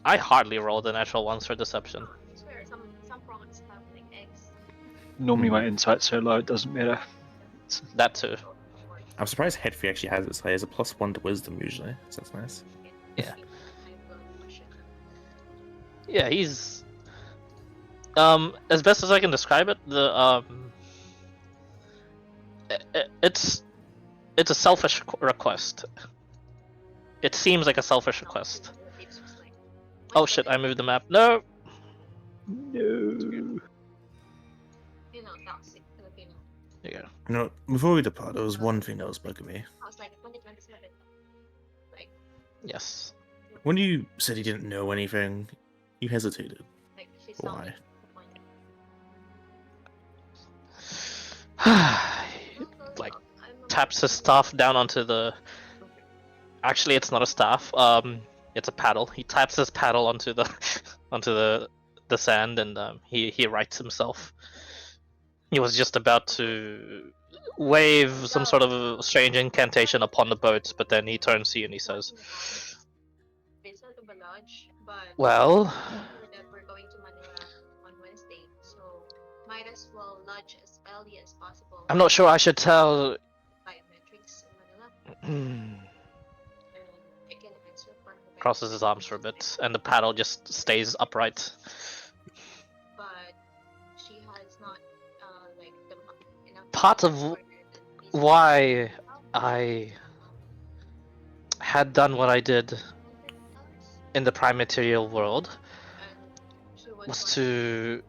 I hardly rolled the natural ones for deception. Swear, some prawns have like eggs. Normally my insight's so low it doesn't matter. That too. I'm surprised Hetfi actually has it. So he has a +1 to wisdom usually, so that's nice. Yeah. Yeah, he's as best as I can describe it, it's a selfish request. It seems like a selfish request. Oh shit, I moved the map. No! No. You know, toxic Filipino. There you go. You know, before we depart, there was one thing that was bugging me. I was like 2027. Like, Yes. When you said you didn't know anything, you hesitated. like she's Why? Like, taps his staff down onto the... Actually, it's not a staff. It's a paddle. He taps his paddle onto the onto the sand, and he rights himself. He was just about to wave some sort of strange incantation upon the boat, but then he turns to you and he says, Vincent of a lodge, but "Well, we're going to Manila on Wednesday, so might as well lodge as early as possible. I'm not sure I should tell." Biometrics in Manila, Hmm. and I can answer for the Crosses his arms for a bit, and the paddle just stays upright. but she has not like the enough. Part of why I had done what I did in the prime material world was to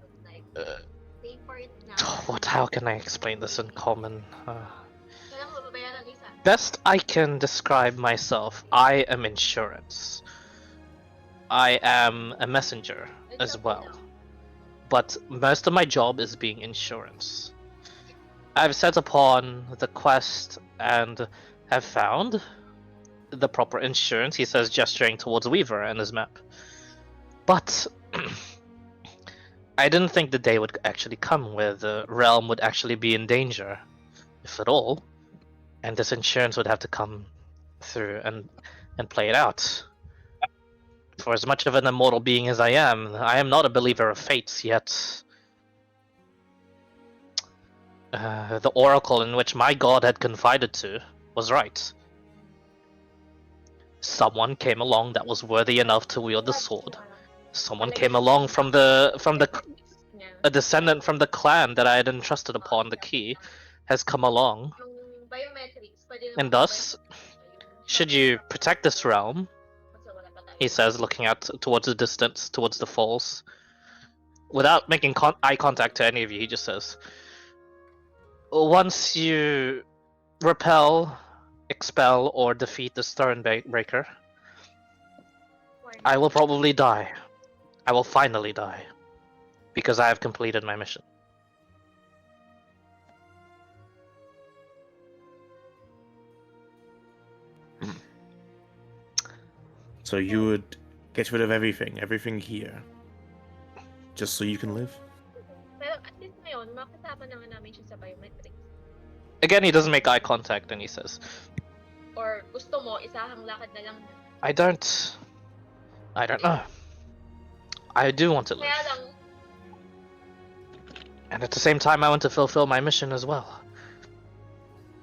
pay for it now. how can I explain this in common? Kailangan mo babayaran, Lisa. Best I can describe myself, I am insurance. I am a messenger as well. But most of my job is being insurance. I've set upon the quest and have found the proper insurance, he says, gesturing towards Weaver and his map. But I didn't think the day would actually come where the realm would actually be in danger, if at all, and this insurance would have to come through and play it out. For as much of an immortal being as I am not a believer of fates, yet the oracle in which my god had confided to was right. Someone came along that was worthy enough to wield the sword. Someone came along from a descendant from the clan that I had entrusted upon the key has come along, Yung biometrics, pwede and naman thus, should you protect this realm, he says, looking out towards the distance, towards the falls, without making eye contact to any of you, he just says, once you repel, expel, or defeat the Stormbreaker, I will probably die. I will finally die. Because I have completed my mission. So you would get rid of everything here, just so you can live? Pero at least ngayon, makasama naman namin siya sa biometrics. Again, he doesn't make eye contact and he says, Or gusto mo, isahang lakad na lang. I don't know. I do want to live. Kaya lang, And at the same time, I want to fulfill my mission as well.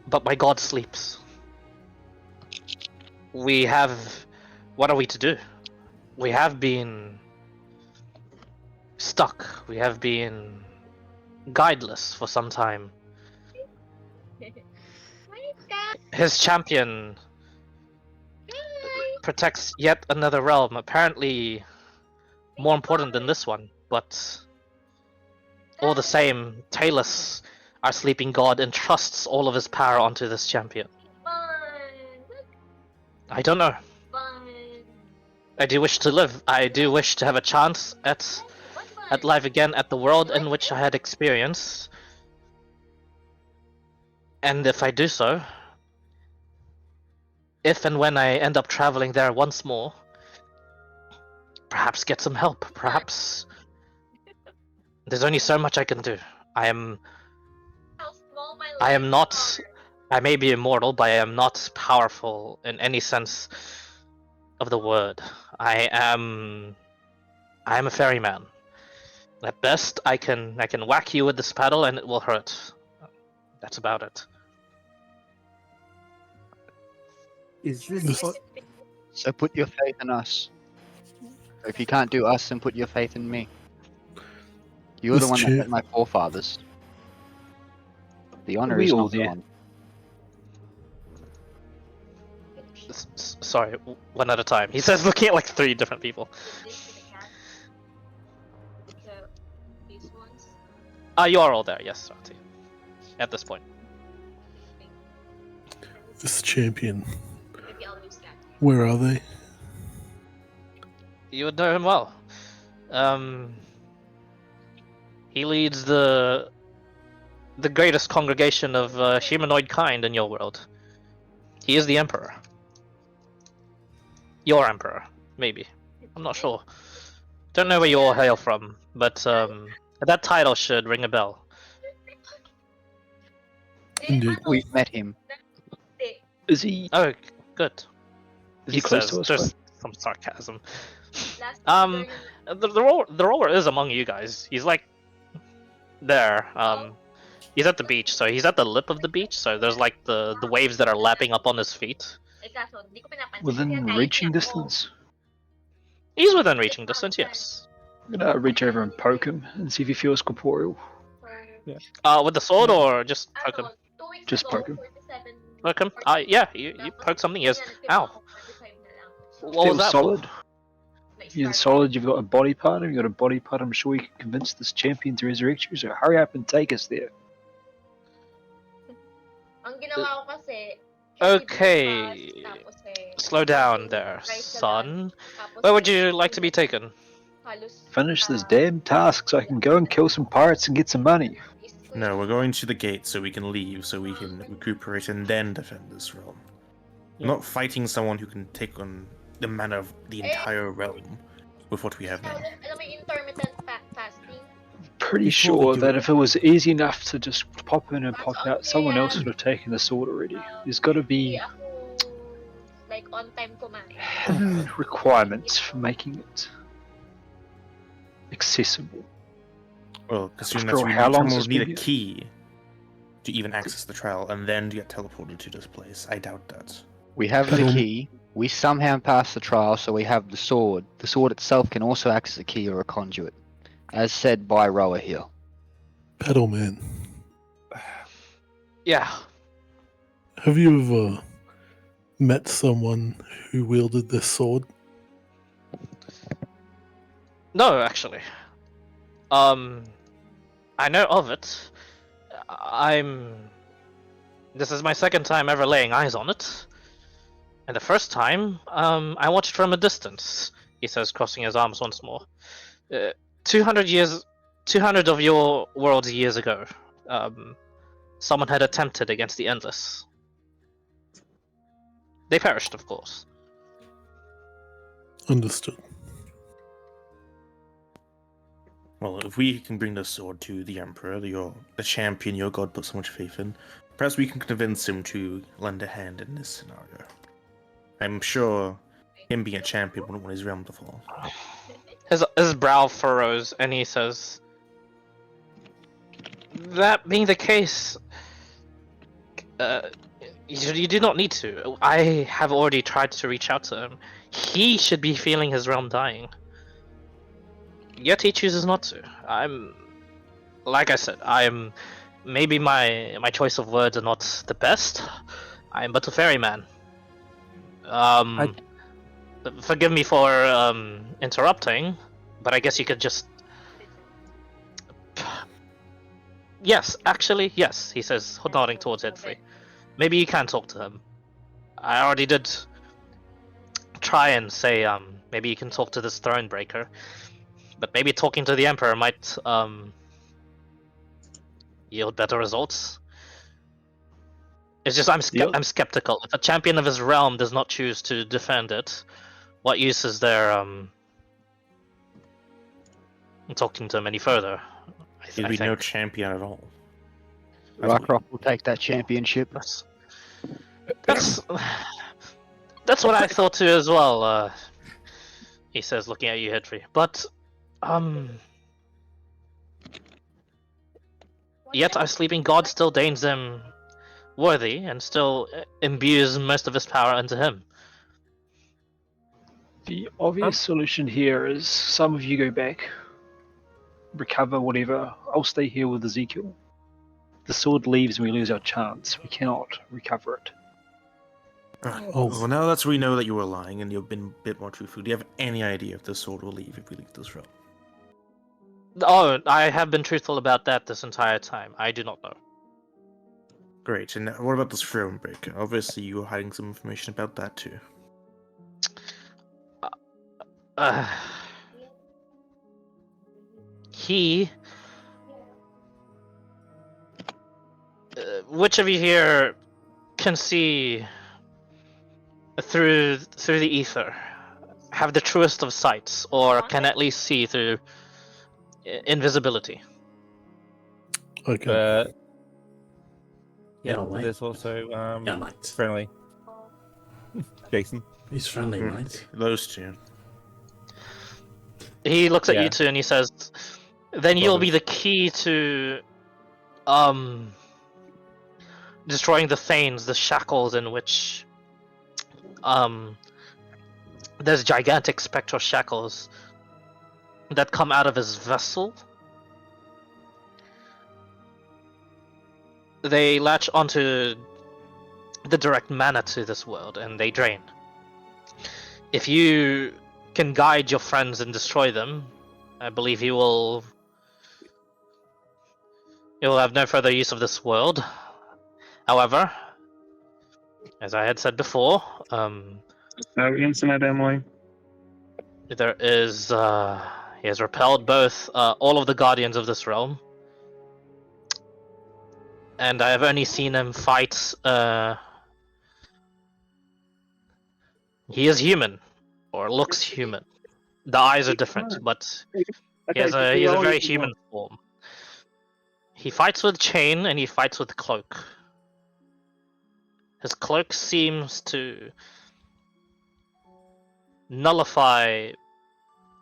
But my god sleeps. What are we to do? We have been stuck. We have been guideless for some time. His champion protects yet another realm, apparently more important than this one, but all the same, Talus, our sleeping god, entrusts all of his power onto this champion. I don't know. I do wish to live. I do wish to have a chance at life again, at the world in which I had experience. And if I do so, if and when I end up traveling there once more, perhaps get some help, perhaps... There's only so much I can do. I am not... I may be immortal, but I am not powerful in any sense of the word. I am a ferryman. At best, I can whack you with this paddle and it will hurt. That's about it. Is this This- what? So put your faith in us. If you can't do us, then put your faith in me. You're the This one that chair- met my forefathers. The honor We is all not did. gone. Sorry, one at a time. He says, looking at like 3 different people. Give this to the cat. These ones. You are all there, yes, Rati. At this point. This champion. Maybe I'll use that. Where are they? You would know him well. He leads the greatest congregation of humanoid kind in your world. He is the emperor. Your emperor, maybe. I'm not sure. Don't know where you all hail from, but that title should ring a bell. Indeed. We've met him. Is he? Oh, good. Is he close to us? There's Fred? some sarcasm. Last Um, turn, the roller is among you guys. He's like there. He's at the beach, so he's at the lip of the beach. So there's like the waves that are lapping up on his feet. kaso, hindi ko pinapansin. Within Kaya reaching kahit ako, distance? He's within reaching distance, yes. I'm gonna reach over and poke him and see if he feels corporeal. With the sword or just poke him? Ano, 2 weeks Just ago, poke him. 47, Poke him? 47. Yeah, you poke something. Yes. Ganyan, Ow. ako, 45 na lang. What was Feels that? solid. May You're start. solid. You've got a body part. You've got a body part. I'm sure you can convince this champion to resurrect you. So hurry up and take us there. Ang ginawa ko kasi, Okay. tapos eh, Slow down there, son. Where would you like to be taken? halos, Finish this ah, damn task so I can go and kill some pirates and get some money. is ko No, yun. we're going to the gate so we can leave, so we can recuperate and then defend this realm. We're not fighting someone who can take on the mana of the entire realm with what we have now. Alam mo yung intermittent fasting? Pretty Before we sure do that it- if it was easy enough to just pop in and pop out, someone else would have taken the sword already. There's got to Hindi be ako, like, on time kumain. hidden requirements for making it accessible. Well, considering After that all, we how need, long someone has would need this a been key to even access the trial, and then to get teleported to this place. I doubt that. We have the Pedal. key. We somehow passed the trial, so we have the sword. The sword itself can also act as a key or a conduit, as said by Roa here. Pedal man. Yeah. Have you ever met someone who wielded this sword? No, actually. I know of it. This is my second time ever laying eyes on it. And the first time, I watched from a distance, he says, crossing his arms once more. 200 of your world's years ago, someone had attempted against the Endless. They perished, of course. Understood. Well, if we can bring the sword to the Emperor, the champion your god put so much faith in, perhaps we can convince him to lend a hand in this scenario. I'm sure him being a champion wouldn't want his realm to fall. His brow furrows, and he says, "That being the case, you do not need to. I have already tried to reach out to him. He should be feeling his realm dying. Yet he chooses not to. Like I said, maybe my choice of words are not the best. I am but a ferryman. Forgive me for interrupting, but I guess you could just. Yes, actually, yes, he says, nodding towards Edfrey. Maybe you can talk to him. I already did try and say, maybe you can talk to this Thronebreaker. But maybe talking to the Emperor might yield better results. It's just I'm skeptical. If a champion of his realm does not choose to defend it, what use is there talking to him any further? There'd be no champion at all. Rockrock will take that championship. That's That's what I thought too as well. He says, looking at you, Hedry. But, yet our sleeping god still deigns them worthy and still imbues most of his power into him. The obvious solution here is some of you go back, recover whatever. I'll stay here with Ezekiel. The sword leaves and we lose our chance. We cannot recover it. Oh. Well, now that we know that you were lying and you've been a bit more truthful, do you have any idea if the sword will leave if we leave this realm? Oh, I have been truthful about that this entire time. I do not know. Great, and what about this throne breaker? Obviously, you were hiding some information about that too. He... which of you here can see through the ether? Have the truest of sights, or can at least see through invisibility? Okay. Yeah, mate. there's also Yeah, mate. friendly. Jason. He's friendly, mate. Those two. He looks at Yeah. you two and he says, "Then you'll be the key to, destroying the Thanes, the shackles in which, there's gigantic spectral shackles that come out of his vessel. They latch onto the direct mana to this world, and they drain. If you can guide your friends and destroy them, I believe you will have no further use of this world. However, as I had said before, No internet, Emily. there is he has repelled both all of the guardians of this realm, and I have only seen him fight. He is human, or looks human. The eyes are different, but he has a very human form. He fights with chain and he fights with cloak. His cloak seems to nullify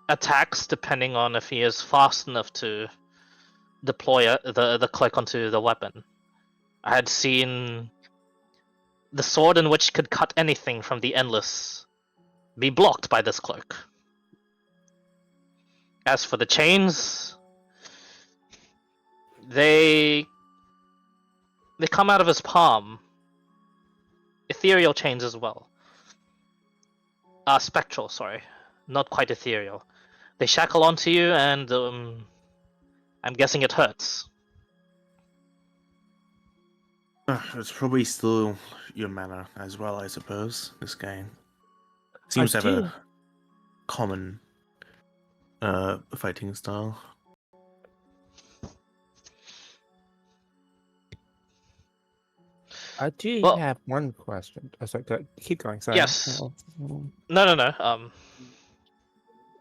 attacks depending on if he is fast enough to deploy the cloak onto the weapon. I had seen the sword in which could cut anything from the Endless be blocked by this cloak. As for the chains, they come out of his palm. Ethereal chains as well. Spectral, sorry. Not quite ethereal. They shackle onto you and I'm guessing it hurts. It's probably still your mana as well, I suppose. This game seems to have a common fighting style. I do Well- have one question. Oh, sorry, keep going. Sorry. Yes. No.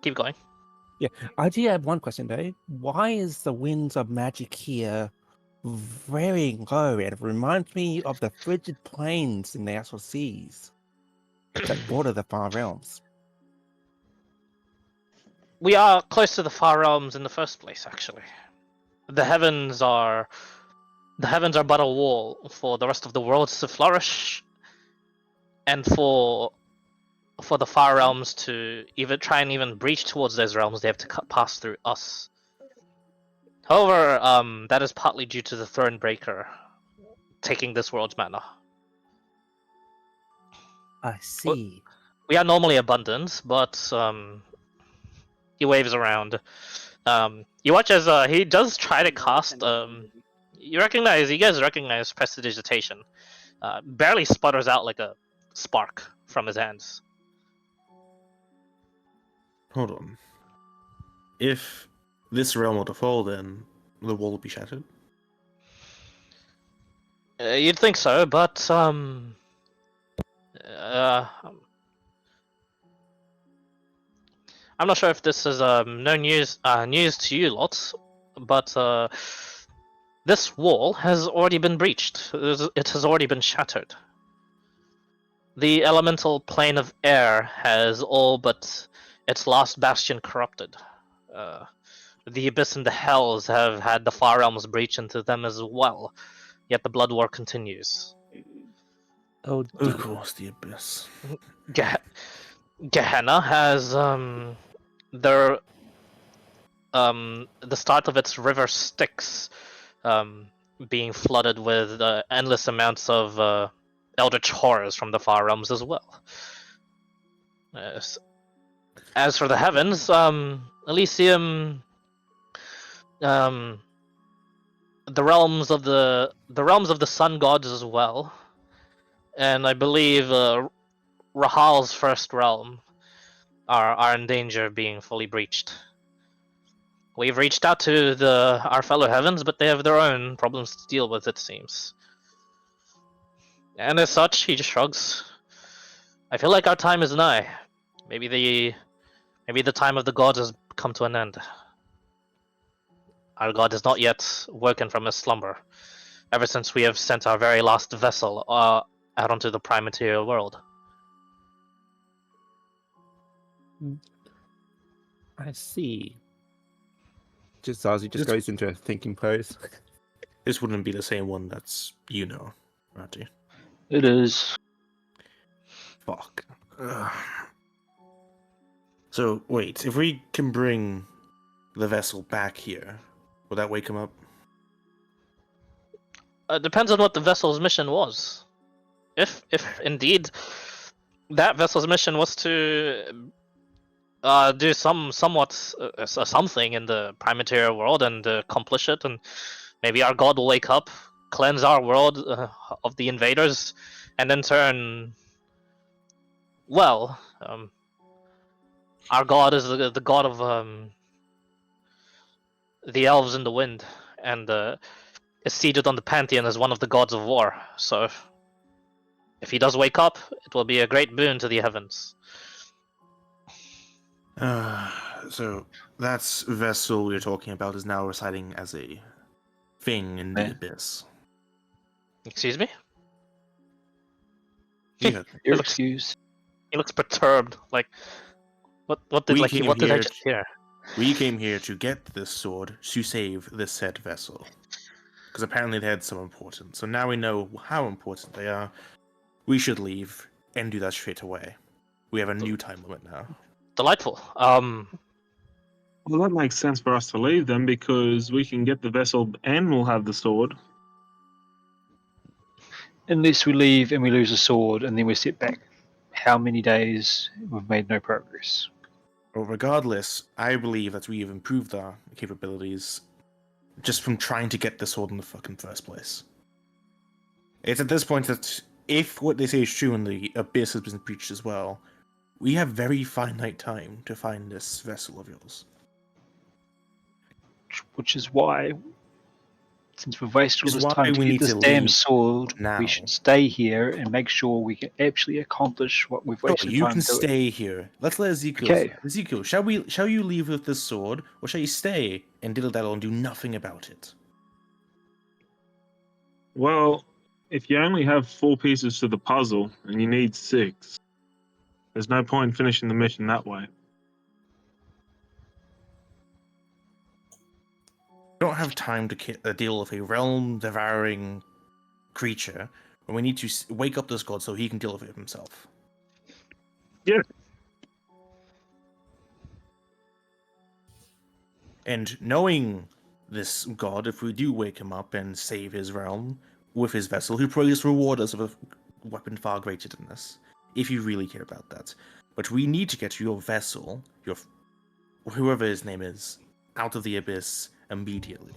Keep going. I do have one question though. Why is the winds of magic here very low? And it reminds me of the frigid plains in the actual seas that border the far realms. We are close to the far realms in the first place, actually. The heavens are but a wall for the rest of the worlds to flourish, and for the far realms to even try and even breach towards those realms, they have to pass through us. However, that is partly due to the Thronebreaker taking this world's mana. I see. We are normally abundant, but he waves around. You watch as he does try to cast. You guys recognize Prestidigitation. Barely sputters out like a spark from his hands. Hold on. If this realm were to fall, then the wall would be shattered. You'd think so, but I'm not sure if this is no news to you lots, but this wall has already been breached. It has already been shattered. The elemental plane of air has all but its last bastion corrupted. The Abyss and the Hells have had the Far Realms breach into them as well, yet the Blood War continues. Oh, Of course, the Abyss. Gehenna has their the start of its river Styx being flooded with endless amounts of eldritch horrors from the Far Realms as well. As for the heavens, Elysium, the realms of the sun gods as well, and I believe Rahal's first realm are in danger of being fully breached. We've reached out to our fellow heavens, but they have their own problems to deal with, it seems. And as such, he just shrugs. I feel like our time is nigh. Maybe the time of the gods has come to an end. Our god has not yet woken from his slumber, ever since we have sent our very last vessel out onto the prime material world. I see. Just Zazie just goes into a thinking pose. This wouldn't be the same one that's, Ratty. It is. Fuck. Ugh. So, wait, if we can bring the vessel back here, will that wake him up? Depends on what the vessel's mission was. If indeed that vessel's mission was to do somewhat something in the prime material world and accomplish it, and maybe our god will wake up, cleanse our world of the invaders, and in turn, well, our god is the god of the elves in the wind, and is seated on the pantheon as one of the gods of war. So if he does wake up, it will be a great boon to the heavens. So that vessel we were talking about is now residing as a thing in the Abyss. Excuse me? Yeah. You're excused. He looks perturbed. Like, what did I just hear? We came here to get this sword to save this said vessel. Because apparently they had some importance. So now we know how important they are. We should leave and do that straight away. We have a new time limit now. Delightful. Well, that makes sense for us to leave them because we can get the vessel and we'll have the sword. Unless we leave and we lose a sword and then we're set back how many days, we've made no progress. Well, regardless, I believe that we have improved our capabilities just from trying to get the sword in the fucking first place. It's at this point that if what they say is true and the Abyss has been breached as well, we have very finite time to find this vessel of yours. Which is why, since we've wasted all this why time to we get need this to damn leave sword, now. we should stay here and make sure we can actually accomplish what we've No, wasted you time can doing. stay here. Let's let Ezekiel. Okay. Ezekiel, shall you leave with this sword, or shall you stay and diddle-daddle and do nothing about it? Well, if you only have 4 pieces to the puzzle and you need 6, there's no point in finishing the mission that way. We don't have time to deal with a realm-devouring creature when we need to wake up this god so he can deal with it himself. Yeah. And knowing this god, if we do wake him up and save his realm with his vessel, he'll probably just reward us with a weapon far greater than this, if you really care about that. But we need to get your vessel, whoever his name is, out of the Abyss immediately.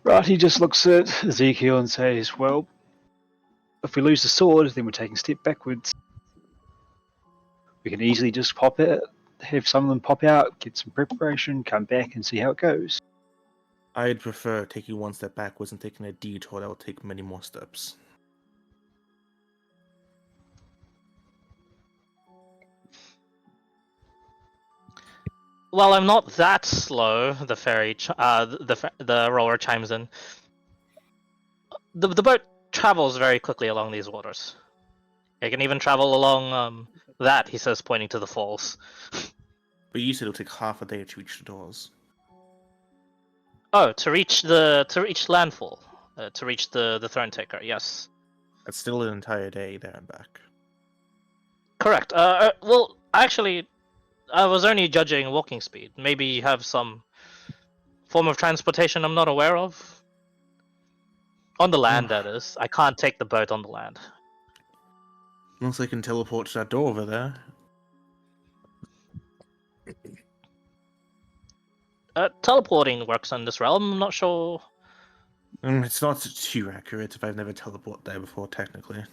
Right, he just looks at Ezekiel and says, well, if we lose the sword, then we're taking a step backwards. We can easily just pop it, have some of them pop out, get some preparation, come back and see how it goes. I'd prefer taking one step backwards and taking a detour that will take many more steps. Well, I'm not that slow. The the rower chimes in. The boat travels very quickly along these waters. It can even travel along that. He says, pointing to the falls. But you said it'll take half a day to reach the doors. Oh, to reach landfall, to reach the Throne Taker. Yes, That's still an entire day there and back. correct. Well, actually, I was only judging walking speed. Maybe you have some form of transportation I'm not aware of. On the land, that is. I can't take the boat on the land. Unless I can teleport to that door over there. Teleporting works in this realm. I'm not sure. It's not too accurate if I've never teleported there before, technically.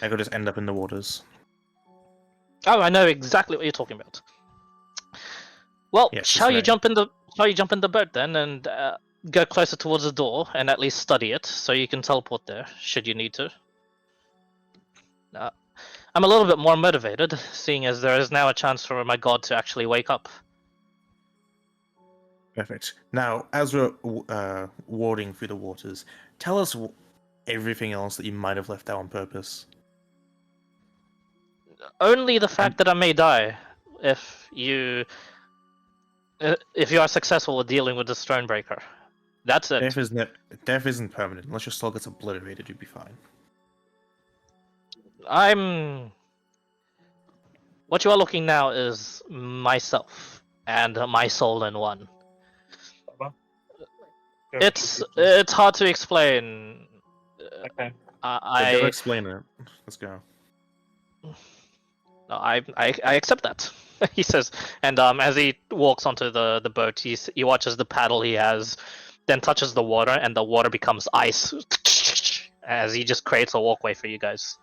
I could just end up in the waters. Oh, I know exactly what you're talking about. Well, Yes, shall you right. jump in the boat then and go closer towards the door and at least study it so you can teleport there should you need to? I'm a little bit more motivated, seeing as there is now a chance for my god to actually wake up. Perfect. Now, as we're wading through the waters, tell us everything else that you might have left out on purpose. Only the fact that I may die if you are successful with dealing with the Stonebreaker. That's it. Death isn't permanent. Unless your soul gets obliterated, you'd be fine. What you are looking now is myself and my soul in one. It's hard to explain. Okay. Go explain it. Let's go. No, I accept that. He says, and as he walks onto the boat, he watches the paddle he has, then touches the water, and the water becomes ice. As he just creates a walkway for you guys.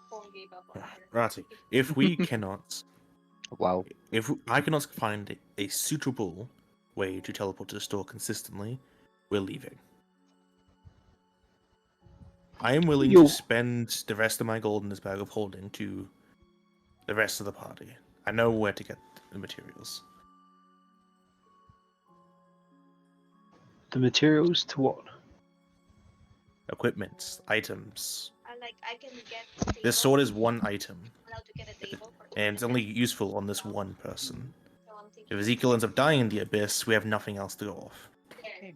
Phone gave up on her. Rati, if we cannot, Wow. if I cannot find a suitable way to teleport to the store consistently, we're leaving. I am willing to spend the rest of my gold in this bag of holding to the rest of the party. I know where to get the materials. The materials to what? Equipment, items. I can get. This sword is one item, Allowed to get a table for and it's only useful on this one person. So I'm thinking If Ezekiel ends up dying in the abyss, we have nothing else to go off. there.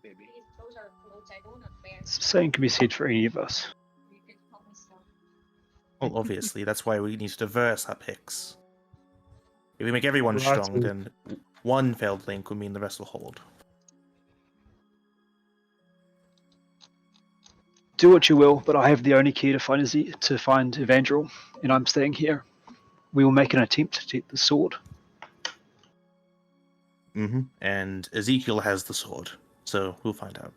Those are clothes I do not wear. Same can be said for any of us. You can help myself. Well, obviously, that's why we need to diverse our picks. If we make everyone Right. strong, then one failed link would mean the rest will hold. Do what you will, but I have the only key to find Evangel, and I'm staying here. We will make an attempt to take the sword. And Ezekiel has the sword, so we'll find out.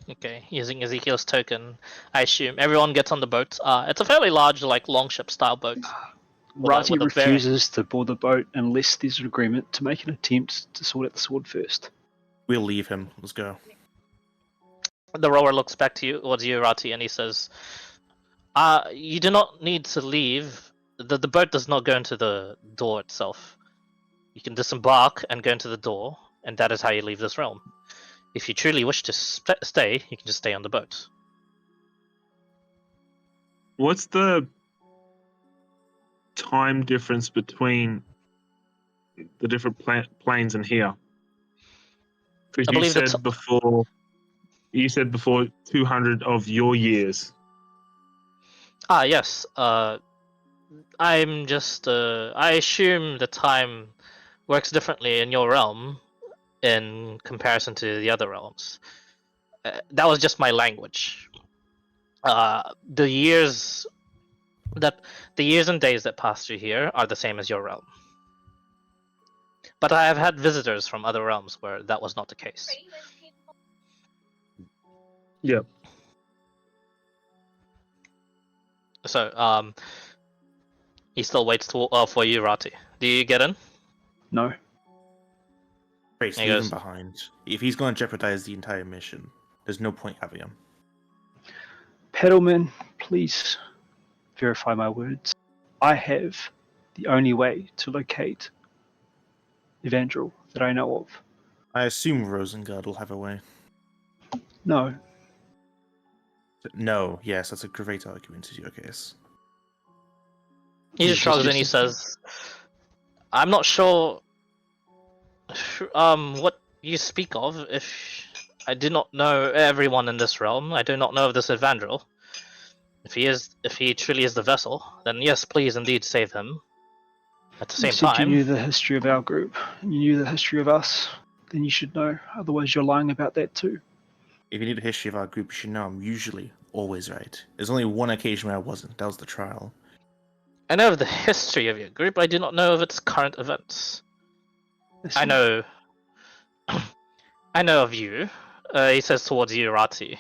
Okay, using Ezekiel's token, I assume everyone gets on the boat. It's a fairly large, like longship style boat. Rati with a very- refuses to board the boat unless there's an agreement to make an attempt to sort out the sword first. We'll leave him. Let's go. The rower looks back towards you, Rati, and he says, you do not need to leave. The boat does not go into the door itself. You can disembark and go into the door, and that is how you leave this realm. If you truly wish to stay, you can just stay on the boat. What's the time difference between the different planes and here? Because I believe you said before 200 of your years. Yes. I'm just. I assume the time works differently in your realm in comparison to the other realms. That was just my language. The years and days that pass through here are the same as your realm. But I have had visitors from other realms where that was not the case. Yep. So, he still waits for you, Rati. Do you get in? No. Grace, He leave goes- him behind. If he's going to jeopardize the entire mission, there's no point having him. Peddleman, please verify my words. I have the only way to locate Evandrel that I know of. I assume Rosengard will have a way. No, No, yes, that's a great argument to your case. He just shrugs and he says, "I'm not sure what you speak of. If I do not know everyone in this realm, I do not know of this Evandrel. If he truly is the vessel, then yes, please indeed save him. At the You same said you time, knew the history of our group, and you knew the history of us. Then you should know. Otherwise, you're lying about that too. If you need a history of our group, you should know I'm usually always right. There's only one occasion where I wasn't. That was the trial. I know of the history of your group, but I do not know of its current events. I Listen, know, I know of you." He says towards you, Rati,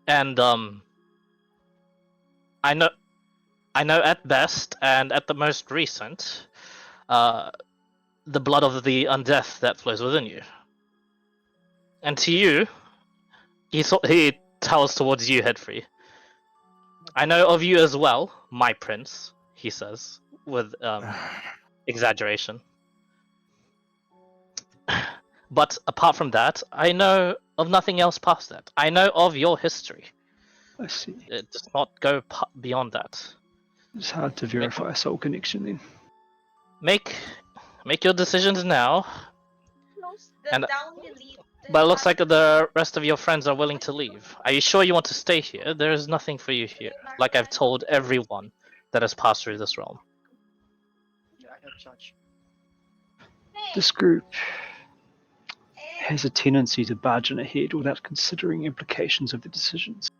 and I know at best and at the most recent, the blood of the undeath that flows within you. And to you, he tells towards you, Headfree. "I know of you as well, my prince," he says, with exaggeration. "But apart from that, I know of nothing else past that. I know of your history. I see. It does not go beyond that. It's hard to verify a soul connection then. Make your decisions now." Close the And down delete. but it looks like the rest of your friends are willing to leave. Are you sure you want to stay here? There is nothing for you here, like I've told everyone that has passed through this realm. This group has a tendency to barge in ahead without considering implications of their decisions.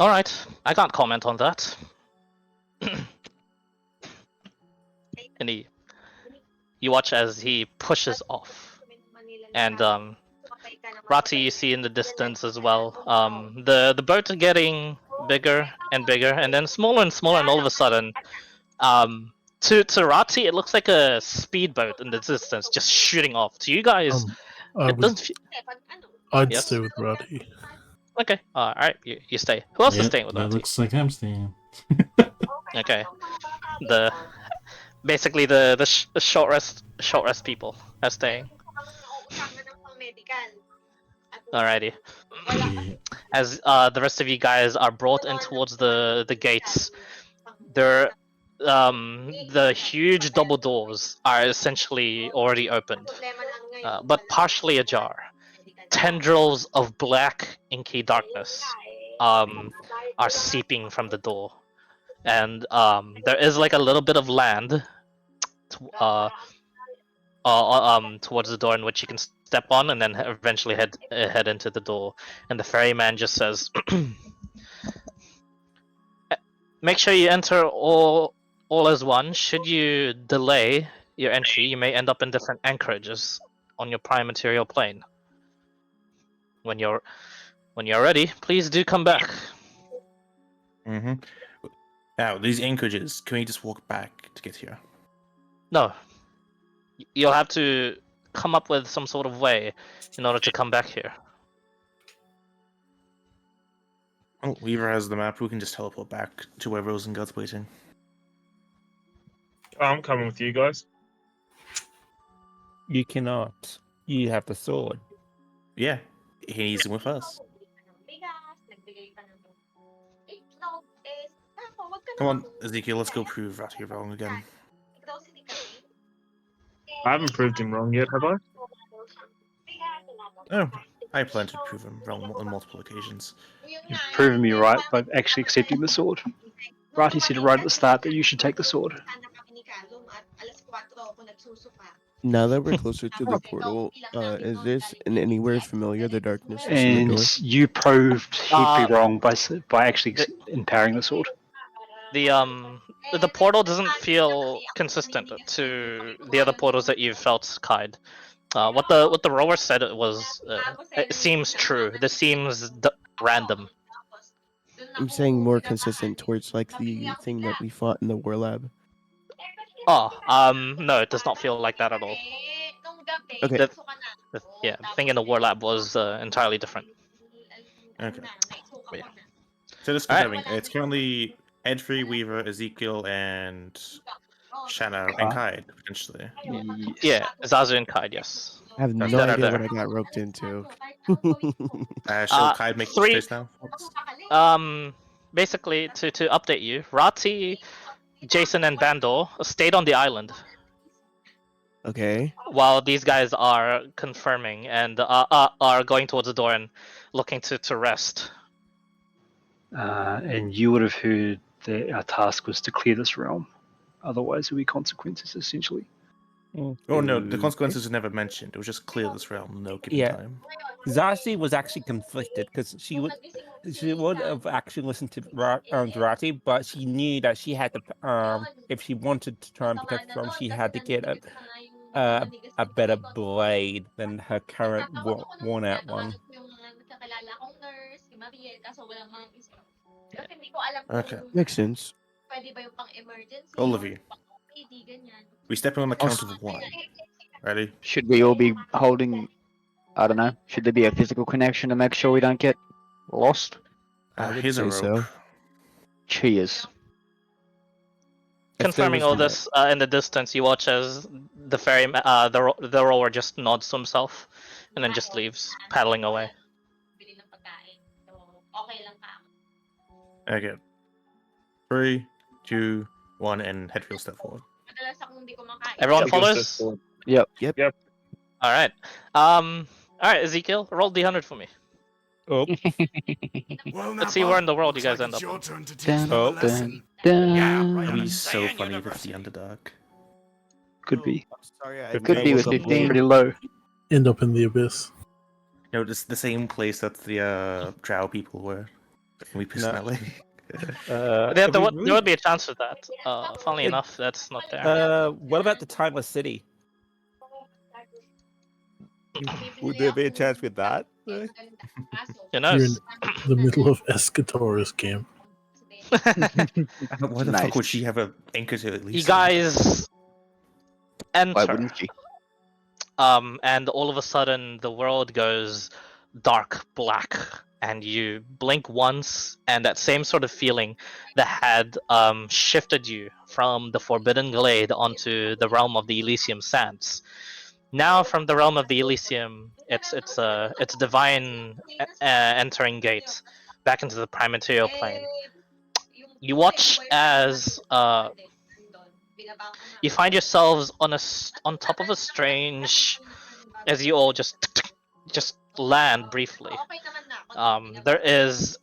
Alright, I can't comment on that. And you watch as he pushes off. And Rati you see in the distance as well. The boats are getting bigger and bigger, and then smaller and smaller, and all of a sudden, to Rati it looks like a speedboat in the distance, just shooting off. To you guys, it doesn't. I'd Yes? stay with Roddy. Okay, alright, you stay. Who else is staying with that Rati? looks like I'm staying. Okay, basically the short rest people are staying. Alrighty. Yeah. As the rest of you guys are brought in towards the gates, the huge double doors are essentially already opened, but partially ajar. Tendrils of black inky darkness are seeping from the door, and there is like a little bit of land towards the door in which you can step on, and then eventually head into the door. And the ferryman just says, "Make sure you enter all as one. Should you delay your entry, you may end up in different anchorages on your prime material plane. When you're ready, please do come back." Mm-hmm. Now, these anchorages, can we just walk back to get here? No, you'll have to come up with some sort of way in order to come back here. Oh, Weaver has the map. We can just teleport back to where Rosengard's waiting. I'm coming with you guys. You cannot. You have the sword. Yeah, he's with us. Come on, Ezekiel, let's go prove Ratty wrong again. I haven't proved him wrong yet, have I? Oh, I plan to prove him wrong on multiple occasions. You've proven me right by actually accepting the sword. Rati said right at the start that you should take the sword. Now that we're closer to the portal, is this in anywhere familiar? The darkness that's in the door. And you proved Headfree wrong by actually empowering the sword. The portal doesn't feel consistent to the other portals that you've felt, Kaid. What the rower said it seems true. This seems random. I'm saying more consistent towards like the thing that we fought in the war lab. Oh, no, it does not feel like that at all. Okay. The thing in the war lab was entirely different. Okay. Yeah. So just Alright. confirming, it's currently Edfrey, Weaver, Ezekiel, and Shadow, and Kaid, potentially. Yes. Yeah, Zazu and Kaid, yes. I have That's no that are idea what there. I got roped into. Shall Uh, Kaid make the three- choice now? Basically, to update you, Rati, Jason, and Bandor stayed on the island Okay. while these guys are confirming and are going towards the door and looking to rest. And you would have heard that our task was to clear this realm. Otherwise, there would be consequences, essentially. Oh no, the Okay. consequences were never mentioned. It was just clear this realm, no given Yeah. time. Zazi was actually conflicted because she would have actually listened to Rati, but she knew that she had to if she wanted to try and protect the realm, she had to get a better blade than her current worn out one. Okay. Makes sense. All of you. We step in on the I'll count of 1. Ready? Should we all be holding? I don't know. Should there be a physical connection to make sure we don't get lost? I would Here's a say rope. so. Cheers. If there Confirming was all no- this, in the distance, you watch as the ferry, the rower just nods to himself, and then just leaves, paddling away. Okay. 3, 2, 1, and Headfield step forward. Everyone Yep. Go follows. step forward. Yep. All right. All right, Ezekiel, roll D100 for me. Oh, Well, Let's see where in the world you guys end up. Your turn to teach Dun, them a Oh. lesson. dun. It'd be so funny if it's the Underdark. Could be. I'm sorry, I Could be with woke up 15. late. Pretty low. End up in the abyss. No, it's the same place that the Drow people were. And we pissed in No. that lake. There if we would really- be a chance for that. Funnily It- enough, that's not there. What about the Timeless City? Would there be a chance with that? Who You're in knows? the middle of Escatoris camp. Why the Nice. fuck would she have a anchor to at least? You guys Why enter, wouldn't she? and all of a sudden the world goes dark black, and you blink once, and that same sort of feeling that had shifted you from the Forbidden Glade onto the realm of the Elysium Sands. Now, from the realm of the Elysium, it's divine entering gate back into the prime material plane. You watch as you find yourselves on top of a strange, as you all just land briefly. There is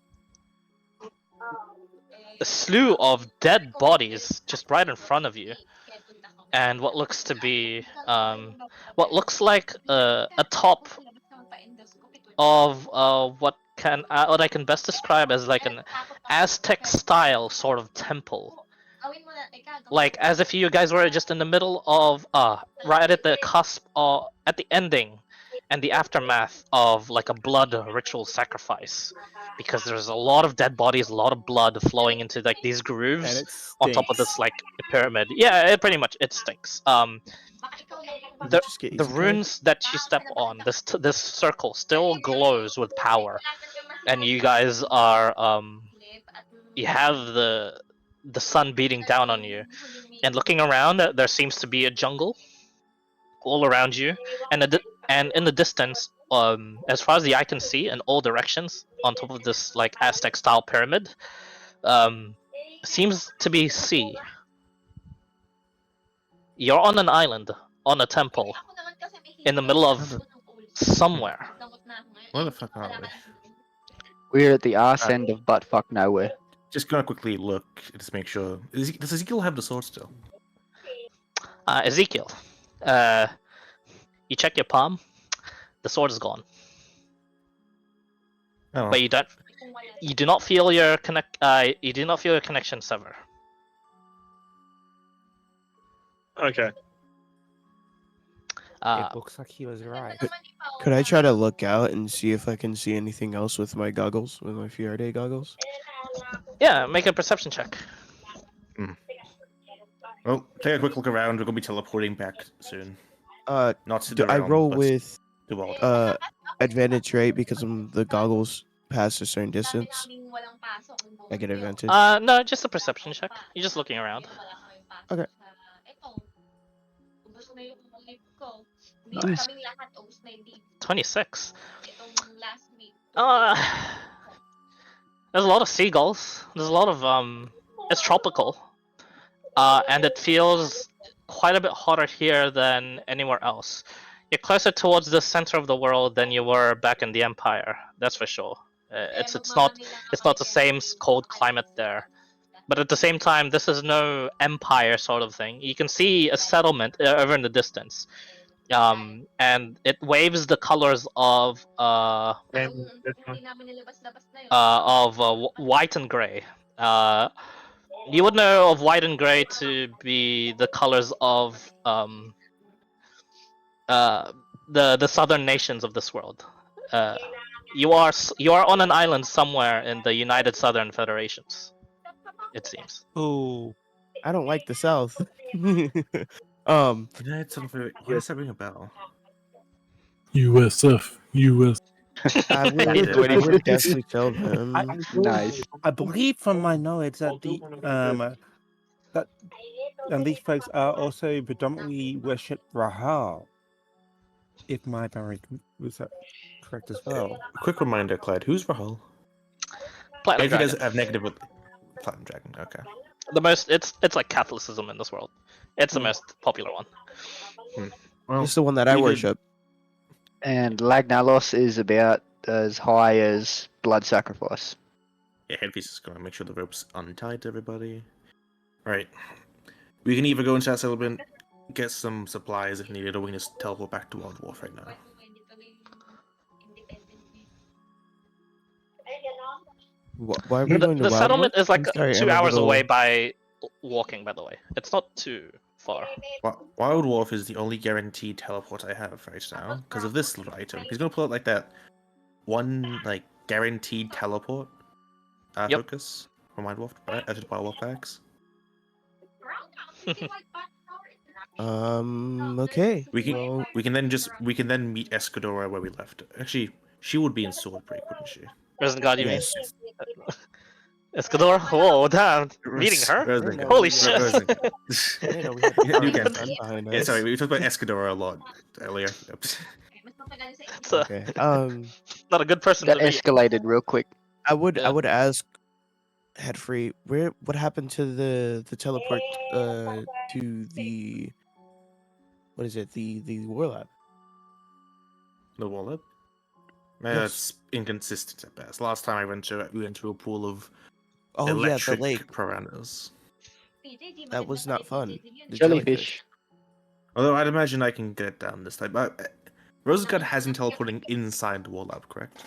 a slew of dead bodies just right in front of you, and what looks to be what looks like a top of what I can best describe as like an Aztec style sort of temple. Like as if you guys were just in the middle of right at the cusp or at the ending and the aftermath of like a blood ritual sacrifice, because there's a lot of dead bodies, a lot of blood flowing into like these And grooves it on top of this stinks. like pyramid. Yeah, pretty much it stinks. Did you just get The easy card? runes that you step on, this circle still glows with power, and you guys are you have the sun beating down on you, and looking around, there seems to be a jungle all around you, and in the distance, as far as the eye can see, in all directions, on top of this like Aztec style pyramid, seems to be sea. You're on an island, on a temple, in the middle of somewhere. Where the fuck are we? We're at the arse end of buttfuck nowhere. Just gonna quickly look, just make sure. Does Ezekiel have the sword still? Ezekiel, you check your palm. The sword is gone, Oh, but you do not feel your you do not feel your connection sever. Okay. It looks like he was right. Could I try to look out and see if I can see anything else with my goggles, with my Fierde goggles? Yeah, make a perception check. well, take a quick look around. We're gonna be teleporting back soon. Not to Do the I realm, roll but with the world. advantage, right? Because I'm the goggles past a certain distance, I get advantage. No, just a perception check. You're just looking around. Okay. Nice. 26. There's a lot of seagulls. There's a lot of It's tropical, and it feels quite a bit hotter here than anywhere else. You're closer towards the center of the world than you were back in the Empire. That's for sure. It's not the same cold climate there. But at the same time, this is no empire sort of thing. You can see a settlement over in the distance, and it waves the colors of white and gray. You would know of white and gray to be the colors of the southern nations of this world. You are on an island somewhere in the United Southern Federations. It seems. Oh, I don't like the South. United Southern. Why does that ring a bell? USF, US. I would, That's I would definitely tell them. Nice. I believe from my knowledge that that these folks are also predominantly worship Rahal. If my memory was correct as well. Quick reminder, Clyde. Who's Rahul? Platinum If he Dragon. doesn't have negative with Platinum Dragon, okay. The most it's like Catholicism in this world. It's the most popular one. Well, It's the one that I we could- worship. And Lagnalos is about as high as blood sacrifice. Yeah, Headpiece is gonna make sure the rope's untied to everybody. Right. We can either go into that settlement, get some supplies if needed, or we can just teleport back to Wild Dwarf right now. Why are we going to The Wild settlement Dwarf? is like I'm sorry, 2 I'm a hours little- away by walking. By the way, it's not too far. Wild Dwarf is the only guaranteed teleport I have right now because of this little item. He's gonna pull out like that one like guaranteed teleport Yep. focus from Wild Dwarf Wild Dwarf packs. Okay. We can Well, we can then meet Escadora where we left. Actually, she would be in Swordbreak, wouldn't she? Resident God, you yes. mean? Escador? Whoa, damn! Meeting her? Rosengard. Holy Rosengard. shit! I didn't know we had the You power of can- the sun behind us. Yeah, sorry, we talked about Escadora a lot earlier. It's a, Okay. not a good person That to meet. escalated real quick. I would Yeah. ask Headfree, what happened to the teleport to the what is it, the war lab? The wallet? Yes. It's inconsistent at best. Last time we went to a pool of Oh yeah, the electric lake. piranhas. That was not fun. The Jellyfish. Although I'd imagine I can get down this time. But Rosengard hasn't teleporting inside the wall lab, correct?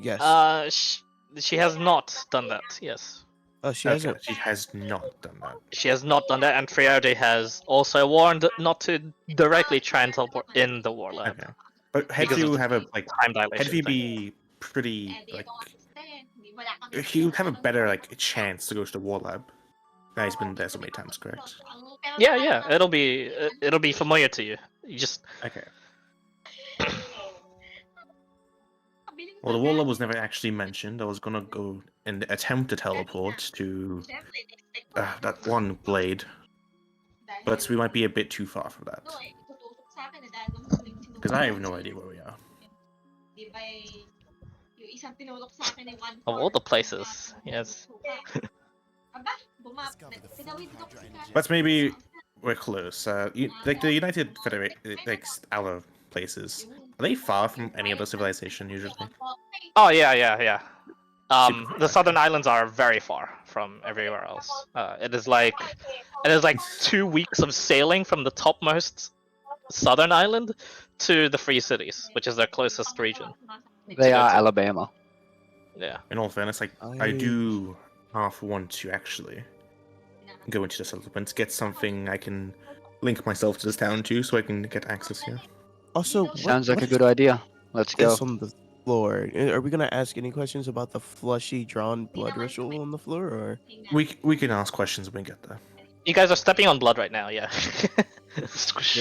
Yes. She has not done that. Yes, Oh, she Okay, hasn't. she has not done that. she has not done that, and Friarde has also warned not to directly try and teleport in the war lab. Okay. But Because Headfree of will the have a like Time dilation. Headfree thing. be pretty like he would have a better like chance to go to the war lab. Now he's been there so many times, correct? Yeah, it'll be familiar to you. You just Okay. Well, the wall lab was never actually mentioned. I was gonna go and attempt to teleport to that one blade, but we might be a bit too far from that. Because I have no idea where we are. of all the places, yes. But maybe we're close. Like the United Federation, like our places, are they far from any other civilization usually? Oh yeah. Super The far. southern islands are very far from everywhere else. It is like 2 weeks of sailing from the topmost southern island to the Free Cities, which is their closest region. They go are to. Alabama. Yeah. In all fairness, like I do half want to actually go into the settlement, get something I can link myself to this town to, so I can get access here. Also, Sounds like a good idea. Let's go. is on the floor? Are we gonna ask any questions about the fleshy drawn blood ritual on the floor, or We can ask questions when we get there. You guys are stepping on blood right now, yeah. Yeah,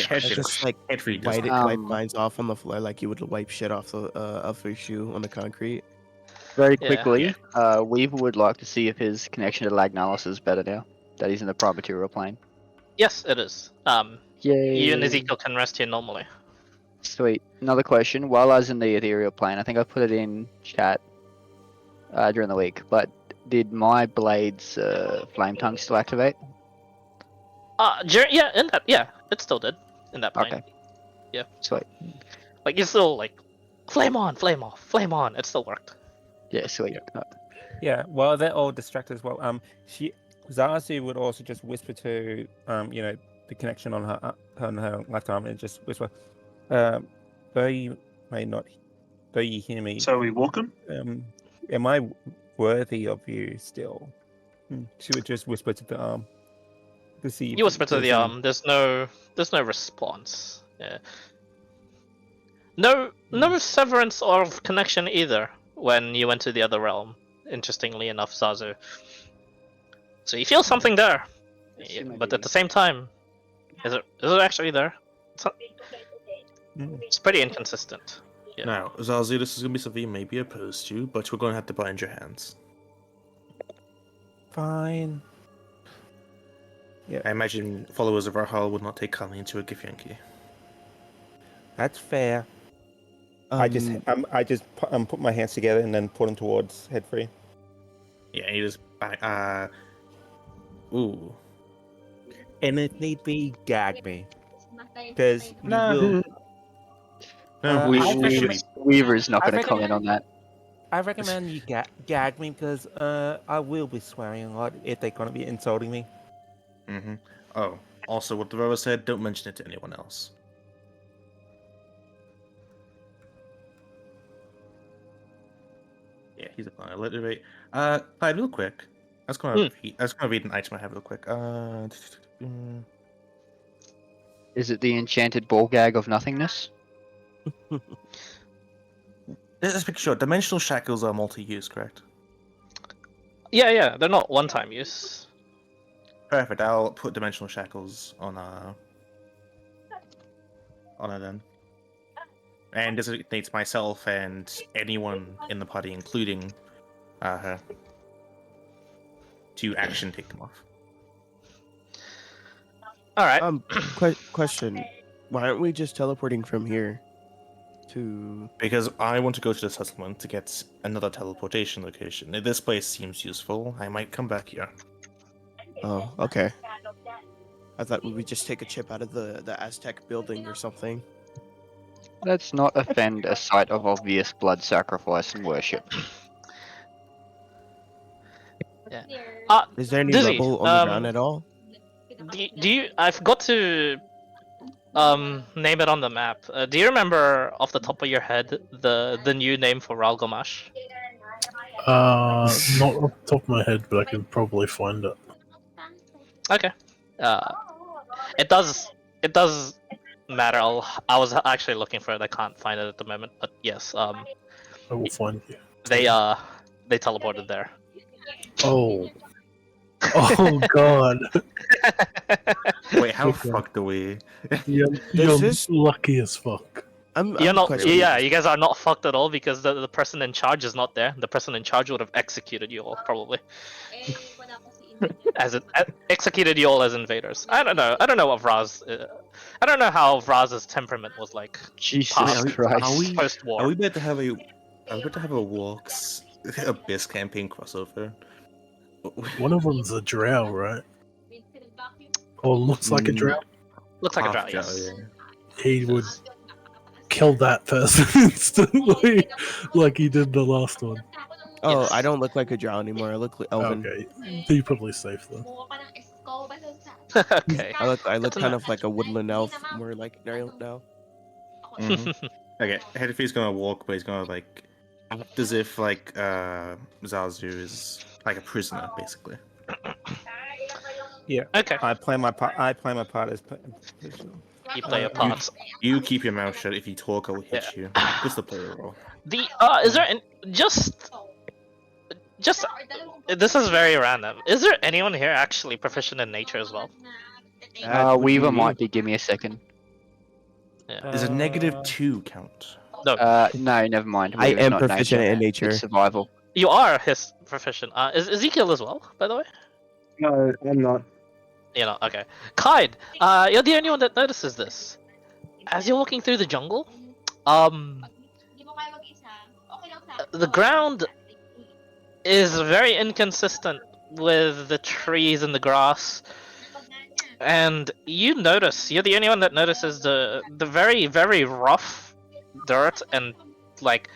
head It's just like head free. wipe Um, mines off on the floor like you would wipe shit off the off your shoe on the concrete. Very Yeah. quickly, Weaver would like to see if his connection to Lagnalis is better now that he's in the prime material plane. Yes, it is. You and Yay. Ezekiel can rest here normally. Sweet. Another question. While I was in the ethereal plane, I think I put it in chat during the week, but did my blades flame tongue still activate? It still did in that plane. Okay. Yeah. Sweet. Like you still like, flame on, flame off, flame on. It still worked. Yeah, sweet. Yeah, well, they're all distracted as well. Zazu would also just whisper to, the connection on her left arm, and just whisper, though you may not, though you hear me, So we walking? am I worthy of you still? She would just whisper to the arm to see. You whisper to the arm. There's no response. Yeah. No severance of connection either when you went to the other realm. Interestingly enough, Zazu. So you feel something there, but at the same time, is it actually there? It's pretty inconsistent. Yeah. Now, Zazu, this is going to be something you may be opposed to, but we're going to have to bind your hands. Fine. Yeah, I imagine followers of Rahal would not take kindly into a Githyanki. that's fair. I just put my hands together and then put them towards head free. Yeah, and you just ooh. And if need be, gag me. Because No. No, Weaver's not I going to comment on that. I recommend you gag me because I will be swearing a lot if they're going to be insulting me. Mm-hmm. Oh, also, what the rower said, don't mention it to anyone else. Yeah, he's a plan. Let it wait. Clyde, real quick. I was gonna read an item I have real quick. Is it the enchanted ball gag of nothingness? Let's make sure. Dimensional shackles are multi-use, correct? Yeah, they're not one-time use. Perfect. I'll put dimensional shackles on her then. And designates myself and anyone in the party, including her, to action take them off. All right. Question: why aren't we just teleporting from here to? Because I want to go to the settlement to get another teleportation location. If this place seems useful, I might come back here. Oh, okay. I thought we would just take a chip out of the Aztec building or something. Let's not offend a site of obvious blood sacrifice and worship. Yeah. Is there any Dizzy, rubble on the ground at all? Do you? I forgot to name it on the map. Do you remember off the top of your head the new name for Ralgamash? Not off the top of my head, but I can probably find it. Okay. It does matter. I was actually looking for it. I can't find it at the moment, but yes. I will find you. They teleported there. Oh. Oh God. Wait, how Okay. fucked are we? You're lucky as fuck. You're not. Yeah, you guys are not fucked at all because the person in charge is not there. The person in charge would have executed you all probably. Executed you all as invaders. I don't know. I don't know what Vraz. I don't know how Vraz's temperament was like. Jesus Christ. Post-war. Are we about to have a Walks Abyss campaign crossover? One of them's a drow, right? Or looks like a drow. Looks like a drow. Half Yes. drow, yeah. He would kill that person instantly, like he did the last one. Oh, Yes. I don't look like a drow anymore. I look like Elven. Okay, you're probably safe then. Okay. I look Good to kind know. of like a woodland elf, more like now. Okay, Headfie's gonna walk, but he's gonna like act as if like Zazu is like a prisoner, basically. Yeah. Okay. I play my part. As. You play your part. You keep your mouth shut. If you talk, I will hit Yeah. you. Just the player role. Is there just this is very random. Is there anyone here actually proficient in nature as well? What do Weaver you might mean? be. Give me a second. There's a -2 count. No, No, never mind. I Weaver's am not proficient nature. in nature. It's survival. you are his proficient. Is Ezekiel as well, by the way? No, I'm not. You know, okay. Kide, you're the only one that notices this. As you're walking through the jungle, the ground is very inconsistent with the trees and the grass, and you're the only one that notices the very very rough dirt and like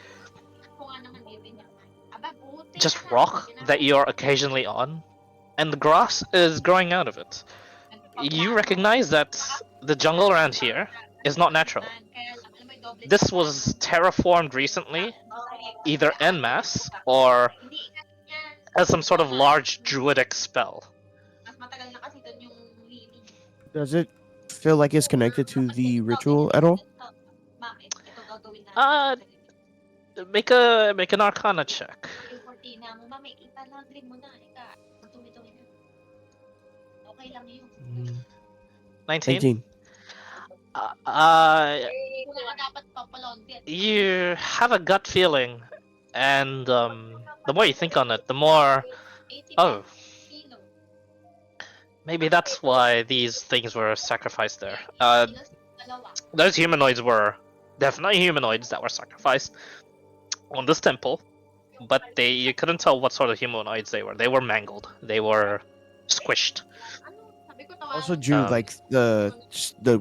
just rock that you're occasionally on, and the grass is growing out of it. You recognize that the jungle around here is not natural. This was terraformed recently, either en masse or as some sort of large druidic spell. Does it feel like it's connected to the ritual at all? Make an Arcana check. 19. 19. You have a gut feeling, and the more you think on it, the more. Oh, maybe that's why these things were sacrificed there. Those humanoids were definitely humanoids that were sacrificed on this temple, but you couldn't tell what sort of humanoids they were. They were mangled. They were squished. I also drew like the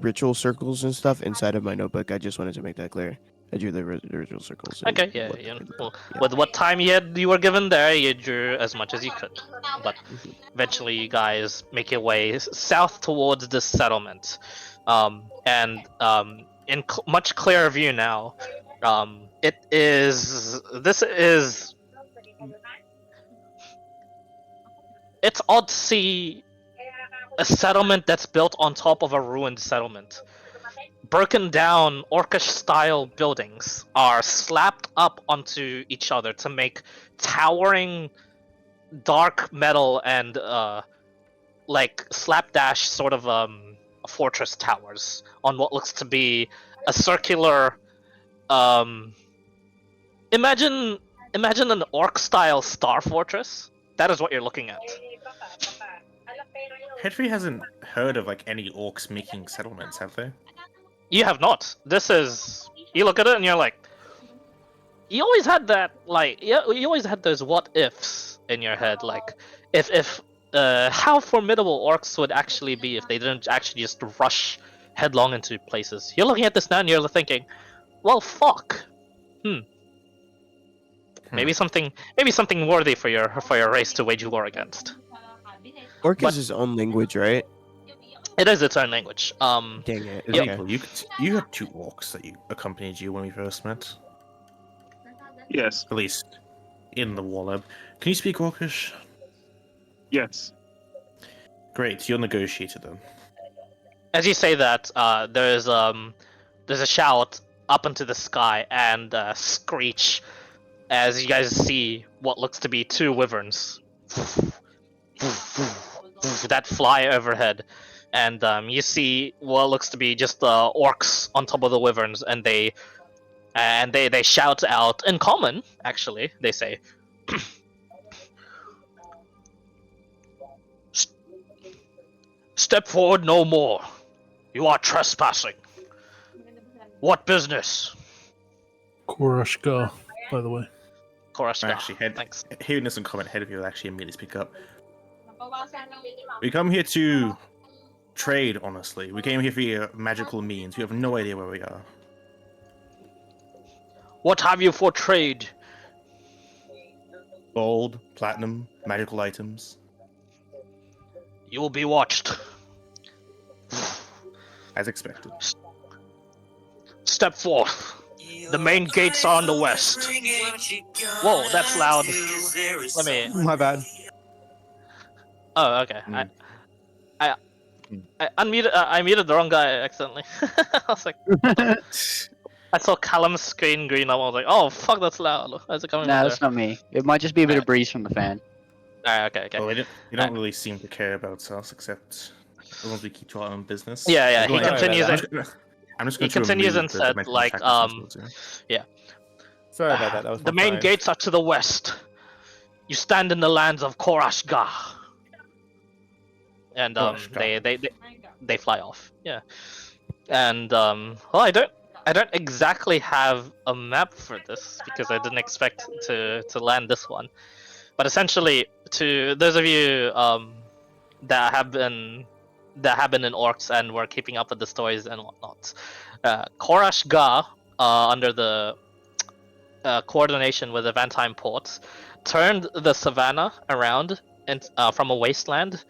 ritual circles and stuff inside of my notebook. I just wanted to make that clear. I drew the ritual circles. and Okay, yeah, what- yeah. yeah. Well, with what time you were given there, you drew as much as you could. But eventually, you guys make your way south towards this settlement, and in much clearer view now. It's odd to see a settlement that's built on top of a ruined settlement. Broken down orcish-style buildings are slapped up onto each other to make towering dark metal and like slapdash sort of fortress towers on what looks to be a circular imagine an orc-style star fortress. That is what you're looking at. Hedry hasn't heard of like any orcs making settlements, have they? You have not. This is. You look at it and you're like. You always had that, like. You always had those what ifs in your head. Like, if how formidable orcs would actually be if they didn't actually just rush headlong into places. You're looking at this now and you're thinking, well, fuck. Maybe something worthy for your race to wage war against. Orc But- is his own language, right? It is its own language. Dang it. Is Okay. it- you had 2 orcs that you accompanied you when we first met, Yes. at least in the Wallab. Can you speak Orcish? Yes. Great, you're negotiator then. As you say that, there's a shout up into the sky and a screech as you guys see what looks to be 2 wyverns that fly overhead, and you see what looks to be just orcs on top of the wyverns, and they shout out in common. Actually, they say, "Step forward no more. You are trespassing. What business?" Koroshka, by the way. Korashka. Actually, Thanks. hearing this in comment, Hedry will actually immediately speak up. We come here to trade, honestly. We came here via magical means. We have no idea where we are. What have you for trade? Gold, platinum, magical items. You will be watched. As expected. Step forth. The main gates are on the west. Whoa, that's loud. Let me. My bad. Oh, okay. I unmuted. I muted the wrong guy accidentally. I was like, I saw Callum's screen green up. I was like, oh fuck, that's loud. Where's it coming Nah, from that's not me. It might just be a bit of breeze from the fan. there? Alright, okay. Well, they don't really seem to care about us, except as long as we keep to our own business. Yeah, yeah. He Go ahead. continues. I'm just He going to continues remove and the said, dimensional like, trackers themselves, yeah. Sorry about that. That was the my main phone. gates are to the west. You stand in the lands of Korashga. And Korashga. they fly off. Yeah. And well, I don't exactly have a map for this because I didn't expect to land this one. But essentially, to those of you that have been in Orcs and were keeping up with the stories and whatnot, Korashga, under the coordination with the Vantine ports, turned the savannah around and from a wasteland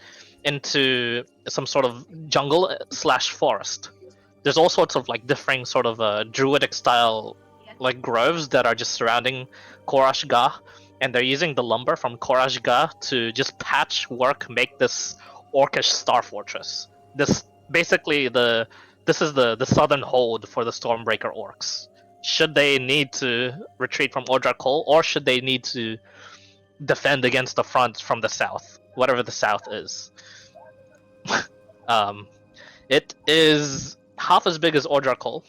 into some sort of jungle / forest. There's all sorts of like differing sort of druidic style like groves that are just surrounding Korashga, and they're using the lumber from Korashga to just patchwork make this orcish star fortress. This basically this is the southern hold for the Stormbreaker orcs. Should they need to retreat from Ordrak Hole, or should they need to defend against the front from the south, whatever the south is. It is half as big as Ordrak Hole,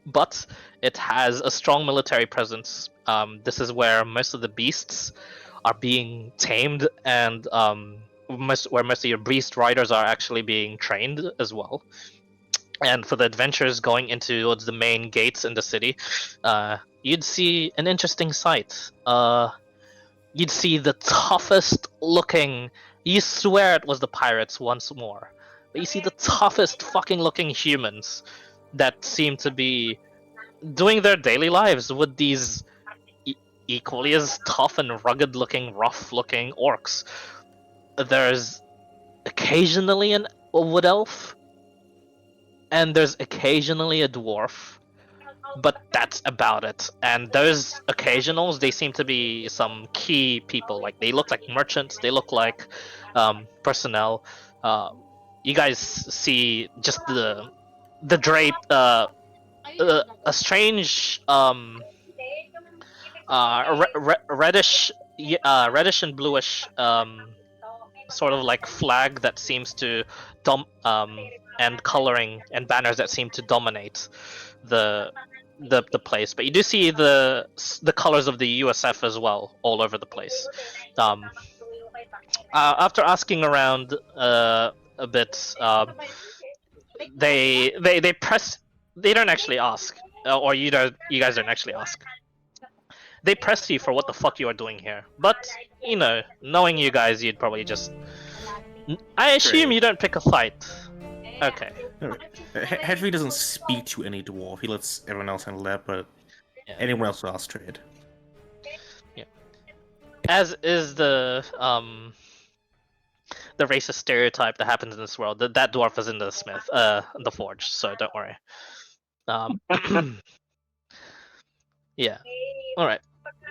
but it has a strong military presence. This is where most of the beasts are being tamed, and where most of your beast riders are actually being trained as well. And for the adventurers going into towards the main gates in the city, you'd see an interesting sight. You'd see the toughest looking. You swear it was the pirates once more, but you see the toughest fucking looking humans that seem to be doing their daily lives with these equally as tough and rugged looking, rough looking orcs. There's occasionally a wood elf, and there's occasionally a dwarf, but that's about it. And those occasionals, they seem to be some key people. Like, they look like merchants, they look like personnel. You guys see just the drape, a strange reddish and bluish sort of like flag that seems to and coloring and banners that seem to dominate the place. But you do see the colors of the USF as well all over the place. After asking around a bit, they press. They don't actually ask, or you guys don't actually ask. They press you for what the fuck you are doing here. But you know, knowing you guys, you'd probably just. I assume you don't pick a fight. Okay. Hedry doesn't speak to any dwarf. He lets everyone else handle that, but anyone else will ask trade. Yeah. As is the racist stereotype that happens in this world. That dwarf is in the smith, the forge. So don't worry. Yeah. All right.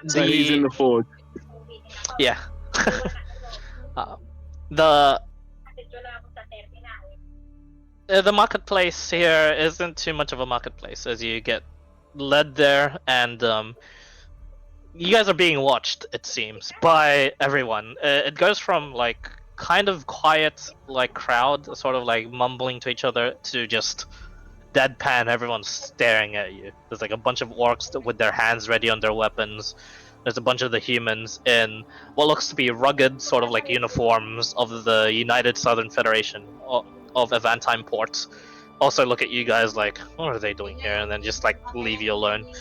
So he's in the forge. Yeah. The marketplace here isn't too much of a marketplace as you get led there, and you guys are being watched, it seems, by everyone. It goes from like kind of quiet like crowd, sort of like mumbling to each other, to just deadpan, everyone's staring at you. There's like a bunch of orcs with their hands ready on their weapons. There's a bunch of the humans in what looks to be rugged sort of like uniforms of the United Southern Federation of Avantime Ports. Also look at you guys like, what are they doing here? And then just like leave you alone.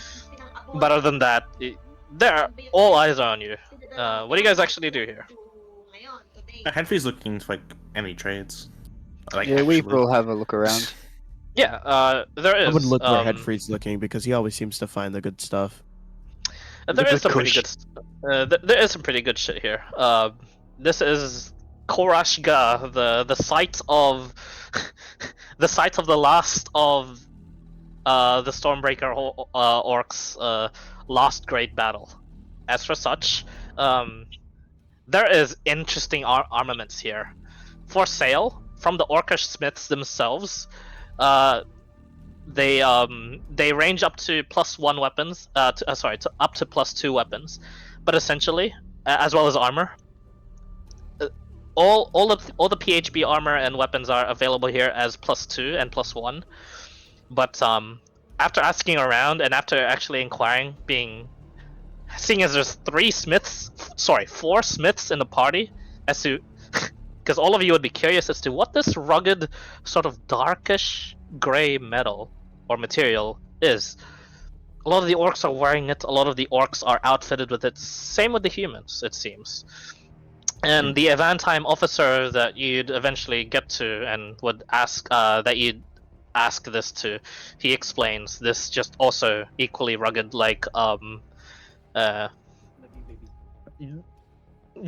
But other than that, all eyes are on you. What do you guys actually do here? Hedry's looking for like any trades. Like, Yeah, we actually. will have a look around. Yeah, there is. I would look where Hedfried's looking because he always seems to find the good stuff. There is some pretty good. There is some pretty good shit here. This is Korashga, the site of the site of the last of the Stormbreaker orcs' last great battle. As for such, there is interesting armaments here for sale from the orcish smiths themselves. They range up to +1 weapons. Up to +2 weapons, but essentially, as well as armor. all the PHB armor and weapons are available here as +2 and +1. But after asking around and after actually inquiring, seeing as there's 4 smiths in the party, as to because all of you would be curious as to what this rugged, sort of darkish gray metal or material is. A lot of the orcs are wearing it. A lot of the orcs are outfitted with it. Same with the humans, it seems. And the Avantime officer that you'd eventually get to and would ask that you'd ask this to, he explains this just also equally rugged, like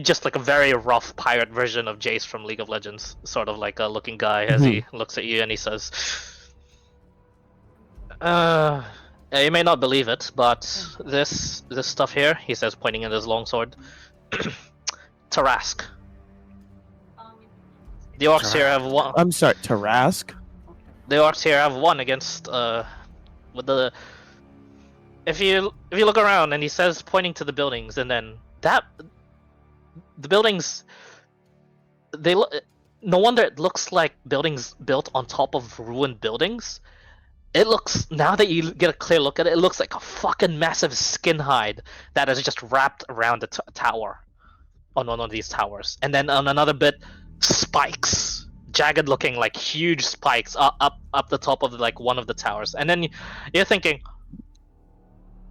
just like a very rough pirate version of Jace from League of Legends, sort of like a looking guy as he looks at you and he says, you may not believe it, but this stuff here, he says, pointing at his longsword, Tarask. The orcs here have won. I'm sorry, Tarask? The orcs here have won against with the. If you look around, and he says, pointing to the buildings, and then the buildings, they look. No wonder it looks like buildings built on top of ruined buildings. It looks, now that you get a clear look at it, it looks like a fucking massive skin hide that is just wrapped around a tower, on one of these towers, and then on another bit, spikes, jagged looking like huge spikes up the top of like one of the towers, and then you're thinking,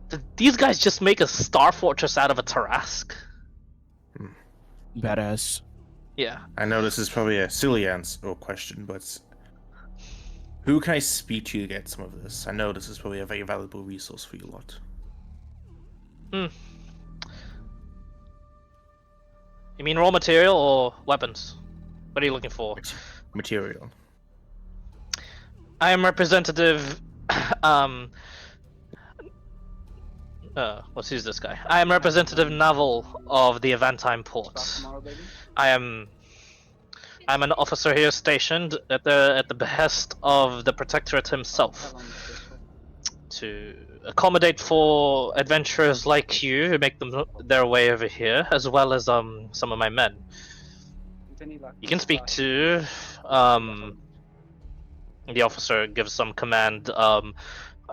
did these guys just make a star fortress out of a Tarask? Badass. Yeah. I know this is probably a silly answer or question, but who can I speak to get some of this? I know this is probably a very valuable resource for you lot. You mean raw material or weapons? What are you looking for? Material. I am representative. Who's this guy? I am representative naval of the Avantime port. I'm an officer here stationed at the behest of the Protectorate himself, to accommodate for adventurers like you who make their way over here, as well as some of my men. You can speak to the officer gives some command.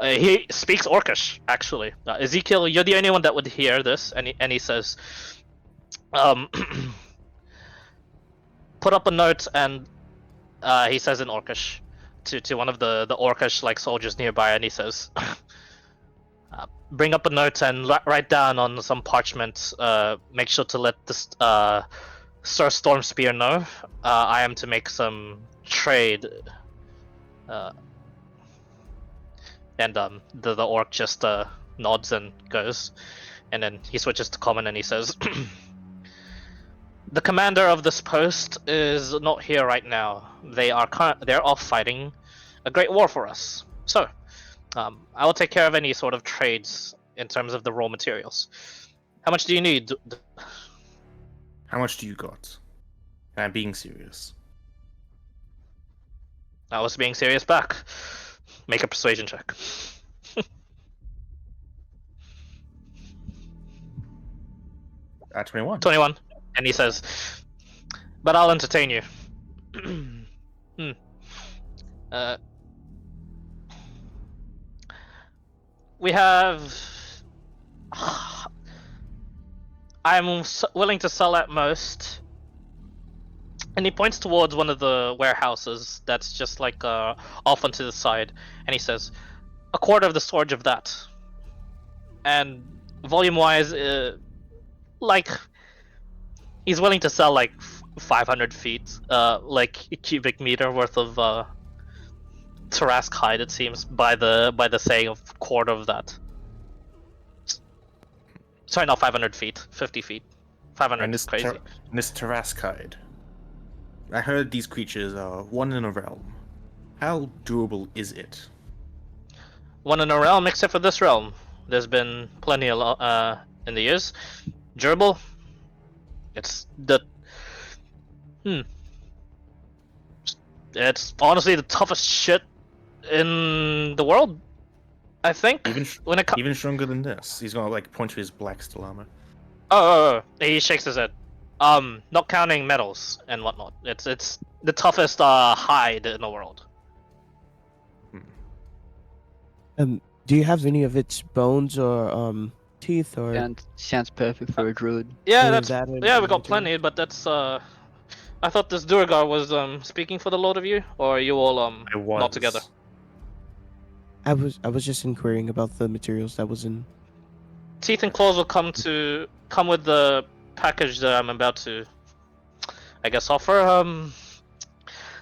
He speaks Orcish, actually. Ezekiel, you're the only one that would hear this, and he says, put up a note, and he says in Orcish to one of the Orcish like soldiers nearby, and he says, bring up a note and write down on some parchment. Make sure to let this Sir Stormspear know. I am to make some trade. And the orc just nods and goes, and then he switches to common and he says, the commander of this post is not here right now. They're off fighting a great war for us. So, I will take care of any sort of trades in terms of the raw materials. How much do you need? How much do you got? And I'm being serious. I was being serious back. Make a persuasion check. At 21. 21. And he says, but I'll entertain you. We have... I'm willing to sell at most. And he points towards one of the warehouses that's just like off onto the side. And he says, a quarter of the storage of that. And volume-wise, like... He's willing to sell like 500 feet, like cubic meter worth of Tarask hide, it seems, by the saying of quarter of that. Sorry, not 500 feet, 50 feet. 500 is crazy. This Tarask hide. I heard these creatures are one in a realm. How durable is it? One in a realm, except for this realm. There's been plenty in the years. Durable. It's the It's honestly the toughest shit in the world, I think. Even stronger than this. He's gonna like point to his black steel armor. Oh, he shakes his head. Not counting metals and whatnot. It's the toughest hide in the world. Do you have any of its bones or teeth or Sounds perfect for a druid. Yeah, any of that's that? we got plenty, but that's I thought this Durgar was speaking for the lot of you, or are you all I was not together? I was just inquiring about the materials that was in. Teeth and claws will come with the package that I'm about to, I guess, offer.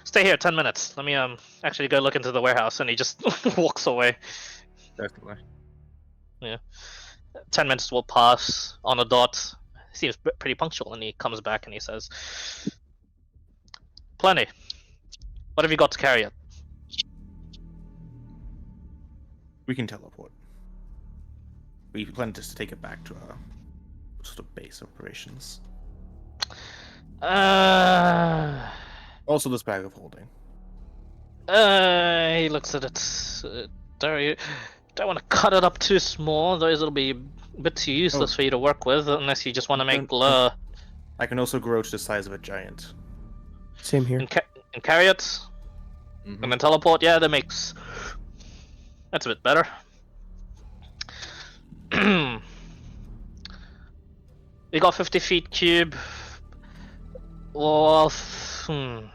Stay here 10 minutes. Let me actually go look into the warehouse, and he just walks away. Definitely. 10 minutes will pass on a dot. Seems pretty punctual, and he comes back and he says, "Plenty. What have you got to carry it?" We can teleport. We plan just to take it back to our sort of base operations. Also, this bag of holding. He looks at it. Don't want to cut it up too small. Those will be a bit too useless for you to work with, unless you just want to make lure. I can also grow to the size of a giant. Same here. And carry it, and then teleport. Yeah, that's a bit better. We got 50 feet cube. Well, we're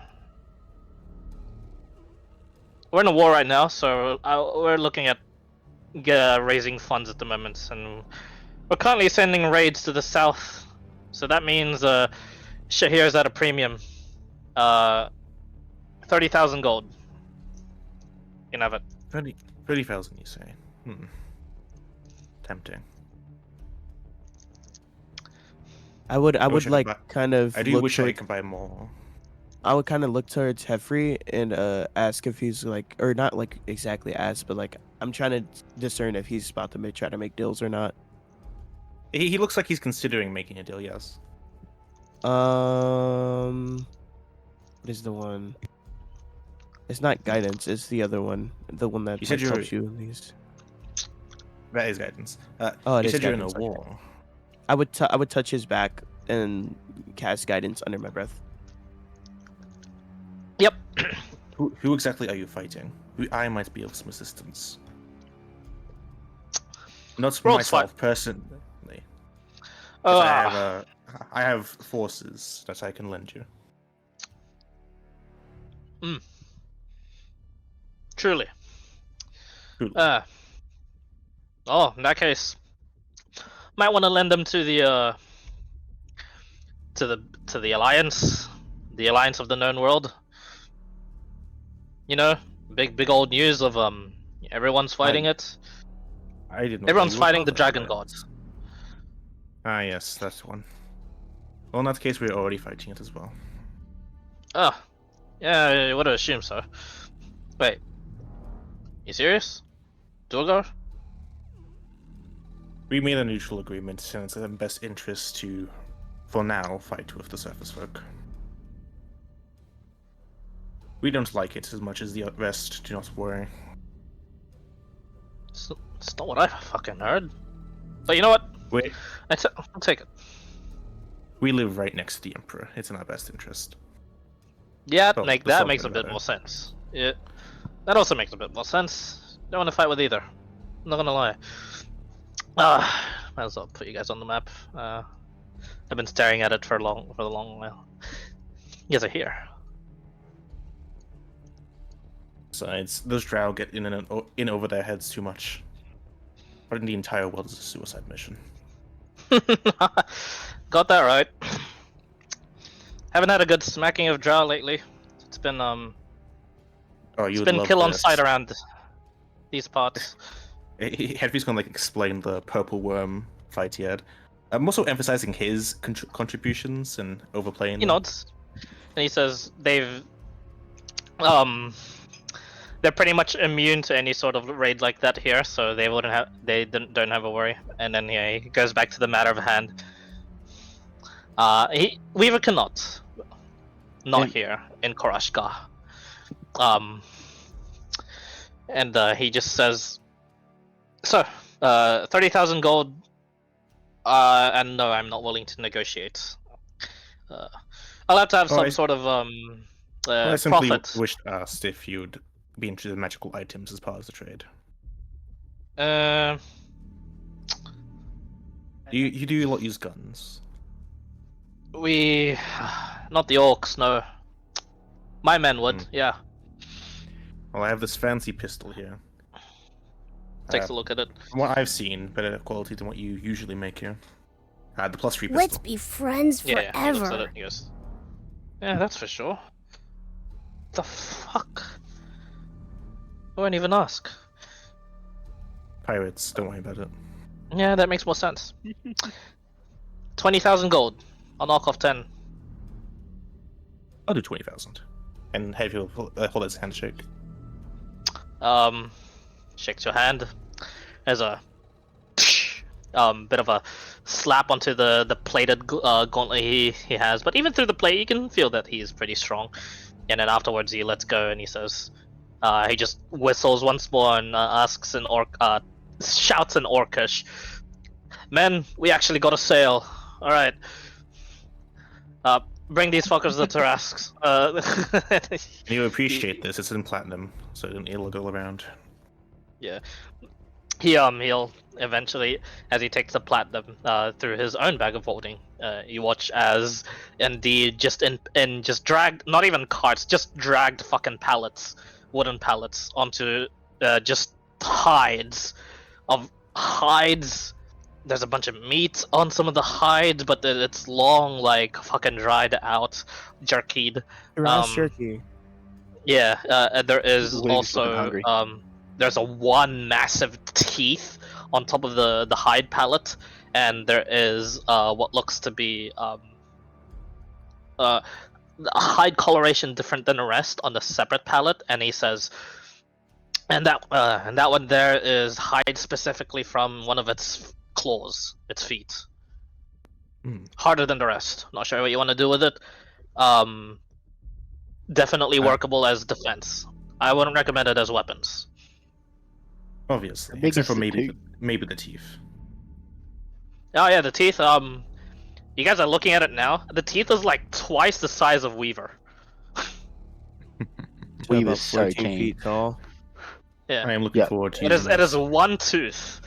in a war right now, so we're looking at raising funds at the moment, and we're currently sending raids to the south. So that means Shahir is at a premium. 30,000 gold. You can have it. 30,000, you say? Tempting. I would wish I like could kind of. I do wish I could buy more. I would kind of look towards Hefrey and ask if he's like, or not like exactly ask, but like I'm trying to discern if he's about to try to make deals or not. He looks like he's considering making a deal. Yes. What is the one? It's not guidance. It's the other one. The one that You said helps you in these. That is guidance. Oh, it you is said you're in a guidance, okay. war. I would touch his back and cast guidance under my breath. Yep. Who exactly are you fighting? I might be of some assistance. Not myself personally. I have forces that I can lend you. Truly. In that case, might want to lend them to the alliance, the alliance of the known world. You know, big old news of everyone's fighting it. I didn't know. Everyone's fighting the dragon gods. Ah, yes, that's one. Well, in that case, we're already fighting it as well. Oh, yeah, I would have assumed so. Wait, you serious? Dulgar? We made a mutual agreement, and it's in the best interest to, for now, fight with the surface folk. We don't like it as much as the rest, do not worry. It's not what I fucking heard. But you know what? Wait. I'll take it. We live right next to the Emperor. It's in our best interest. Yeah, Oh, that makes a bit more sense. Yeah, that also makes a bit more sense. Don't want to fight with either. I'm not gonna lie. Might as well put you guys on the map. I've been staring at it for a long while. You guys are here. Besides, those drow get in over their heads too much. But in the entire world is a suicide mission. Got that right. Haven't had a good smacking of drow lately. It's been it's been kill on sight around these parts. Hedvig's gonna explain the purple worm fight he had. I'm also emphasizing his contributions and overplaying. He nods, and he says they're pretty much immune to any sort of raid like that here, so they don't have a worry. And then he goes back to the matter of hand. Weaver cannot, not here in Korashka. And he just says, "So, 30,000 gold. And no, I'm not willing to negotiate. I'll have to have Oh, some I- sort of I simply profit. wished to ask if you'd be interested in magical items as part of the trade. Uh, You do a lot use guns. we, not the orcs, no. My men would, Hmm. yeah. Well, I have this fancy pistol here. Takes a look at it. From what I've seen, better quality than what you usually make here. The +3 pistol. Let's be friends Yeah, he looks at forever. it. He goes, yeah, that's for sure. The fuck? I won't even ask. Pirates, don't worry about it. Yeah, that makes more sense. 20,000 gold. I'll knock off 10. I'll do 20,000. And have you hold his handshake. Shakes your hand. There's a bit of a slap onto the plated gauntlet he has, but even through the plate, you can feel that he's pretty strong. And then afterwards, he lets go and he says, he just whistles once more and asks in shouts in Orcish, "Men, we actually got a sail. All right. Bring these fuckers to Tarasks." You appreciate this, it's in platinum, so it'll go around. Yeah. He'll eventually, as he takes the platinum through his own bag of holding, you watch as indeed just dragged, not even carts, just dragged fucking pallets, wooden pallets onto just hides. There's a bunch of meat on some of the hides, but it's long, like fucking dried out, jerkied. Jerky. Yeah, and there is William's fucking also hungry. there's one massive teeth on top of the hide pallet, and there is what looks to be a hide coloration different than the rest on the separate pallet, and he says, and that one there is hide specifically from one of its claws, its feet. Harder than the rest. Not sure what you want to do with it. Definitely workable as defense. I wouldn't recommend it as weapons. Obviously, big except is for the maybe the teeth. Oh yeah, the teeth. You guys are looking at it now. The teeth is like twice the size of Weaver. So We about were so 14 keen. feet tall. Yeah. I am looking Yeah. forward to It is. using It this. is one tooth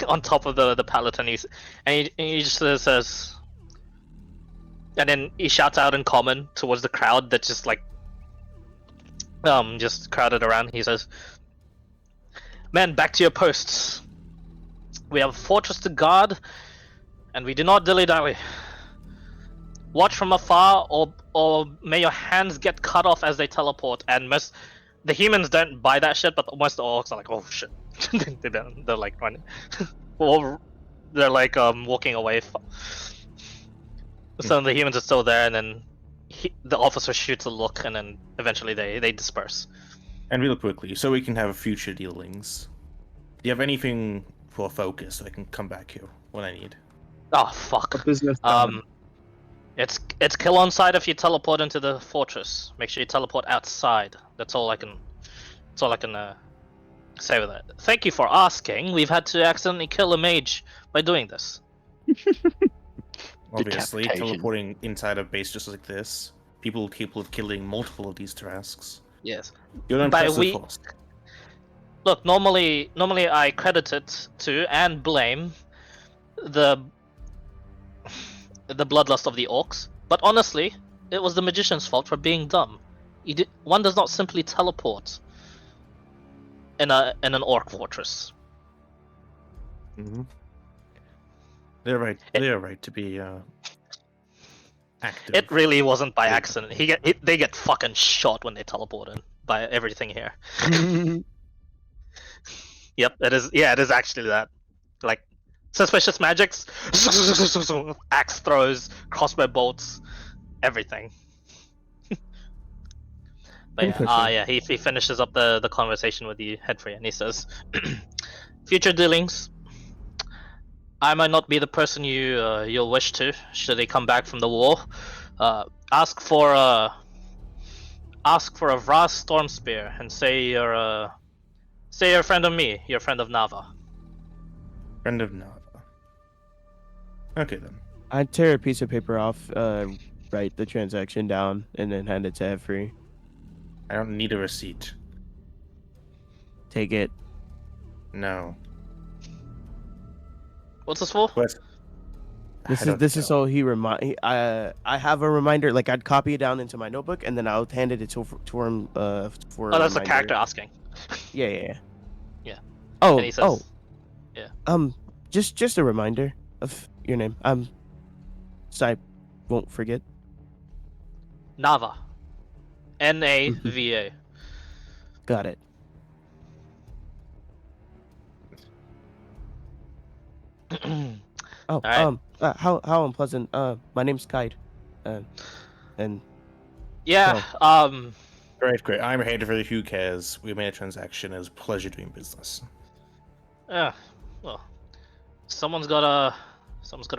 on top of the pallet, and he just says, and then he shouts out in common towards the crowd that just like just crowded around. He says, "Men, back to your posts. We have a fortress to guard, and we do not dilly-dally. Watch from afar, or may your hands get cut off as they teleport." And the humans don't buy that shit, but most of the orcs are like, "Oh shit!" they're like running, or they're like walking away. Some of the humans are still there, and then the officer shoots a look, and then eventually they disperse. And real quickly, so we can have future dealings. Do you have anything for focus so I can come back here when I need? Oh fuck. Business. It's kill on site if you teleport into the fortress. Make sure you teleport outside. That's all I can say with that. Thank you for asking. We've had to accidentally kill a mage by doing this. Obviously, Decapitation. teleporting inside a base just like this, people capable of killing multiple of these Tarasks. Yes. You're an By impressive we- force. Look, normally I credit it to and blame the bloodlust of the orcs, but honestly, it was the magician's fault for being dumb. One does not simply teleport in an orc fortress. Mm-hmm. They're right. They're right to be active. It really wasn't by accident. They get fucking shot when they teleport in by everything here. Yep, it is. Yeah, it is actually that. Like suspicious magics, axe throws, crossbow bolts, everything. But yeah, he finishes up the conversation with you, Headfree, and he says, "Future dealings. I might not be the person you'll wish to should they come back from the war. Ask for a Vras storm spear and say you're a friend of me, you're a friend of Nava." Friend of Nava. Okay then. I'd tear a piece of paper off, write the transaction down and then hand it to Jeffrey. I don't need a receipt. Take it. No. What's this for? What? This is so he remind. I have a reminder. Like I'd copy it down into my notebook and then I'll hand it to him. For. Oh, that's the character asking. Yeah. Yeah. Oh. And he says, yeah. Just a reminder of your name. So I won't forget. Nava. Nava. Got it. Oh, right. How unpleasant. My name's Kite. And Yeah. Great. I'm Henry. Who cares? We made a transaction. It was a pleasure doing business. Yeah. Well, someone's got a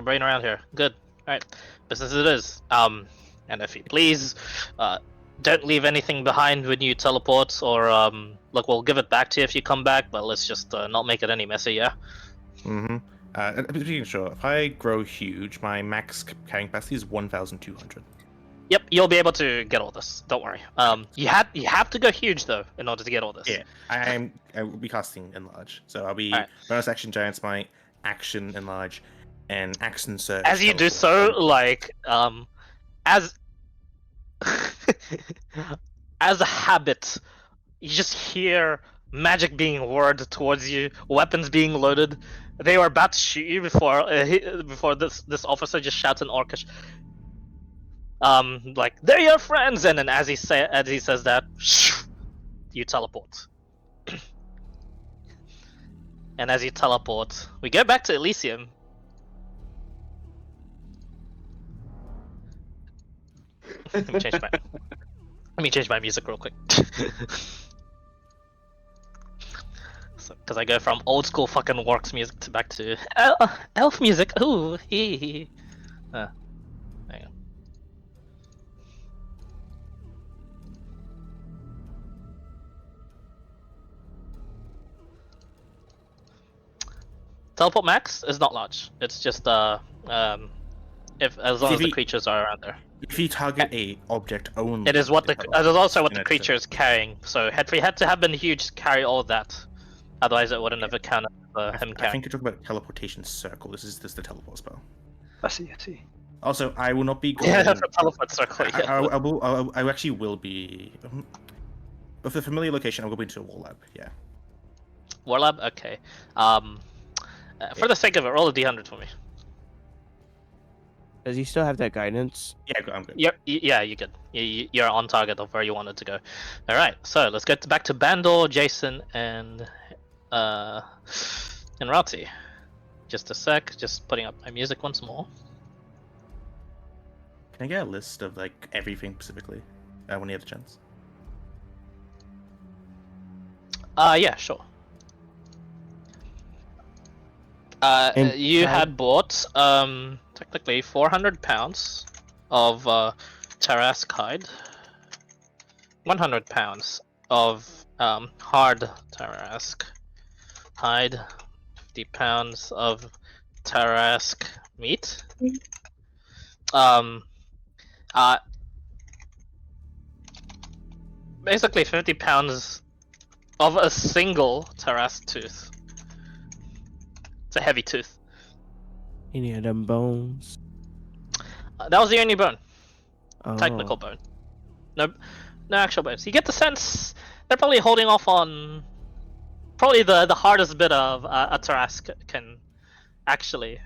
brain around here. Good. All right. Business it is. And if you please, don't leave anything behind when you teleport, or look, we'll give it back to you if you come back, but let's just not make it any messy, yeah? Mm-hmm. Being sure, if I grow huge, my max carrying capacity is 1,200. Yep, you'll be able to get all this. Don't worry. You have to go huge though in order to get all this. Yeah, I will be casting enlarge, so I'll be bonus action giant smite, action enlarge, and action surge. As you do so, like as as a habit, you just hear magic being whirred towards you, weapons being loaded. They were about to shoot you before this officer just shouts in Orcish, like, they're your friends, and then as he says that, you teleport. And as you teleport, we go back to Elysium. Let me change my music real quick. Because I go from old school fucking Works music to back to elf music. Ooh, hee. Hang on. Teleport max is not large. It's just as long as the creatures are around there. If you target a object only, it is what it is also what the creature is carrying. So had to have been huge to carry all that. Otherwise, it wouldn't have accounted for him carrying. I think you're talking about teleportation circle. This is the teleport spell. I see. Also, I will not be going... Yeah, that's a teleport circle. Yeah. I actually will be... With the familiar location, I will be into a war lab, yeah. War lab? Okay. For the sake of it, roll a d100 for me. Does he still have that guidance? Yeah, I'm good. Yeah, you're good. You're on target of where you wanted to go. Alright, so let's get back to Bandor, Jason, and Rati. Just a sec, just putting up my music once more. Can I get a list of, like, everything specifically? When you have the chance? Yeah, sure. You had bought, technically, 400 pounds of Tarask hide, 100 pounds of hard Tarask hide, 50 pounds of Tarask meat, basically 50 pounds of a single Tarask tooth. It's a heavy tooth. Any of them bones? That was the only bone. Oh. Technical bone. No actual bones. You get the sense they're probably holding off on probably the hardest bit of a Tarask can actually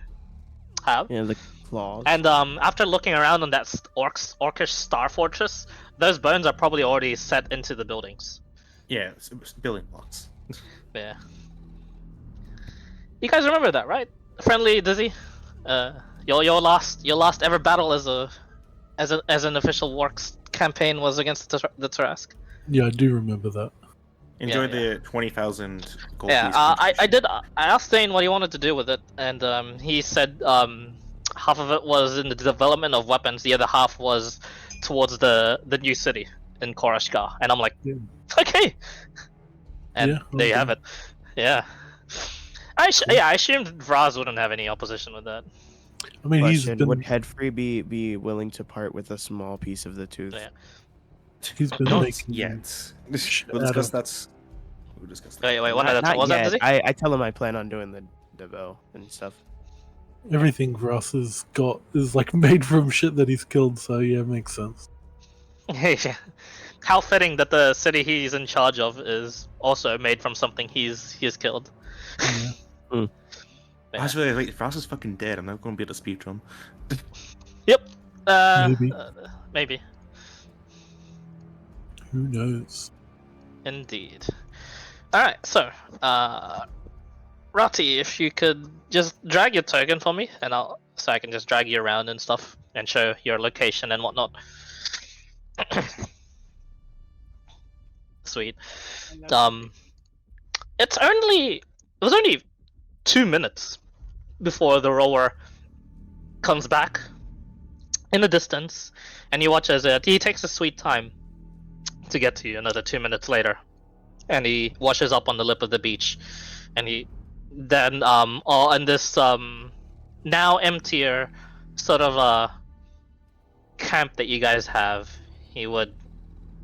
have. Yeah, the claws. And after looking around on that Orcish Star Fortress, those bones are probably already set into the buildings. Yeah, it's building blocks. Yeah. You guys remember that, right? Friendly Dizzy? Your last ever battle as an official Works campaign was against the Tarask. Yeah, I do remember that. Enjoy the 20,000 gold. Yeah, I asked Dane what he wanted to do with it, and he said half of it was in the development of weapons, the other half was towards the new city in Korashkar, and I'm like, okay. And there you have it. Yeah. I assumed Vraz wouldn't have any opposition with that. I mean, he's Question: Would been Headfree be willing to part with a small piece of the tooth? Yeah. he's been Not making yet. shit We'll out discuss of- that. We'll discuss that. Wait, one at a time. Not What was that, yet. Dizzy? I tell him I plan on doing the bow and stuff. everything for us is like made from shit that he's killed. So yeah, it makes sense. Yeah. How fitting that the city he's in charge of is also made from something he's killed. Yeah. Yeah. Actually, wait, if Ross is fucking dead, I'm not going to be able to speak to him. Yep. Maybe. Maybe. Who knows? Indeed. Alright, so, Rati, if you could just drag your token for me, and so I can just drag you around and stuff, and show your location and whatnot. Sweet. It was only 2 minutes before the rower comes back in the distance, and you watch as he takes a sweet time to get to you another 2 minutes later. And he washes up on the lip of the beach, and he then all in this now emptier sort of camp that you guys have, he would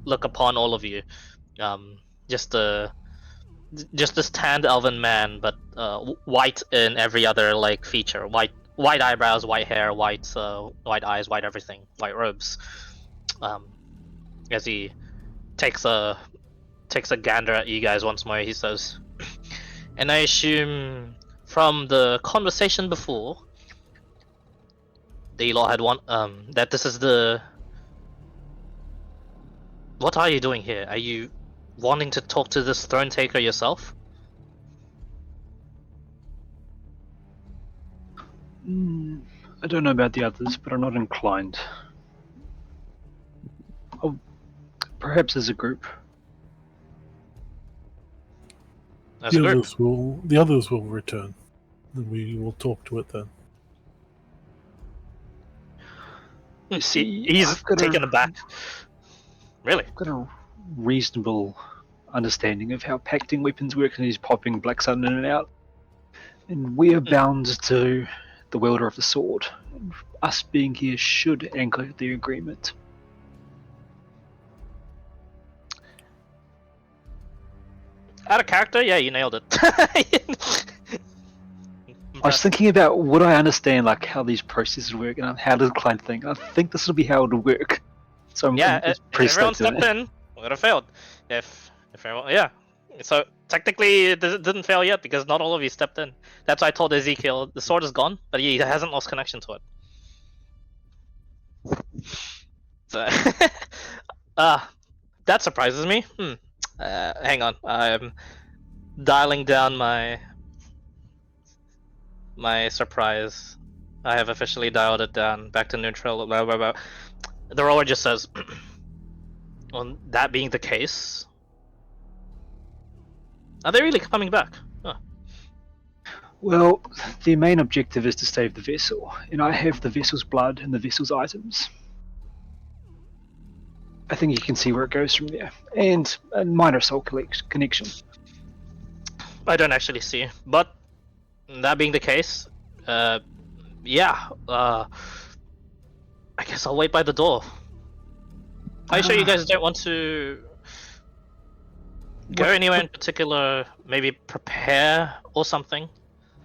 look upon all of you, just this tanned elven man, but white in every other like feature, white eyebrows, white hair, white eyes, white everything, white robes. As he takes a gander at you guys once more, he says, "And I assume from the conversation before that you lot had that this is the. What are you doing here? Are you wanting to talk to this throne taker yourself?" I don't know about the others, but I'm not inclined. Oh, perhaps as a group. As a group. The others will return, and we will talk to it then. He's taken aback. Really? I've got a reasonable understanding of how pacting weapons work, and he's popping Black Sun in and out. And we are bound to the wielder of the sword. And us being here should anchor the agreement. Out of character, yeah, you nailed it. I was thinking about would I understand like how these processes work and how does the client think. I think this will be how it'll work. So I'm pretty everyone stoked on stepped it. in, would have failed. If everyone, yeah. So technically, it didn't fail yet because not all of you stepped in. That's why I told Ezekiel the sword is gone, but he hasn't lost connection to it. So, that surprises me. Hang on, I'm dialing down my surprise. I have officially dialed it down back to neutral. Blah, blah, blah. The roller just says, "Well, that being the case, are they really coming back?" Huh. Well, the main objective is to save the vessel, and I have the vessel's blood and the vessel's items. I think you can see where it goes from there, and a minor soul connection. I don't actually see, but that being the case, yeah. I guess I'll wait by the door. Are you sure you guys don't want to go anywhere in particular? Maybe prepare or something?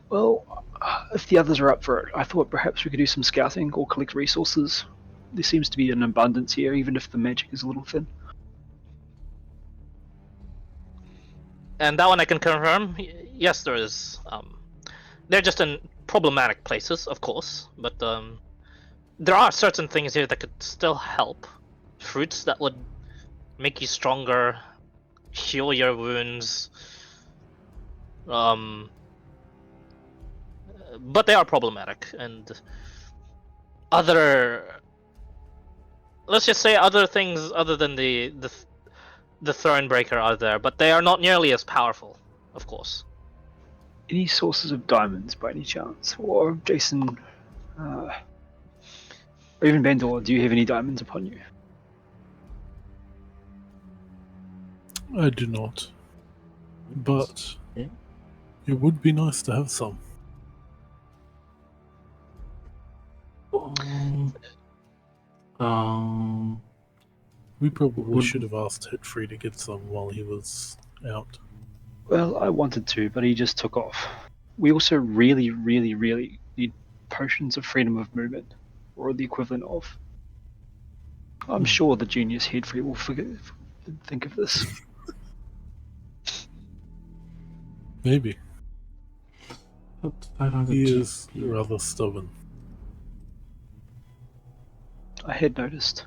Well, if the others are up for it, I thought perhaps we could do some scouting or collect resources. There seems to be an abundance here, even if the magic is a little thin. And that one I can confirm. Yes, there is. They're just in problematic places, of course, but there are certain things here that could still help. Fruits that would make you stronger, heal your wounds. But they are problematic, and let's just say other things other than the Thronebreaker are there, but they are not nearly as powerful, of course. Any sources of diamonds by any chance? Or Jason, or even Bendor, do you have any diamonds upon you? I do not. But it would be nice to have some. We probably Would- should have asked Hitfree to get some while he was out. Well, I wanted to, but he just took off. We also really, really, really need potions of freedom of movement, or the equivalent of. I'm sure the genius Headfree will think of this. Maybe. But I don't He think- is rather stubborn. I had noticed.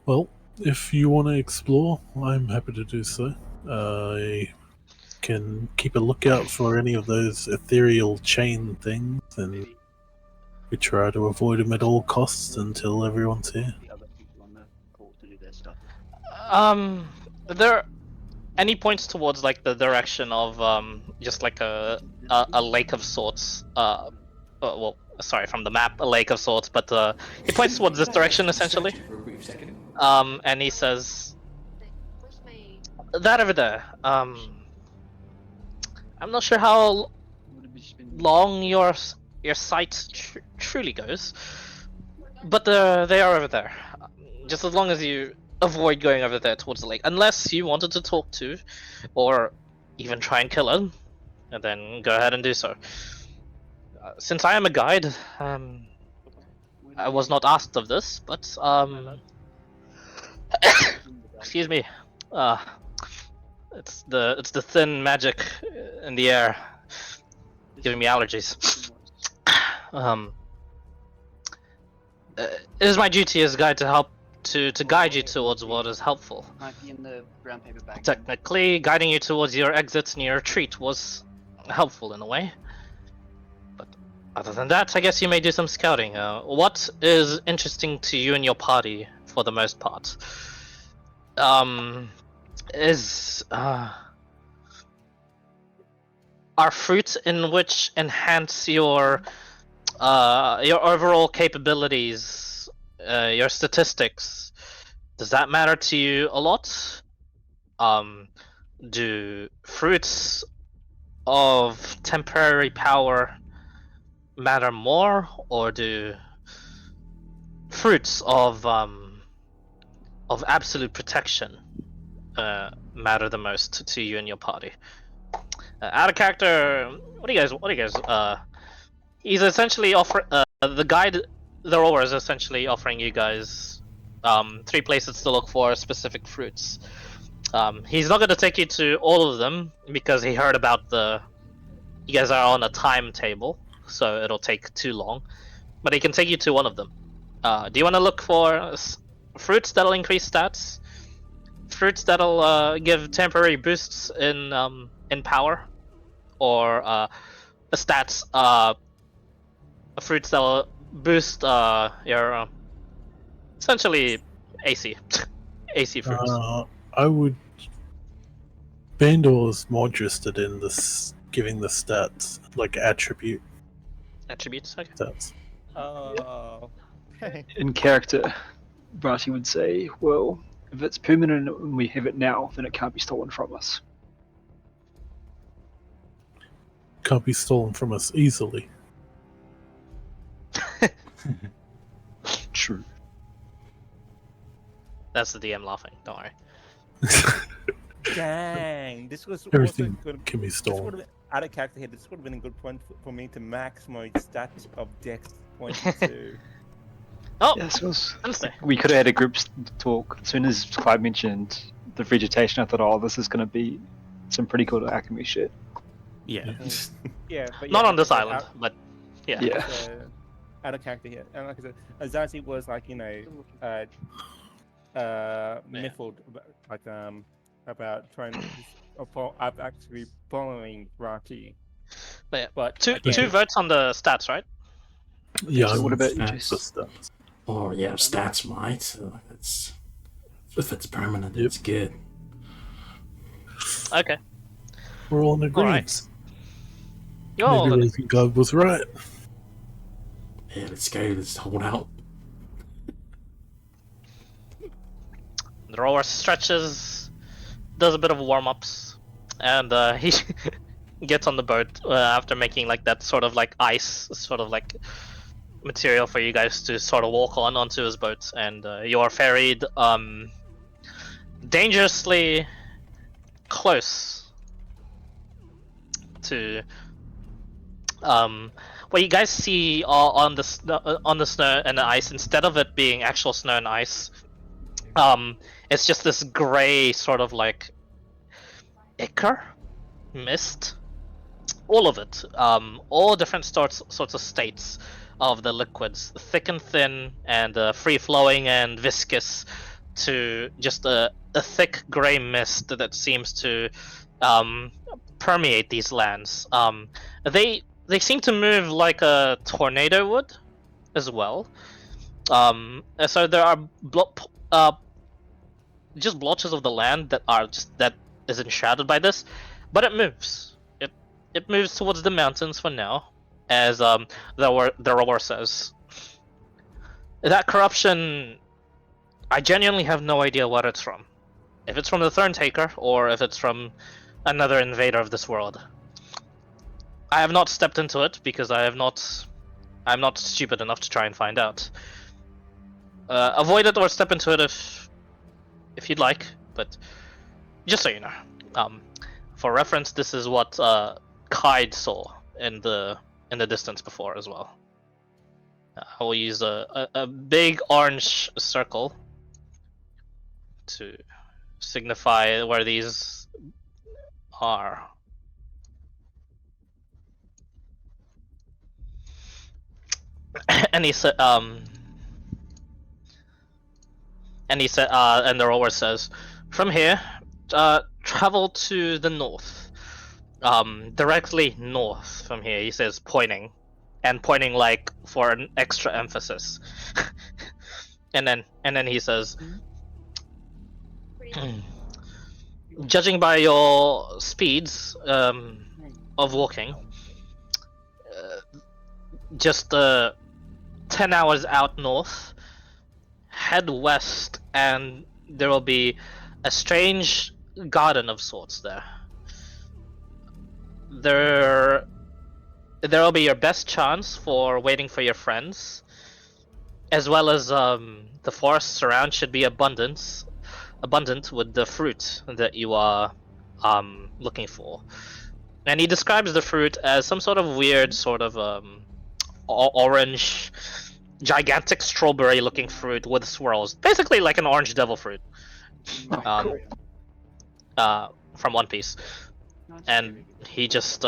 Well, if you want to explore, I'm happy to do so. I can keep a lookout for any of those ethereal chain things, and we try to avoid them at all costs until everyone's here. Are there any points towards like the direction of just like a lake of sorts? Well, sorry, from the map, a lake of sorts, but he points towards this direction essentially. And he says, Where's my "That over there. I'm not sure how long your sight truly goes, but they are over there. Just as long as you avoid going over there towards the lake, unless you wanted to talk to, or even try and kill her, and then go ahead and do so. Since I am a guide, I was not asked of this, but excuse me. It's the thin magic in the air giving me allergies. It is my duty as a guide to help to guide you towards what is helpful. Might be in the brown paper bag. Technically, guiding you towards your exits and your retreat was helpful in a way. But other than that, I guess you may do some scouting. What is interesting to you and your party, for the most part, is are fruits in which enhance your overall capabilities, your statistics. Does that matter to you a lot? Do fruits of temporary power matter more, or do fruits of absolute protection matter the most to you and your party? Out of character, what do you guys? He's essentially the guide. The rower is essentially offering you guys 3 places to look for specific fruits. He's not going to take you to all of them because he heard about you guys are on a timetable, so it'll take too long. But he can take you to one of them. Do you want to look for fruits that'll increase stats? Fruits that'll give temporary boosts in power, or stats? Fruits that'll boost your essentially AC AC fruits. I would. Bandor is more interested in this, giving the stats, like attribute Attributes. Okay. stats. Oh. In character, Barty would say, well, if it's permanent and we have it now, then it can't be stolen from us. Can't be stolen from us easily. True. That's the DM laughing. Don't worry. Dang, this was Everything also good. can be This stolen. would have out of character here. This would have been a good point for me to max my stats of Dex 22. Oh, Yes, it was. understand. We could have had a group talk. As soon as Clyde mentioned the vegetation, I thought, oh, this is going to be some pretty cool alchemy shit. Yeah. Yeah, but Not yeah, on this like I island, said, but yeah. Yeah. out of character here, and like I said, Azazi was like miffled about trying to actually following Rati. But yeah, But two again, votes on the stats, right? Yeah, So what about you, Stats. Jace? the stats. Or yeah, stats might. It's if it's permanent, Yep. it's good. Okay. We're all in All right. agreement. You're all Maybe in Raven God was right. Yeah, let's go. Let's hold out. The rower stretches, does a bit of warm-ups, and he gets on the boat after making like that sort of like ice, sort of like material for you guys to sort of walk onto his boat, and you are ferried dangerously close to what you guys see on the snow and the ice. Instead of it being actual snow and ice, it's just this gray sort of like ichor mist. All of it, all different sorts of states of the liquids, thick and thin, and free flowing and viscous, to just a thick gray mist that seems to permeate these lands. They seem to move like a tornado would, as well. So there are just blotches of the land that is enshrouded by this, but it moves. It moves towards the mountains for now, as the roar says. That corruption, I genuinely have no idea what it's from. If it's from the Throne Taker, or if it's from another invader of this world. I have not stepped into it because I'm not stupid enough to try and find out. Avoid it or step into it if you'd like, but just so you know. For reference, this is what Kaid saw in the distance before as well. I will use a big orange circle to signify where these are. And he said, and the rower says, from here, travel to the north. Directly north from here, he says, pointing like for an extra emphasis. and then he says, judging by your speeds of walking, just 10 hours out north, head west, and there will be a strange garden of sorts there. There will be your best chance for waiting for your friends, as well as the forests around should be abundant with the fruit that you are looking for. And he describes the fruit as some sort of weird sort of orange, gigantic strawberry-looking fruit with swirls, basically like an orange devil fruit from One Piece. And he just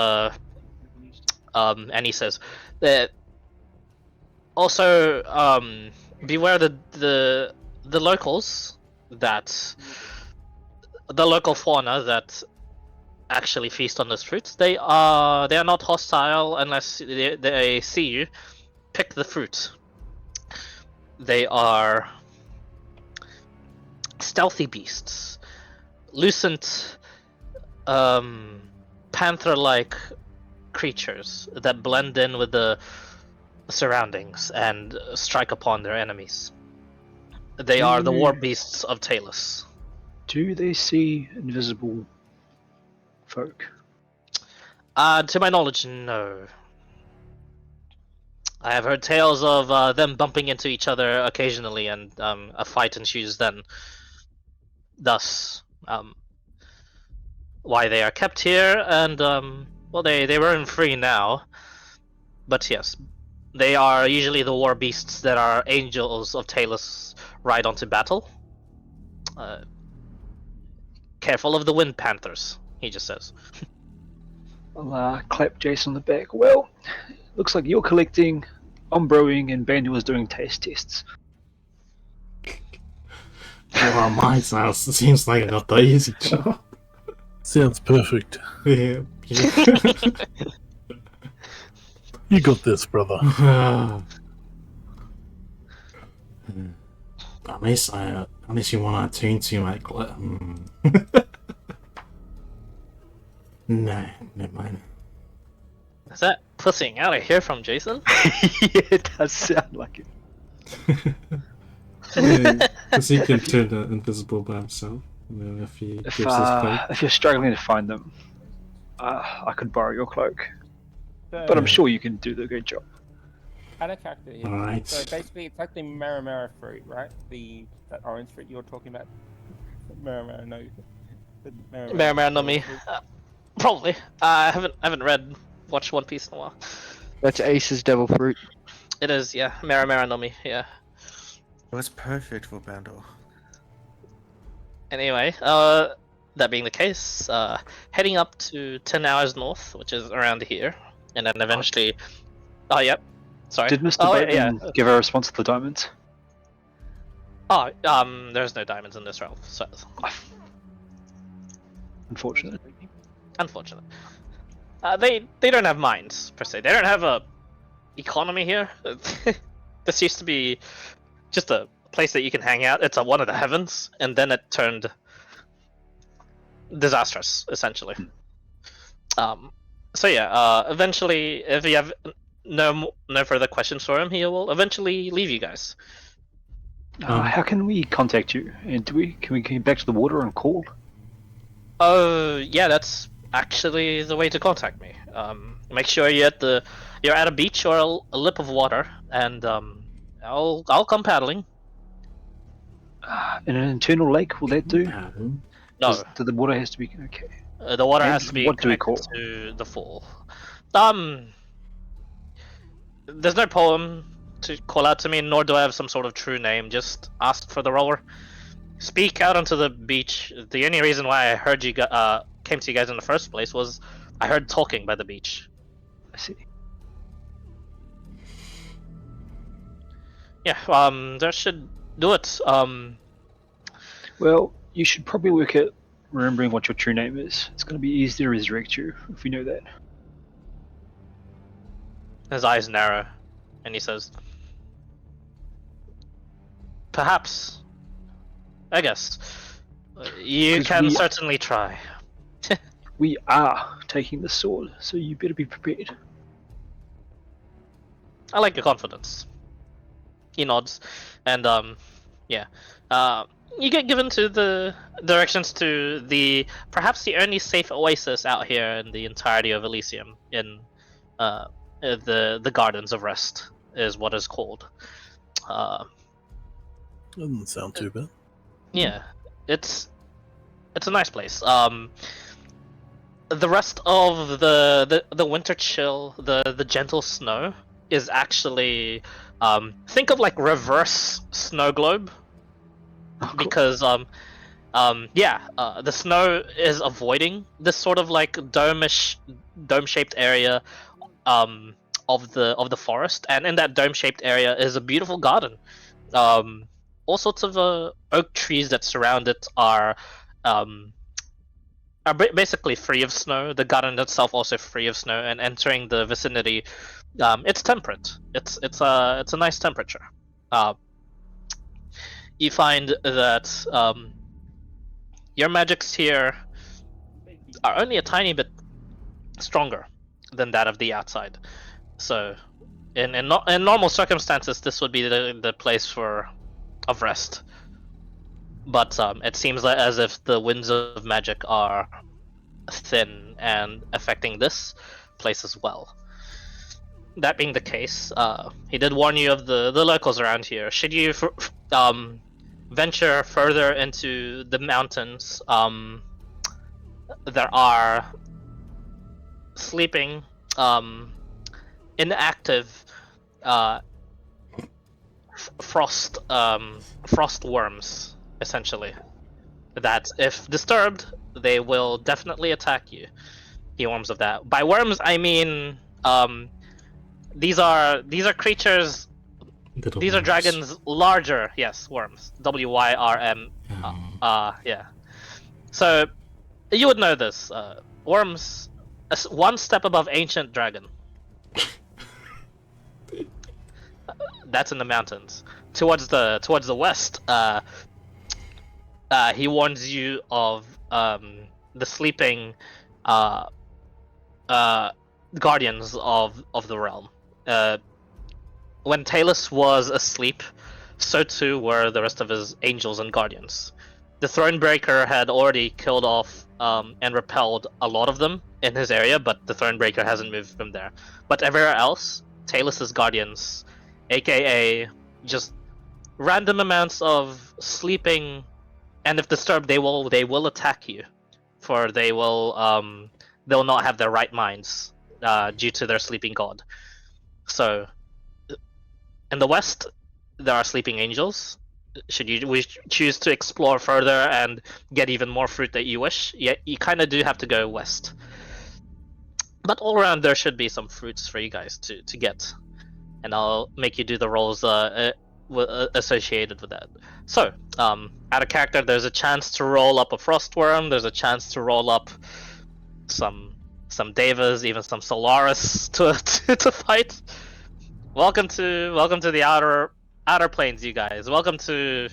and he says that also beware the locals, that the local fauna that actually feast on this fruit. They are not hostile unless they see you pick the fruit. They are stealthy beasts, lucent panther-like creatures that blend in with the surroundings and strike upon their enemies. They are the war beasts of Talus. Do they see invisible folk? To my knowledge, no. I have heard tales of them bumping into each other occasionally, and a fight ensues then. Thus, why they are kept here, and well, they roam free now. But yes, they are usually the war beasts that our angels of Talus ride onto battle. Careful of the wind panthers, he just says. I'll clap Jason on the back. Well, looks like you're collecting, I'm brewing, and Bandit was doing taste tests. Well, mine sounds, it seems like I got the easy job. Sounds perfect. Yeah. You got this, brother. Unless you want to tune to my No, never mind. Is that pussing out of here from Jason? Yeah, it does sound like it. Because he can turn invisible by himself. If he gives his cloak. If you're struggling to find them, I could borrow your cloak. But I'm sure you can do the good job. Out of character here. Alright. So basically, it's like the Maramara fruit, right? That orange fruit you were talking about. Maramara, no. The Maramara no Mi. fruit. Probably. I haven't watched One Piece in a while. That's Ace's devil fruit. It is, yeah. Maramara no Mi, yeah. It was perfect for Bando. Anyway, that being the case, heading up to 10 hours north, which is around here, and then eventually. Oh, yep. Sorry. Did Mr. Oh, Boatman give a response to the diamonds? Oh, there's no diamonds in this realm, so Unfortunate. unfortunate. They don't have mines per se. They don't have a economy here. This used to be just a place that you can hang out. It's one of the heavens, and then it turned disastrous, essentially. So yeah, eventually, if you have no further questions for him, he will eventually leave you guys. How can we contact you? And can we get back to the water and call? Oh yeah, that's actually the way to contact me. Make sure you're at a beach or a lip of water, and I'll come paddling. In an internal lake, will that do? Paddle. No, So the water has to be okay. the water And has to be what do we connected call? to the fall. There's no poem to call out to me, nor do I have some sort of true name. Just ask for the rower. Speak out onto the beach. The only reason why I heard you came to you guys in the first place was I heard talking by the beach. I see. Yeah, that should do it. Well, you should probably work at remembering what your true name is. It's going to be easy to resurrect you if we know that. His eyes narrow, and he says, "Perhaps. I guess. You 'Cause can we- certainly try." We are taking the sword, so you better be prepared. I like your confidence. He nods, and yeah. You get given to the directions to perhaps the only safe oasis out here in the entirety of Elysium. In the Gardens of Rest is what is called. Doesn't sound too bad. Yeah, it's a nice place. The rest of the winter chill, the gentle snow is actually think of like reverse snow globe, because the snow is avoiding this sort of like dome-shaped area of the forest, and in that dome-shaped area is a beautiful garden. All sorts of oak trees that surround it are basically free of snow. The garden itself also free of snow, and entering the vicinity, it's temperate. It's a nice temperature. You find that your magics here are only a tiny bit stronger than that of the outside. So, in normal circumstances, this would be the place of rest. But it seems like as if the winds of magic are thin and affecting this place as well. That being the case, he did warn you of the locals around here. Should you venture further into the mountains, there are sleeping, inactive frost worms, essentially, that if disturbed they will definitely attack you. He warns of that. By worms I mean these are creatures. Little These are worms. dragons larger. Yes, worms. WYRM. Yeah. So you would know this. Worms, one step above ancient dragon. That's in the mountains. Towards the west, he warns you of the sleeping guardians of the realm. When Talus was asleep, so too were the rest of his angels and guardians. The Thronebreaker had already killed off and repelled a lot of them in his area, but the Thronebreaker hasn't moved from there. But everywhere else, Talus's guardians aka just random amounts of sleeping, and if disturbed, they will attack you, for they'll not have their right minds due to their sleeping god. So, in the west, there are sleeping angels. Should you choose to explore further and get even more fruit that you wish, you kind of do have to go west. But all around there should be some fruits for you guys to get, and I'll make you do the rolls associated with that. So, out of character, there's a chance to roll up a frostworm. There's a chance to roll up some Devas, even some Solaris to fight. Welcome to the outer planes, you guys. Welcome to.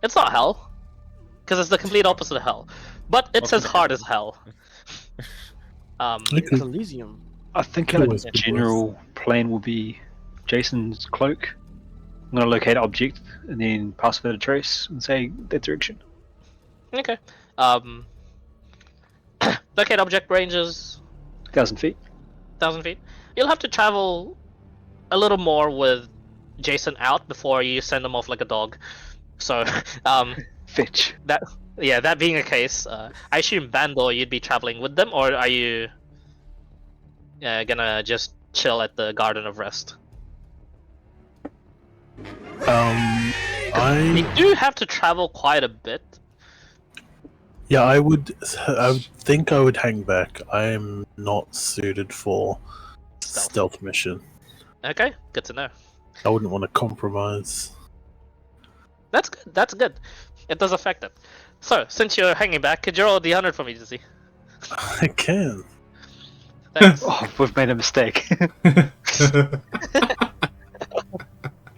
It's not hell, because it's the complete opposite of hell, but it's as hard as hell. It's Elysium. I think Could our always be general plan will be Jason's cloak. I'm gonna locate an object and then pass without a trace and say that direction. Okay. Locate object ranges 1,000 feet. 1,000 feet. You'll have to travel a little more with Jason out before you send him off like a dog. So, Fetch. that being the case, I assume Bandor, you'd be traveling with them, or are you gonna just chill at the Garden of Rest? You I do have to travel quite a bit. I would think I would hang back. I am not suited for stealth mission. Okay, good to know. I wouldn't want to compromise. That's good. That's good. It does affect it. So, since you're hanging back, could you roll D100 for me to see? I can. Thanks. Oh, we've made a mistake.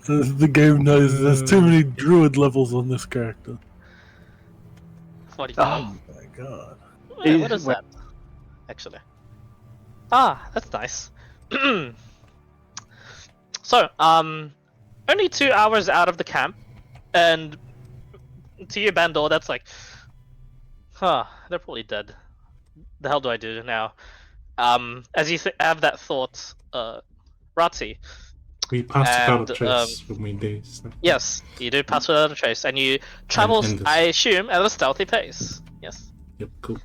The game knows there's too many druid levels on this character. 45. Oh, Oh my god. Yeah, what is that? Actually. That's nice. So, only 2 hours out of the camp, and to you, Bandor, that's like, they're probably dead. The hell do I do now? As you have that thought, Ratzi. We passed without a And, trace when we do. So. Yes, you do pass without a trace, and you travel, and this- I assume, at a stealthy pace. Yes. Yep, cool.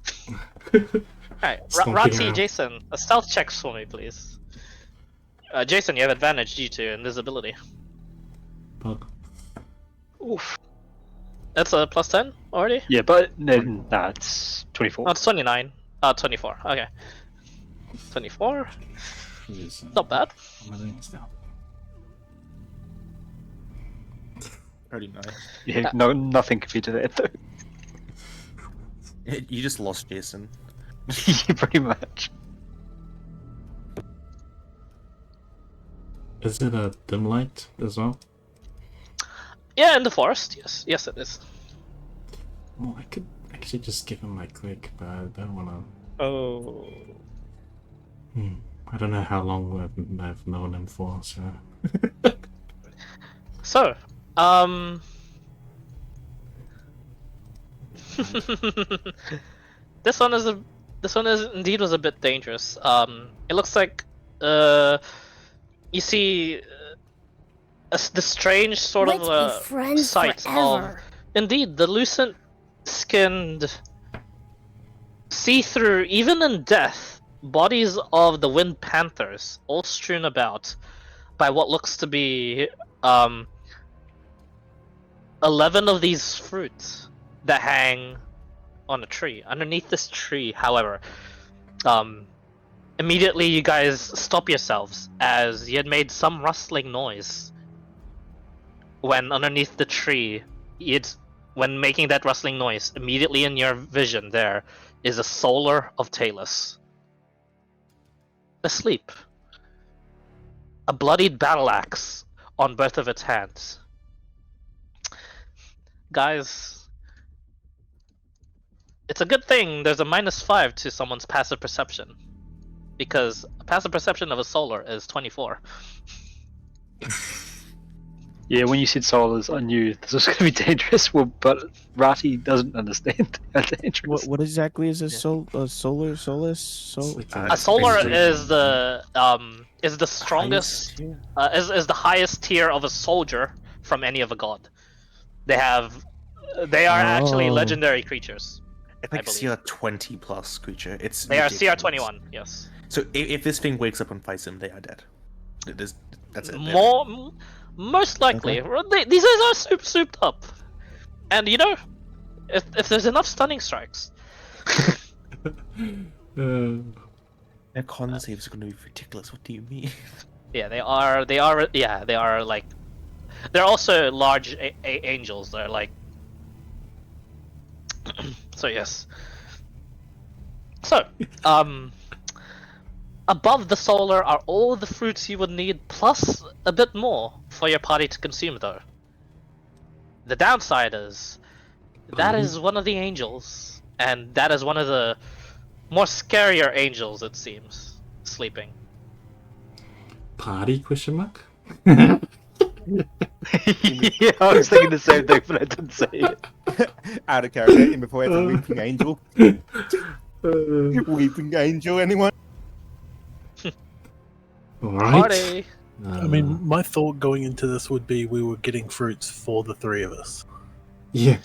Alright, Stomping Ratzi, out. Jason, a stealth check for me, please. Jason, you have advantage due to invisibility. Bug. Oof. That's a plus 10 already? Yeah, but nah, it's 24. Oh, it's 29. 24. Okay. 24. Yes, Not bad. what am I doing still? 39. Yeah, no, nothing compared to that though. You just lost Jason. Yeah, pretty much. Is it a dim light as well? Yeah, in the forest. Yes, yes, it is. Oh, I could actually just give him my click, but I don't wanna. Oh. I don't know how long I've known him for, so. So, this one is indeed was a bit dangerous. It looks like you see the strange sort Let's of be friends sight forever. of indeed the lucent skinned, see-through, even in death, bodies of the wind panthers, all strewn about by what looks to be 11 of these fruits that hang on a tree. Underneath this tree, however, immediately you guys stop yourselves as you had made some rustling noise. When underneath the tree, when making that rustling noise, immediately in your vision there is a solar of Talus. Asleep. A bloodied battle axe on both of its hands. Guys, it's a good thing there's a -5 to someone's passive perception, because a passive perception of a solar is 24. Yeah, when you said solars, I knew this was going to be dangerous. Well, but Rati doesn't understand how dangerous. What exactly is a solar solace? It's like A solar basically- is the is the strongest, is the highest tier of a soldier from any of a god. They are actually Oh. legendary creatures. It's I like believe. CR 20 plus creature. It's They are ridiculous. CR 21. Yes. So if this thing wakes up and fights them, they are dead. That's it. Most likely. These guys are souped up, and you know, if there's enough stunning strikes. Their con saves are going to be ridiculous. What do you mean? Yeah, they are. Yeah, they are like. They're also large angels. They're like. So yes. So, above the solar are all the fruits you would need, plus a bit more for your party to consume. Though. The downside is, that is one of the angels, and that is one of the more scarier angels. It seems sleeping. Party? Question mark. Yeah, I was thinking the same thing, but I didn't say it. Out of character, in before it's a weeping angel. Weeping angel, anyone? All right. Party. I mean, my thought going into this would be we were getting fruits for the three of us. Yeah.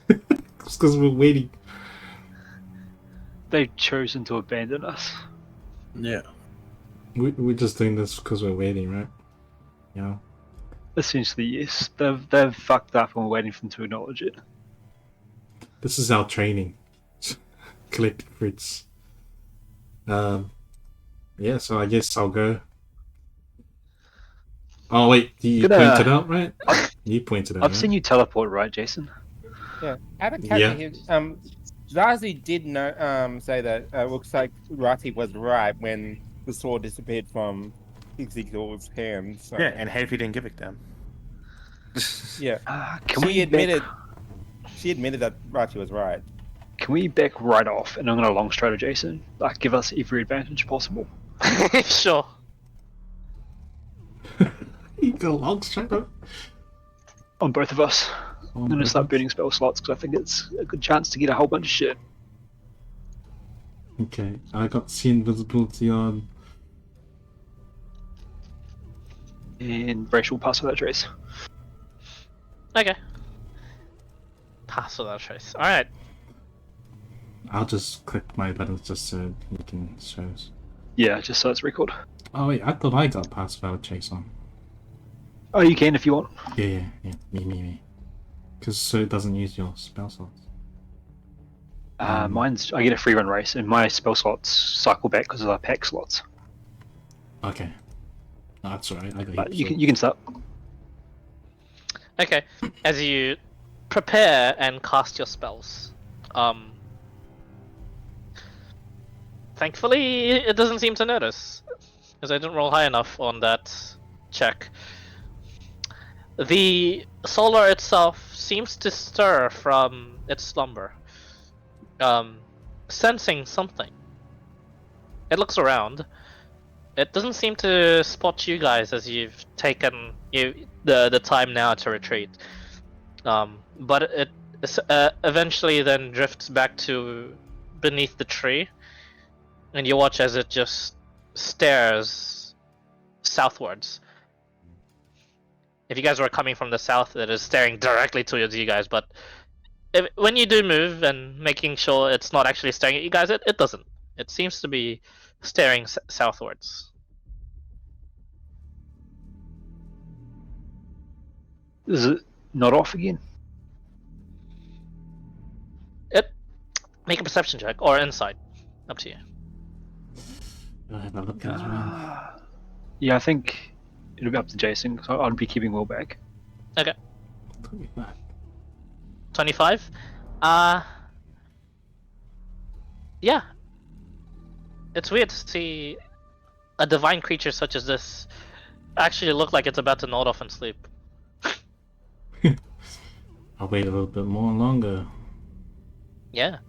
Just because we're waiting. They've chosen to abandon us. Yeah. We're just doing this because we're waiting, right? Yeah. Essentially, yes. They've fucked up and we're waiting for them to acknowledge it. This is our training. Collecting fruits. Yeah, so I guess I'll go. Oh wait, you pointed out, right? You pointed out. I've seen you teleport, right, Jason? Yeah. Out of character here, Zazie did know, say that looks like Rati was right when the sword disappeared from Ezekiel's hand. So. Yeah, and Heavy didn't give it to them. Yeah. She admitted that Rati was right. Can we back right off and I'm going to long straight to Jason? Like, give us every advantage possible. Sure. You got a long straight up. On both of us. I'm going to start burning spell slots because I think it's a good chance to get a whole bunch of shit. Okay, I got see invisibility on. And Brace will pass without trace. Okay. Pass without trace. Alright. I'll just click my buttons just so you can show us. Yeah, just so it's record. Oh wait, I thought I got pass without trace on. Oh, you can if you want. Yeah, me. Because so it doesn't use your spell slots. Mine's I get a free run race, and my spell slots cycle back because of our pack slots. Okay, no, that's alright. I got But you. you can start. Okay. As you prepare and cast your spells, thankfully it doesn't seem to notice, because I didn't roll high enough on that check. The solar itself seems to stir from its slumber, sensing something. It looks around. It doesn't seem to spot you guys as you've taken the time now to retreat. But it eventually then drifts back to beneath the tree, and you watch as it just stares southwards. If you guys were coming from the south, it is staring directly towards you guys, but when you do move and making sure it's not actually staring at you guys, it doesn't. It seems to be staring southwards. Is it not off again? Make a perception check or insight. Up to you. I'll have a look as well. Yeah, I think it'll be up to Jason because I'll be keeping Will back. Okay. 25? Yeah. It's weird to see a divine creature such as this actually look like it's about to nod off and sleep. I'll wait a little bit more longer. Yeah.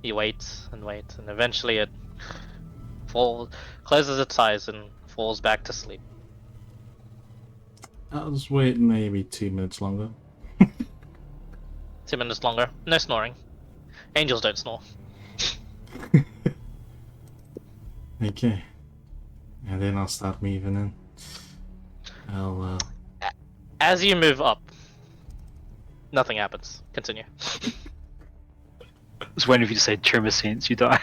You wait, and eventually it closes its eyes and falls back to sleep. I'll just wait maybe 2 minutes longer. 2 minutes longer. No snoring. Angels don't snore. Okay. And then I'll start moving in. I'll As you move up, nothing happens. Continue. I was waiting for you to say tremor sense, you die.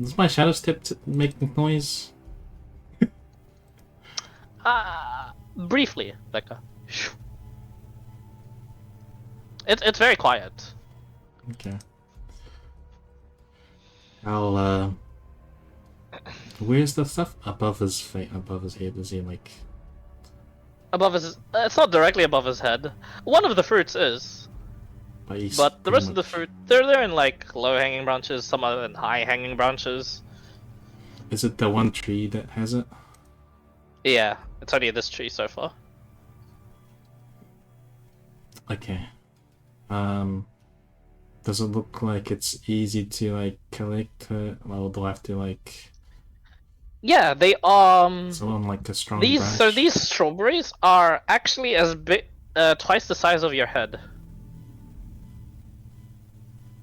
Does my shadow step make noise? Briefly, Becca. It's very quiet. Okay. I'll where's the stuff above his face? Above his head? Is he like? Above his, it's not directly above his head. One of the fruits is, but the rest of the fruit, they're in like low hanging branches. Some are in high hanging branches. Is it the one tree that has it? Yeah, it's only this tree so far. Okay. Does it look like it's easy to like collect it? Or do I have to like? Yeah, they So on like a strong these branch? so these strawberries are actually as big, twice the size of your head.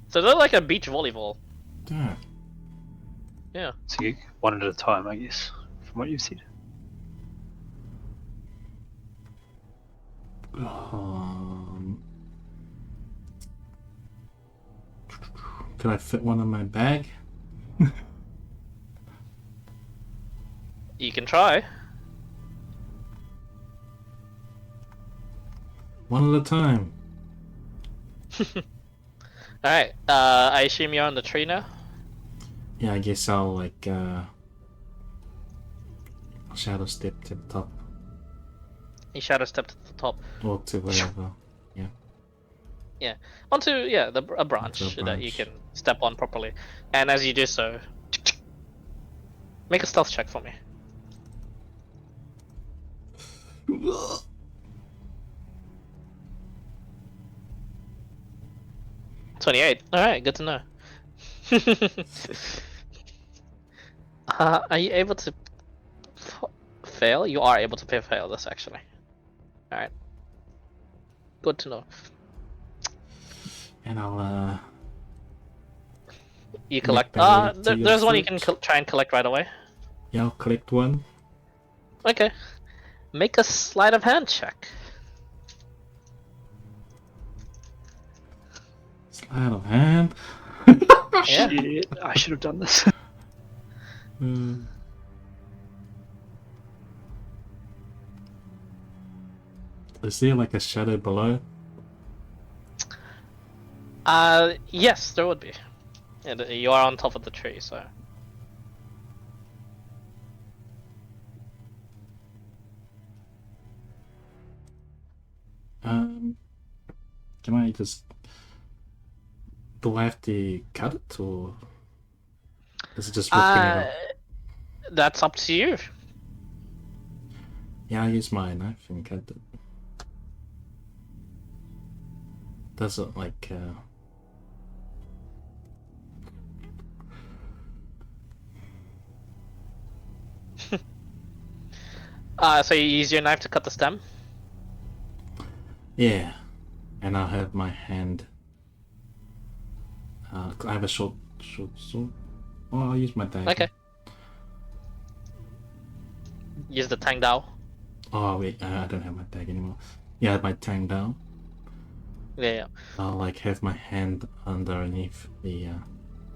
So they're like a beach volleyball. Yeah. Yeah. So you, one at a time, I guess, from what you've said. Could I fit one in my bag? You can try. One at a time. Alright, I assume you're on the tree now? Yeah, I guess I'll like shadow step to the top. You shadow step to the top. Or to whatever. Yeah. Yeah. Onto, yeah, a branch Onto a that you branch. can step on properly. And as you do so, make a stealth check for me. 28. Alright, good to know. Are you able to fail? You are able to fail this actually. Alright. Good to know. And I'll You collect. Make my way to your There's one you can fruit. try and collect right away. yeah, I'll collect one. Okay. Make a sleight of hand check. Sleight of hand. Yeah. Shit, I should have done this. Is there like a shadow below? Yes, there would be. And you are on top of the tree, so. Can I just? Do I have to cut it or is it just ripping it up? That's up to you. Yeah, I use my knife and cut it. Does it like So you use your knife to cut the stem? yeah, and I'll have my hand. I have a short sword. Oh, I'll use my dagger. Okay. Use the tang dao. Oh wait, I don't have my dagger anymore. Yeah, my tang down. Yeah. I'll like have my hand underneath the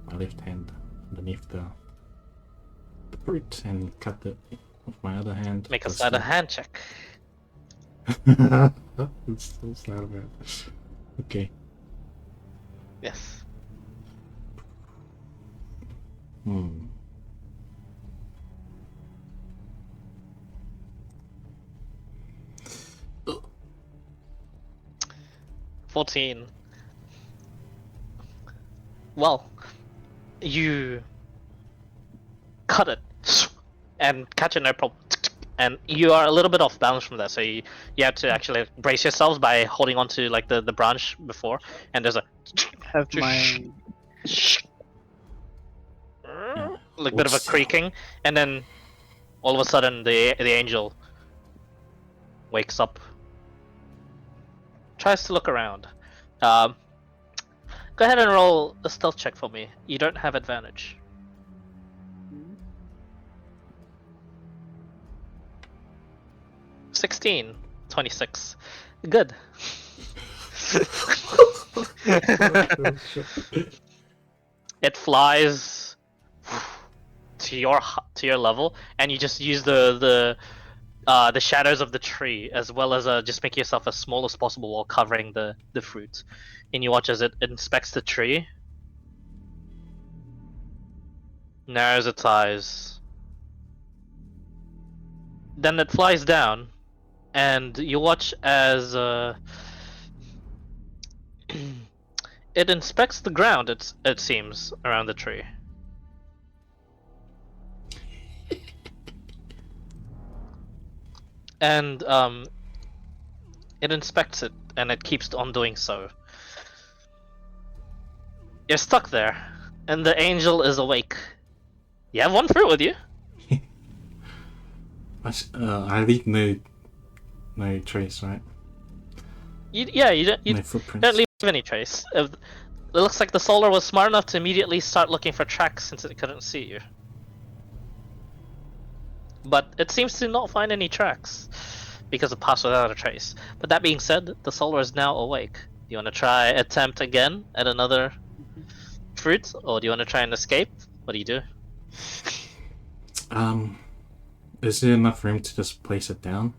my left hand underneath the fruit and cut it with my other hand. Make a That's sleight of the- hand check. it's not bad. Okay. Yes. Hmm. Uh. 14. Well, you cut it and catch it no problem. And you are a little bit off balance from that, so you have to actually brace yourselves by holding on to like the branch before, and there's a Have my like bit of a Whoops. creaking, and then all of a sudden the angel wakes up, tries to look around. Go Go ahead and roll a stealth check for me. You don't have advantage. 16, 26. Good. It flies to your level, and you just use the shadows of the tree, as well as just make yourself as small as possible while covering the fruit. And you watch as it inspects the tree, narrows its eyes, then it flies down, and you watch as it inspects the ground. It seems around the tree. And it inspects it, and it keeps on doing so. You're stuck there, and the angel is awake. You have one fruit with you. I leave no trace, right? You No don't footprints. leave any trace. It looks like the solar was smart enough to immediately start looking for tracks since it couldn't see you. But it seems to not find any tracks because it passed without a trace. But that being said, the solar is now awake. Do you want to try attempt again at another fruit, or do you want to try and escape? What do you do? Is there enough room to just place it down?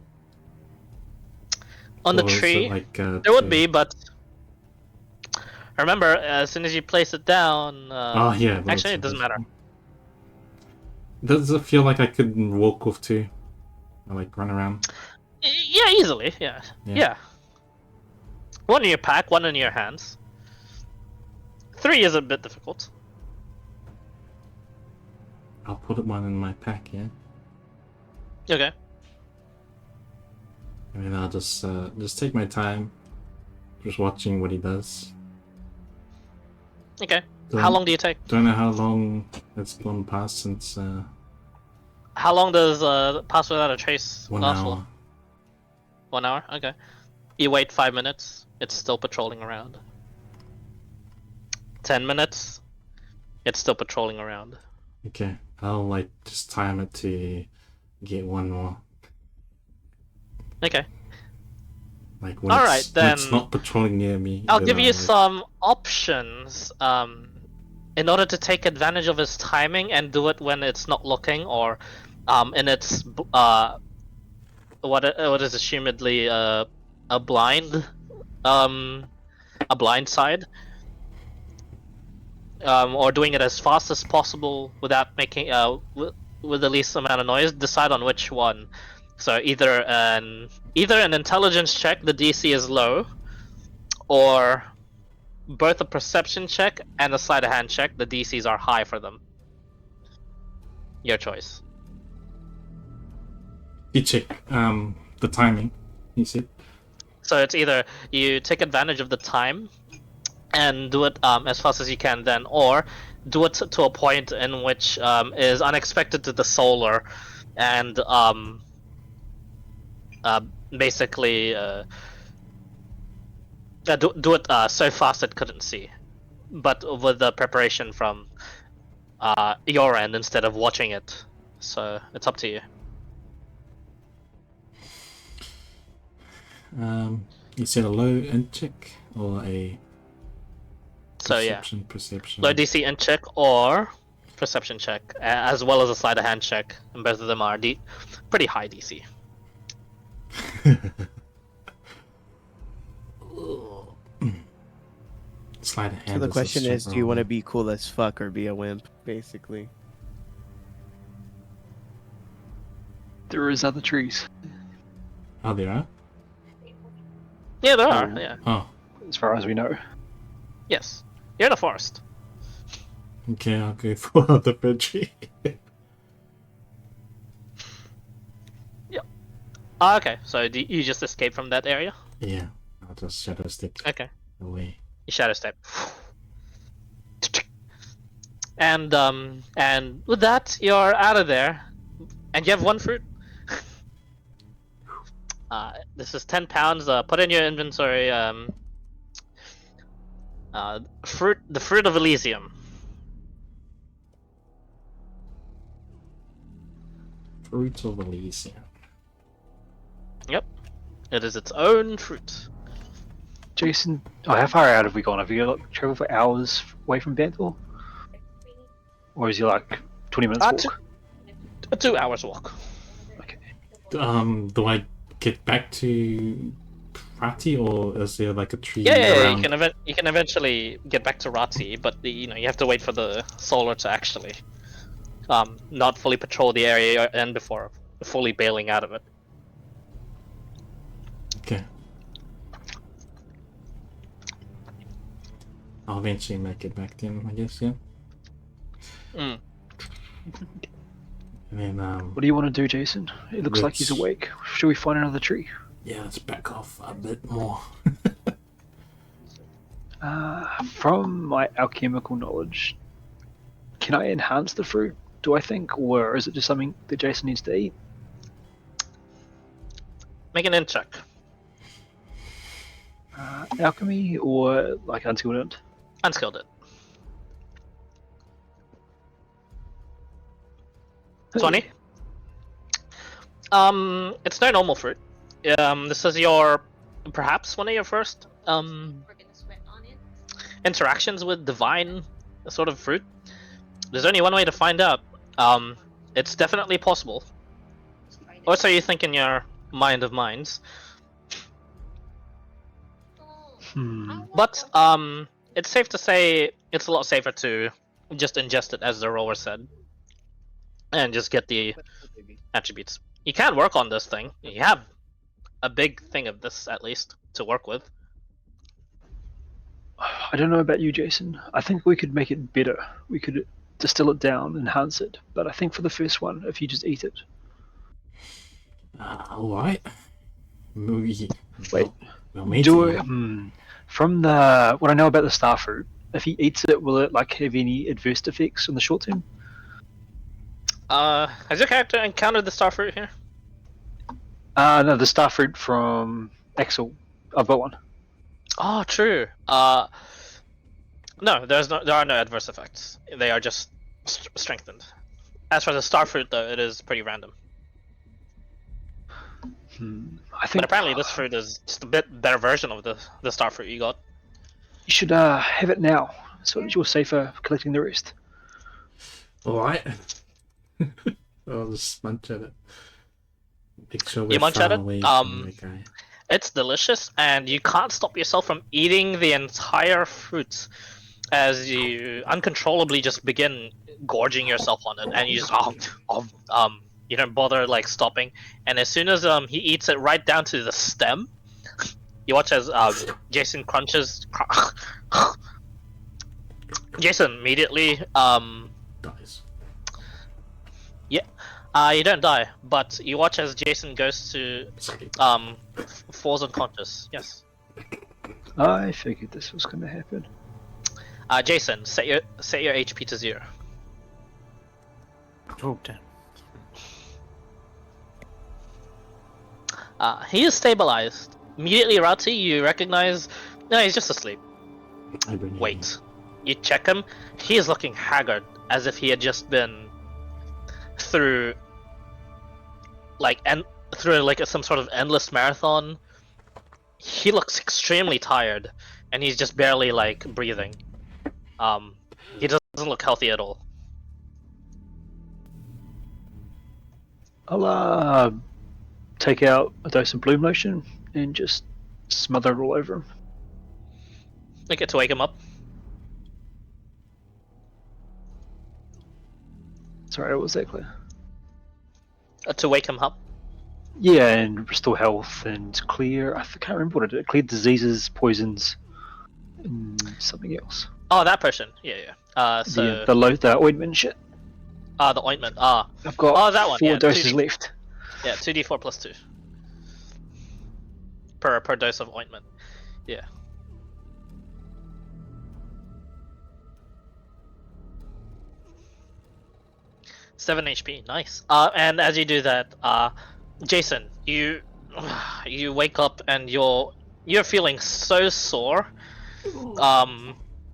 On the Or is it tree, like, there would be, but remember, as soon as you place it down, Oh yeah. well, actually, it's it doesn't matter. Does it feel like I could walk with two? Or like run around? Yeah, easily. Yeah. One in your pack, one in your hands. 3 is a bit difficult. I'll put one in my pack, yeah. Okay. I mean, I'll just take my time, just watching what he does. Okay. How long do you take? Don't know how long it's gone past since How long does pass without a trace 1 last hour. for? 1 hour? Okay. You wait 5 minutes, it's still patrolling around. 10 minutes, it's still patrolling around. Okay, I'll like just time it to get one more. Okay. Like when Alright, it's, then when it's not patrolling near me. I'll then give you like- some options in order to take advantage of his timing and do it when it's not looking, or in its what is assumedly a blind side, or doing it as fast as possible without making with the least amount of noise. Decide on which one. So either an intelligence check, the DC is low, or both a perception check and a sleight of hand check, the DCs are high for them. Your choice. You check the timing, you said. So it's either you take advantage of the time and do it as fast as you can then, or do it to a point in which is unexpected to the solar, and basically do it so fast it couldn't see, but with the preparation from your end instead of watching it. So it's up to you. You said a low int check or a So yeah, perception. low DC int check or perception check, as well as a sleight of hand check, and both of them are pretty high DC. Sleight of hand. So the is a question is, do you super want to roll. be cool as fuck or be a wimp, basically? There is other trees, Oh, there are? Yeah, there are. Oh. Yeah. Oh, as far as we know. Yes. You're in a forest. okay, I'll go for the big tree. Okay, so you just escape from that area? Yeah, I'll just shadow stick Okay. away. You shadow step. And with that, you're out of there, and you have one fruit. This is 10 pounds. Put in your inventory. The fruit of Elysium. Fruit of Elysium. Yep, it is its own fruit. Jason, how far out have we gone? Have you like, traveled for hours away from Banthor? Or is he like 20 minutes walk? A 2 hours walk. Okay. Do I get back to Prati, or is there like a tree Yeah, around? you can eventually get back to Rati, but you have to wait for the solar to actually not fully patrol the area and before fully bailing out of it. Okay. I'll eventually make it back then, I guess, yeah. Mm. And then, What do you want to do, Jason? It looks like he's awake. Should we find another tree? yeah, let's back off a bit more. From my alchemical knowledge, can I enhance the fruit, do I think? Or is it just something that Jason needs to eat? Make an int check. Alchemy or like unskilled? Unskilled it. 20. It's no normal fruit. This is perhaps one of your first We're gonna sweat on it. interactions with divine sort of fruit. There's only one way to find out. It's definitely possible. Or so you think in your mind of minds. But it's safe to say it's a lot safer to just ingest it, as the rower said, and just get the attributes. You can work on this thing. You have a big thing of this, at least, to work with. I don't know about you, Jason. I think we could make it better. We could distill it down, enhance it. But I think for the first one, if you just eat it. Alright. Wait. Well, from what I know about the star fruit, if he eats it, will it like have any adverse effects in the short term? Has your character encountered the starfruit here? No, the star fruit from Axel. I've got one. Oh, true. No, there are no adverse effects. They are just strengthened. As for the starfruit, though, it is pretty random. I think. But apparently, this fruit is just a bit better version of the starfruit you got. You should have it now, so that you're safer collecting the rest. Alright. I'll just munch at it. Make sure You munch at it? away from the guy. It's delicious, and you can't stop yourself from eating the entire fruit as you uncontrollably just begin gorging yourself on it, and you just you don't bother like stopping. And as soon as he eats it right down to the stem, you watch as Jason crunches. Jason immediately dies. Yeah, you don't die, but you watch as Jason goes to falls unconscious. Yes. I figured this was going to happen. Jason, set your HP to 0. Oh, damn. He is stabilized. Immediately, Rati, you recognize. No, he's just asleep. Wait. You check him. He is looking haggard, as if he had just been through some sort of endless marathon. He looks extremely tired, and he's just barely like breathing. He doesn't look healthy at all. I'll take out a dose of bloom lotion and just smother it all over him. I get to wake him up. Sorry, what was that, Claire? To wake him up. Yeah, and restore health and clear. I can't remember what it did. Clear diseases, poisons, and something else. Oh, that person. Yeah. So The ointment shit. the ointment. I've got that one. 4 doses left. Yeah, 2d4 plus 2 per dose of ointment. Yeah. Seven HP, nice. And as you do that, Jason, you wake up and you're feeling so sore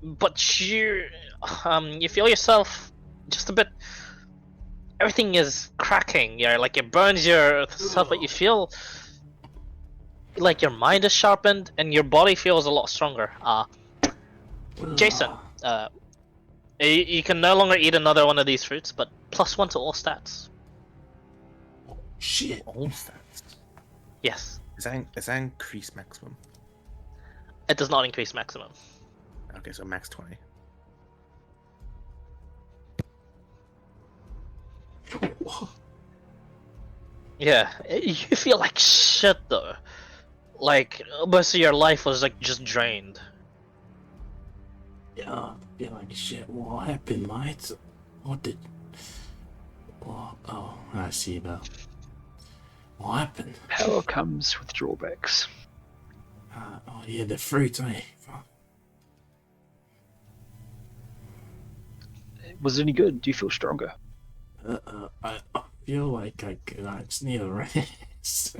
But you feel yourself just a bit. Everything is cracking. It burns yourself, but you feel like your mind is sharpened and your body feels a lot stronger. Jason, you can no longer eat another one of these fruits, but +1 to all stats. Shit. All stats. Yes, Is that increased maximum? it does not increase maximum. Okay, so max 20. Yeah, you feel like shit though. Like most of your life was like just drained. Yeah, I feel like shit. What happened, mate? What did? What? Oh, I see now. What happened? Power comes with drawbacks. Oh yeah, the fruit, eh? Fuck. Was it any good? Do you feel stronger? I feel like I just need a rest.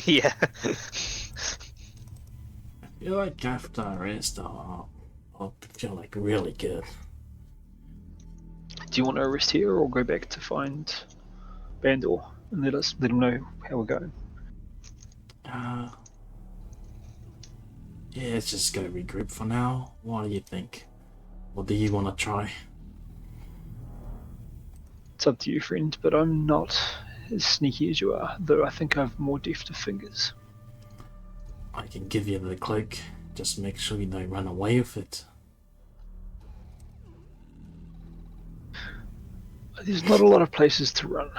Yeah. I feel like after I rest, I'll feel like really good. Do you want to rest here or go back to find Bandor and let him know how we're going? Yeah, let's just go regroup for now. What do you think? What do you want to try? It's up to you, friend, but I'm not as sneaky as you are, though I think I have more deft of fingers. I can give you the cloak. Just make sure you don't run away with it. There's not a lot of places to run.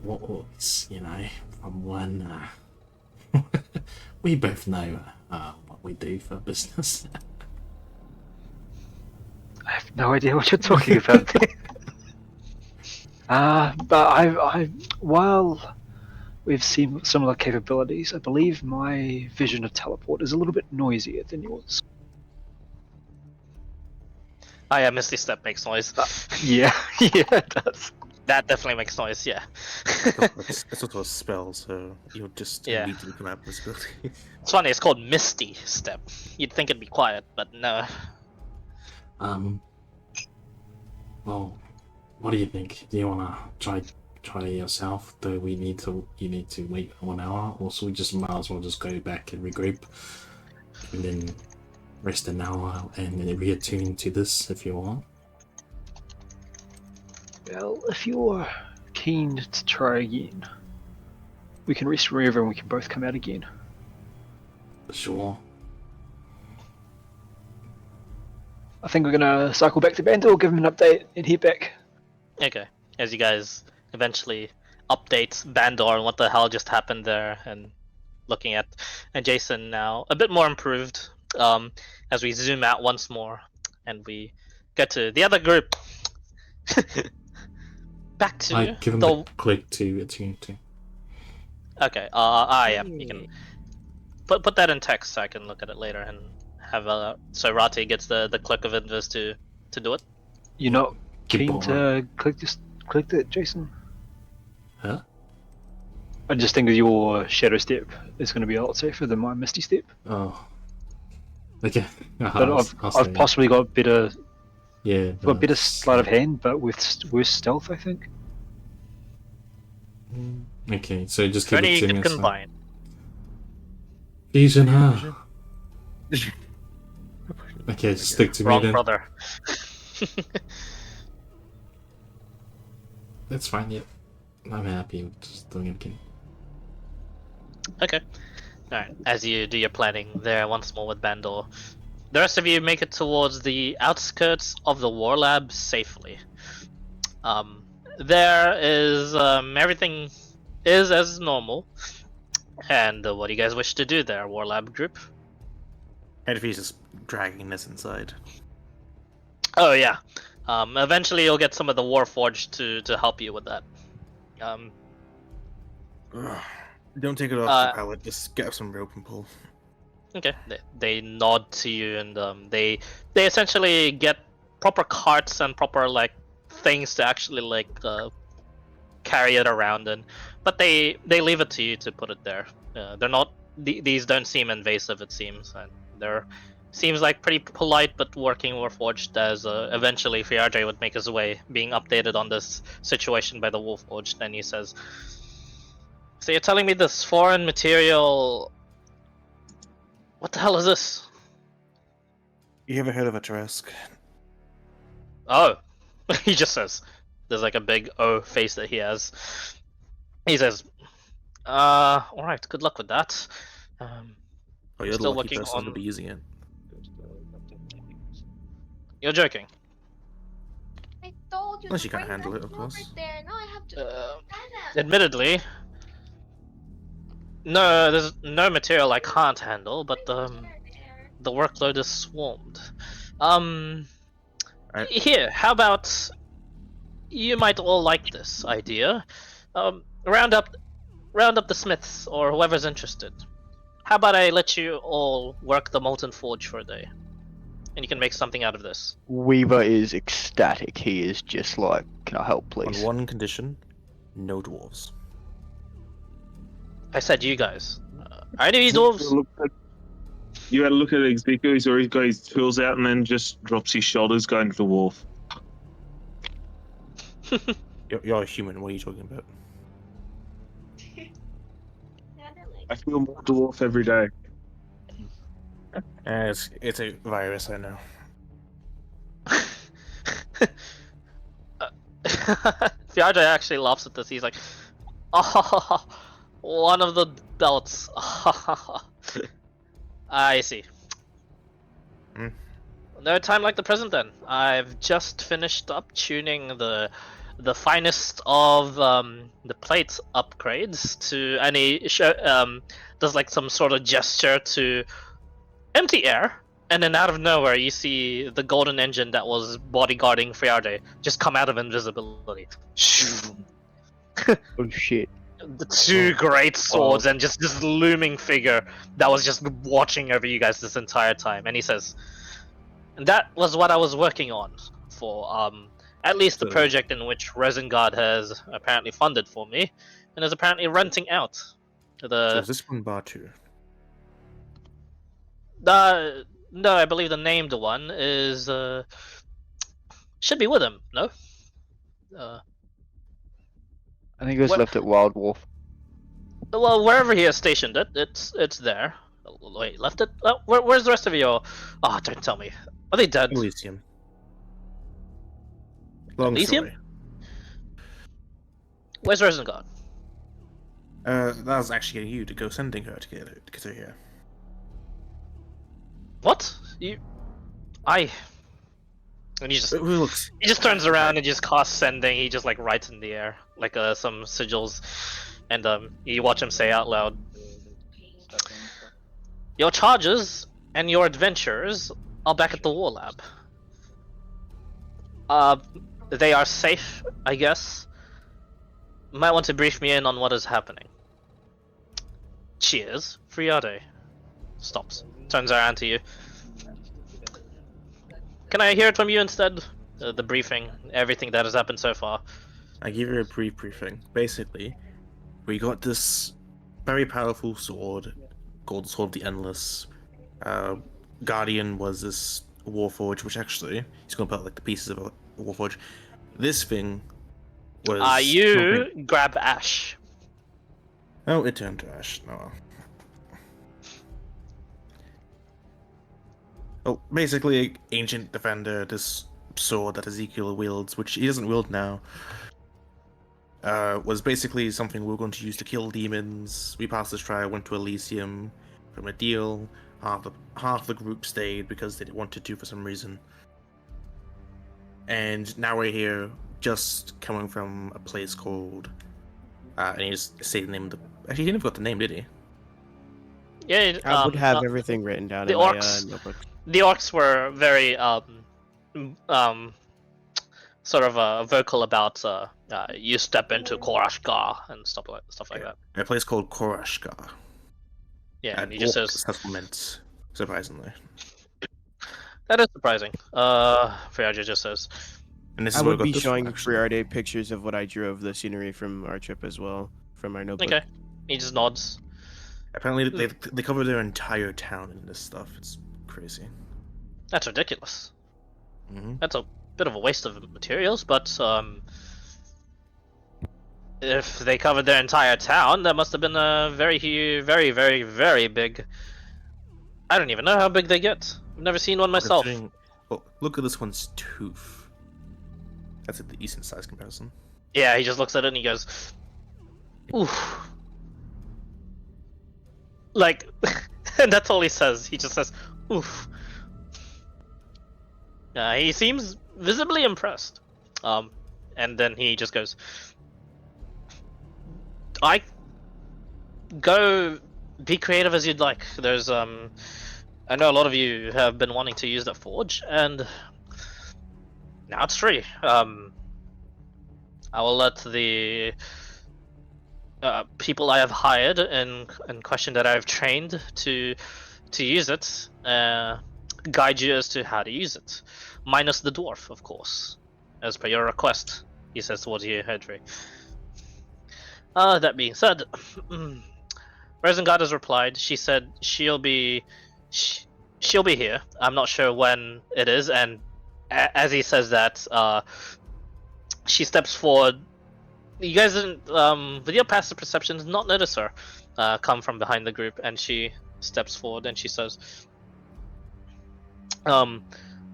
What was, from one. We both know what we do for business. I have no idea what you're talking about. But while we've seen similar capabilities, I believe my vision of teleport is a little bit noisier than yours. Oh yeah, Misty Step makes noise. Yeah, yeah, it does. That definitely makes noise, yeah. It's sort of a spell, so you'll just Yeah. immediately come out of this ability. It's funny, it's called Misty Step. You'd think it'd be quiet, but no. Well, what do you think? Do you wanna try yourself? Do you need to wait 1 hour, or so we just might as well just go back and regroup, and then rest an hour and then reattune to this if you want. Well, if you're keen to try again, we can rest wherever and we can both come out again. Sure. I think we're gonna cycle back to Bandor, give him an update, and head back. Okay. As you guys eventually update Bandor on what the hell just happened there, and looking at Jason now a bit more improved. As we zoom out once more, and we get to the other group. Back to I give him the click to attune to. Okay. Yeah. You can put that in text so I can look at it later and have so Rati gets the click of Invis to do it. You're not keen Goodbye. to click it, Jason? Huh? I just think that your Shadow Step is going to be a lot safer than my Misty Step. Oh. Okay. But I've possibly got better. Yeah. Got better sleight of hand, but with worse stealth, I think. Okay, so just keep Ready, it to you me. can combine. Fusion, huh? Okay, just stick to me Wrong then. brother. That's fine, yep. I'm happy with just doing it again. Okay. Alright, as you do your planning there once more with Bandor, the rest of you make it towards the outskirts of the War Lab safely. There is, everything is as normal. And what do you guys wish to do there, War Lab group? And if he's just dragging this inside. Oh yeah. Eventually you'll get some of the Warforged to help you with that. Don't take it off the pallet, just get some rope and pull. Okay. They nod to you, and they essentially get proper carts and proper things to actually carry it around. And But they leave it to you to put it there. They're not. These don't seem invasive. It seems, and they're seems like pretty polite, but working Warforged as eventually Fiardre would make his way, being updated on this situation by the Warforged. And he says, "So you're telling me this foreign material? What the hell is this?" You ever heard of a Turesk? Oh, he just says, "There's like a big O face that he has." He says, all right. Good luck with that. Oh, you're the Still lucky working person to on- be using it. You're joking. I told you Unless to you can't bring handle that it, of over course. there. Now I have to. Admittedly, no, there's no material I can't handle, but the workload is swarmed. Here, how about you might all like this idea? Round up the smiths or whoever's interested. How about I let you all work the molten forge for a day, and you can make something out of this. Weaver is ecstatic. He is just like, can I help, On please? one condition, no dwarves. I said you guys. Are any of you dwarves? You had a look at Ezekiel. He's already got his tools out and then just drops his shoulders, going to the wharf. You're a human. What are you talking about? I feel more dwarf every day. It's a virus, I know. Fiardre actually laughs at this. He's like, "Oh, one of the belts." I see. Hmm. No time like the present then. I've just finished up tuning the finest of the plate upgrades to, and he does like some sort of gesture to empty air, and then out of nowhere you see the golden engine that was bodyguarding Friarde just come out of invisibility. Oh shit. The two great swords and just this looming figure that was just watching over you guys this entire time. And he says, "And that was what I was working on for at least the So- project in which Resengard has apparently funded for me, and is apparently renting out So the is this one bar 2? no, I believe the named one is should be with him. No, I think it was What- left at Wild Wolf. well, wherever he has stationed it, it's there. Wait, left it? Oh, where's the rest of your? Oh, don't tell me. Are they dead? Elysium. Long Elysium? story. Where's Resengard? That was actually getting you to go sending her to get her here. What? You? And he just Looks. he just turns around and just casts sending. He just like writes in the air like some sigils, and you watch him say out loud, "Your charges and your adventures are back at the war lab. They are safe, I guess. Might want to brief me in on what is happening. Cheers, Friade." Stops. Turns around to you. "Can I hear it from you instead? The briefing, everything that has happened so far." I give you a brief briefing. Basically, we got this very powerful sword called Sword of the Endless. Guardian was this Warforge, which actually he's gonna put like the pieces of a Warforge. This thing was. You grab Ash. Oh, it turned to ash. No. Oh, basically, Ancient Defender, this sword that Ezekiel wields, which he doesn't wield now, was basically something we were going to use to kill demons. We passed this trial, went to Elysium from a deal. Half the group stayed because they wanted to for some reason. And now we're here, just coming from a place called. And he just say the name of the. Actually, he didn't got the name, did he? Yeah, I would have everything written down the in my orcs- notebook. The orcs were very sort of vocal about you step into Korashgar and stuff like that. A place called Korashgar. Yeah, An and he just orc says settlement, surprisingly. that is surprising. Friaja just says, And this I is where would got be this showing from, actually. Friarde pictures of what I drew of the scenery from our trip as well from our notebook. Okay. He just nods. Apparently, they cover their entire town in this stuff. It's crazy. That's ridiculous. Hmm. That's a bit of a waste of materials, but if they covered their entire town, that must have been a very very big. I don't even know how big they get. I've never seen one myself. Well, look at this one's tooth. That's a decent size comparison. Yeah, he just looks at it and he goes, "Oof." Like, and that's all he says. He just says, "Oof." He seems visibly impressed. And then he just goes, "I go be creative as you'd like. There's I know a lot of you have been wanting to use that forge, and now it's free. I will let the people I have hired and question that I've trained to use it guide you as to how to use it, minus the dwarf, of course, as per your request," he says towards you, Hedry. That being said, Resengard has replied. She said she'll be here. I'm not sure when it is, and as he says that, she steps forward. You guys didn't, with your passive perception, did not notice her come from behind the group, and she steps forward and she says,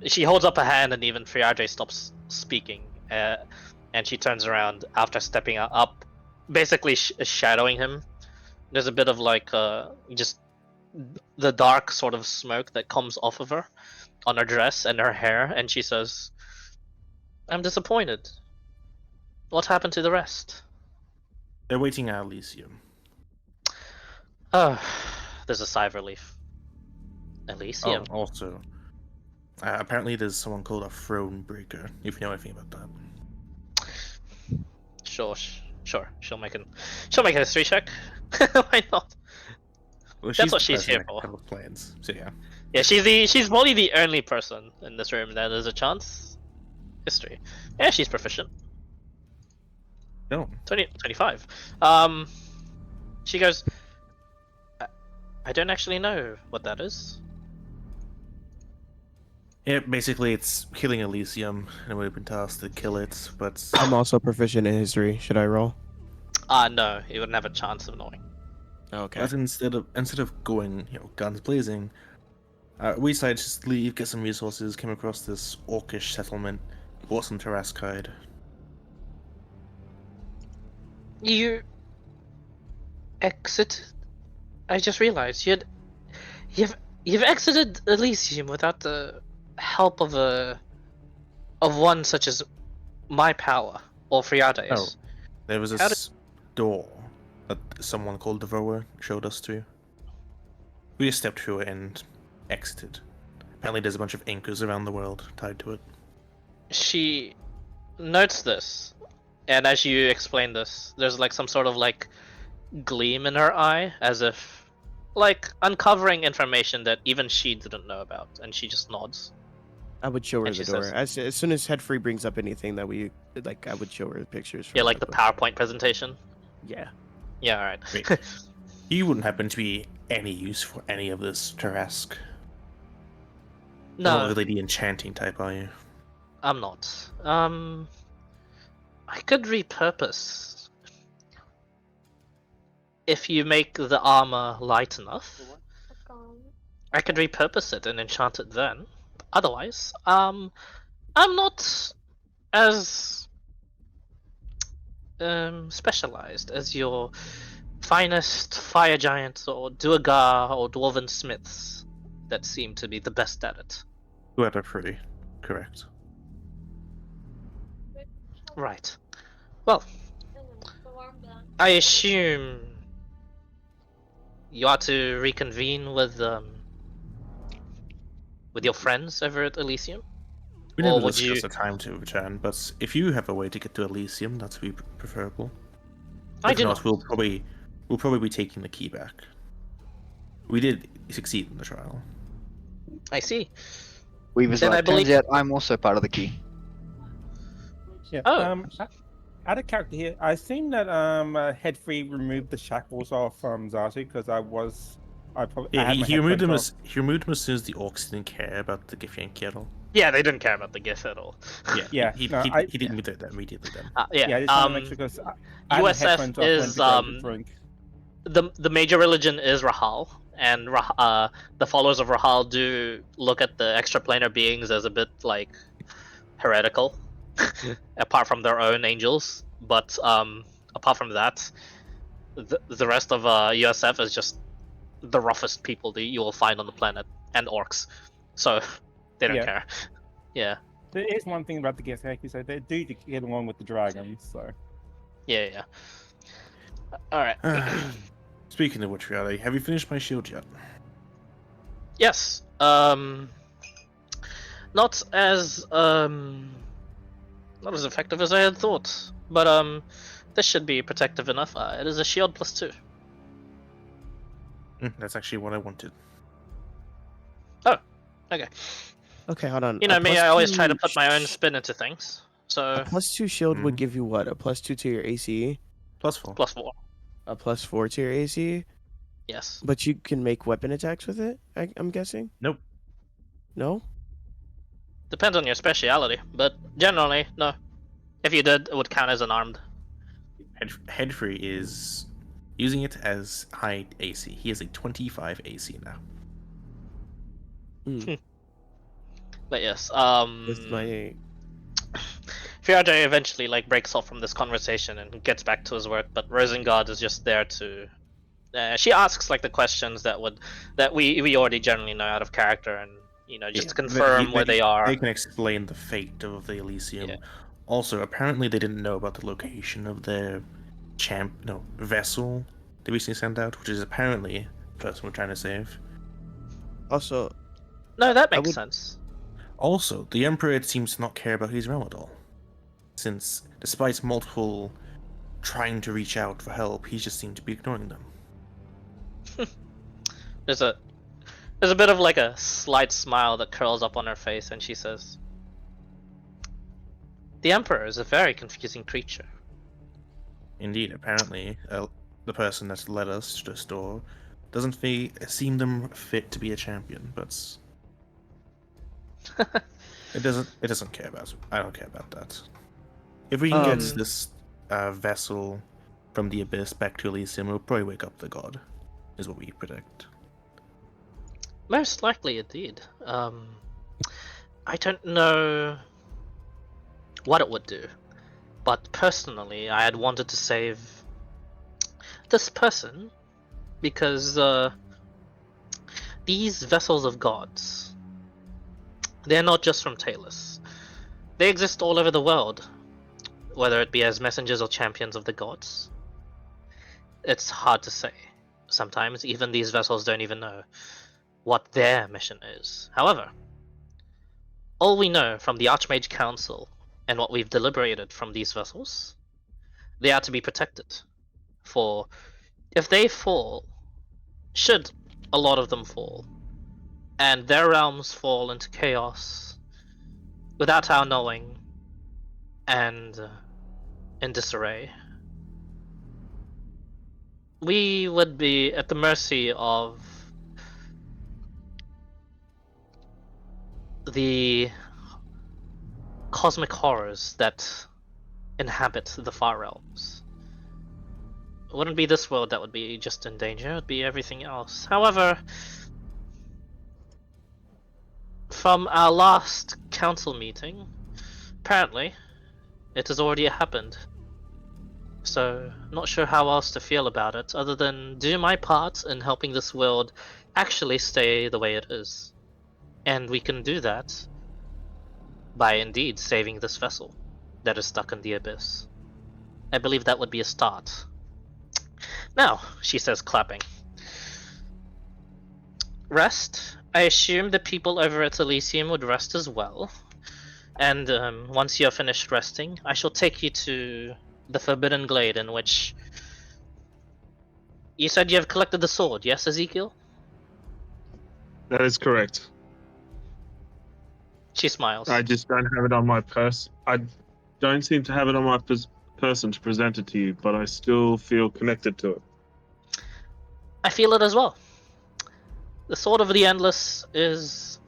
she holds up a hand, and even Friadre stops speaking, and she turns around after stepping up, basically shadowing him. There's a bit of like just the dark sort of smoke that comes off of her on her dress and her hair, and she says, "I'm disappointed. What happened to the rest?" They're waiting at Elysium. Oh, there's a sigh of relief. Elysium. Oh, also, apparently there's someone called a throne breaker. If you know anything about that. Sure. She'll make a history check. Why not? Well, That's what she's here for. Couple of plans. So yeah. Yeah, she's probably the only person in this room that there's a chance. History. Yeah, she's proficient. No. 25. She goes, I don't actually know what that is. Yeah, basically it's killing Elysium, and we've been tasked to kill it, but I'm also proficient in history. Should I roll? No, you wouldn't have a chance of knowing. Okay. but instead of going, guns blazing, we decided to just leave, get some resources, came across this orcish settlement, bought some Terraskide. You exited? I just realized you've exited Elysium without the help of one such as my power or Friade's. Oh, there was this door that someone called Devourer showed us to. We just stepped through it and exited. Apparently there's a bunch of anchors around the world tied to it. She notes this, and as you explain this, there's like some sort of like gleam in her eye, as if like uncovering information that even she didn't know about, and she just nods. I would show her And the she door. says- As soon as Headfree brings up anything that we like, I would show her the pictures. from Yeah, like the book. PowerPoint presentation. Yeah. Yeah, alright. Wait. You wouldn't happen to be any use for any of this Terrask? You're not No, really the enchanting type, are you? I'm not. I could repurpose. If you make the armor light enough, I could repurpose it and enchant it then. Otherwise, I'm not as specialized as your finest fire giants or Duergar or dwarven smiths that seem to be the best at it. You are free, correct. Right. Well, I assume you are to reconvene with your friends over at Elysium? We Or never would discussed you- a time to return, but if you have a way to get to Elysium, that would be preferable. I If do not, not. we'll probably be taking the key back. We did succeed in the trial. I see. Weaver's Then I right. Turns believe- out I'm also part of the key. Yeah. Oh. Out of character here, I seen that Headfree removed the shackles off from Zazu because I Yeah, had my he removed them headphones as he removed them as soon as the orcs didn't care about the Githyanki at all. Yeah, they didn't care about the GIF at all. Yeah, Yeah, he no, he didn't do that immediately then. yeah, I just want to make sure because I had my USF headphones off, went is to grab a drink. the major religion is Rahal, and the followers of Rahal do look at the extraplanar beings as a bit like heretical, apart from their own angels. But apart from that, the rest of USF is just the roughest people that you will find on the planet, and orcs. So they don't Yeah. care. Yeah, There is one thing about the Githyanki, so they do get along with the dragons. So yeah. All right. Speaking of which, reality, have you finished my shield yet? Yes. Not as effective as I had thought, but this should be protective enough. It is a shield +2. That's actually what I wanted. Okay. Okay, hold on. You know me, I always try to put my own spin into things. So A +2 shield would Mhm. give you what? A +2 to your AC, +4. +4. a +4 to your AC, Yes. but you can make weapon attacks with it. I'm guessing. Nope. No. Depends on your speciality, but generally, no. If you did, it would count as unarmed. Headfree is using it as high AC. He has a 25 AC now. But yes, With my Fiarde eventually breaks off from this conversation and gets back to his work, but Rosengard is just there to. She asks the questions that we already generally know out of character, and just to confirm where they are. They can explain the fate of the Elysium. Yeah. Also, apparently they didn't know about the location of their vessel they recently sent out, which is apparently the person we're trying to save. also. No, that makes sense. Also, the Emperor seems to not care about his realm at all, since despite multiple trying to reach out for help, he just seemed to be ignoring them. There's a bit of a slight smile that curls up on her face, and she says, "The Emperor is a very confusing creature." Indeed, apparently, the person that led us to the store doesn't seem them fit to be a champion, but it doesn't care about. I don't care about that. If we can get this vessel from the Abyss back to Elysium, we'll probably wake up the god, is what we predict. Most likely, indeed. I don't know what it would do, but personally, I had wanted to save this person because these vessels of gods, they're not just from Talus. They exist all over the world, whether it be as messengers or champions of the gods. It's hard to say. Sometimes even these vessels don't even know what their mission is. However, all we know from the Archmage Council and what we've deliberated from these vessels, they are to be protected. For if they fall, should a lot of them fall, and their realms fall into chaos without our knowing and in disarray, we would be at the mercy of the cosmic horrors that inhabit the far realms. It wouldn't be this world that would be just in danger, it would be everything else. However, from our last council meeting, apparently, it has already happened. So, not sure how else to feel about it, other than do my part in helping this world actually stay the way it is. And we can do that by indeed saving this vessel that is stuck in the abyss. I believe that would be a start. Now, she says, clapping. Rest. I assume the people over at Elysium would rest as well. And once you're finished resting, I shall take you to the Forbidden Glade in which... You said you have collected the sword, yes, Ezekiel? That is correct. She smiles. I just don't have it on my purse. I don't seem to have it on my person to present it to you, but I still feel connected to it. I feel it as well. The Sword of the Endless is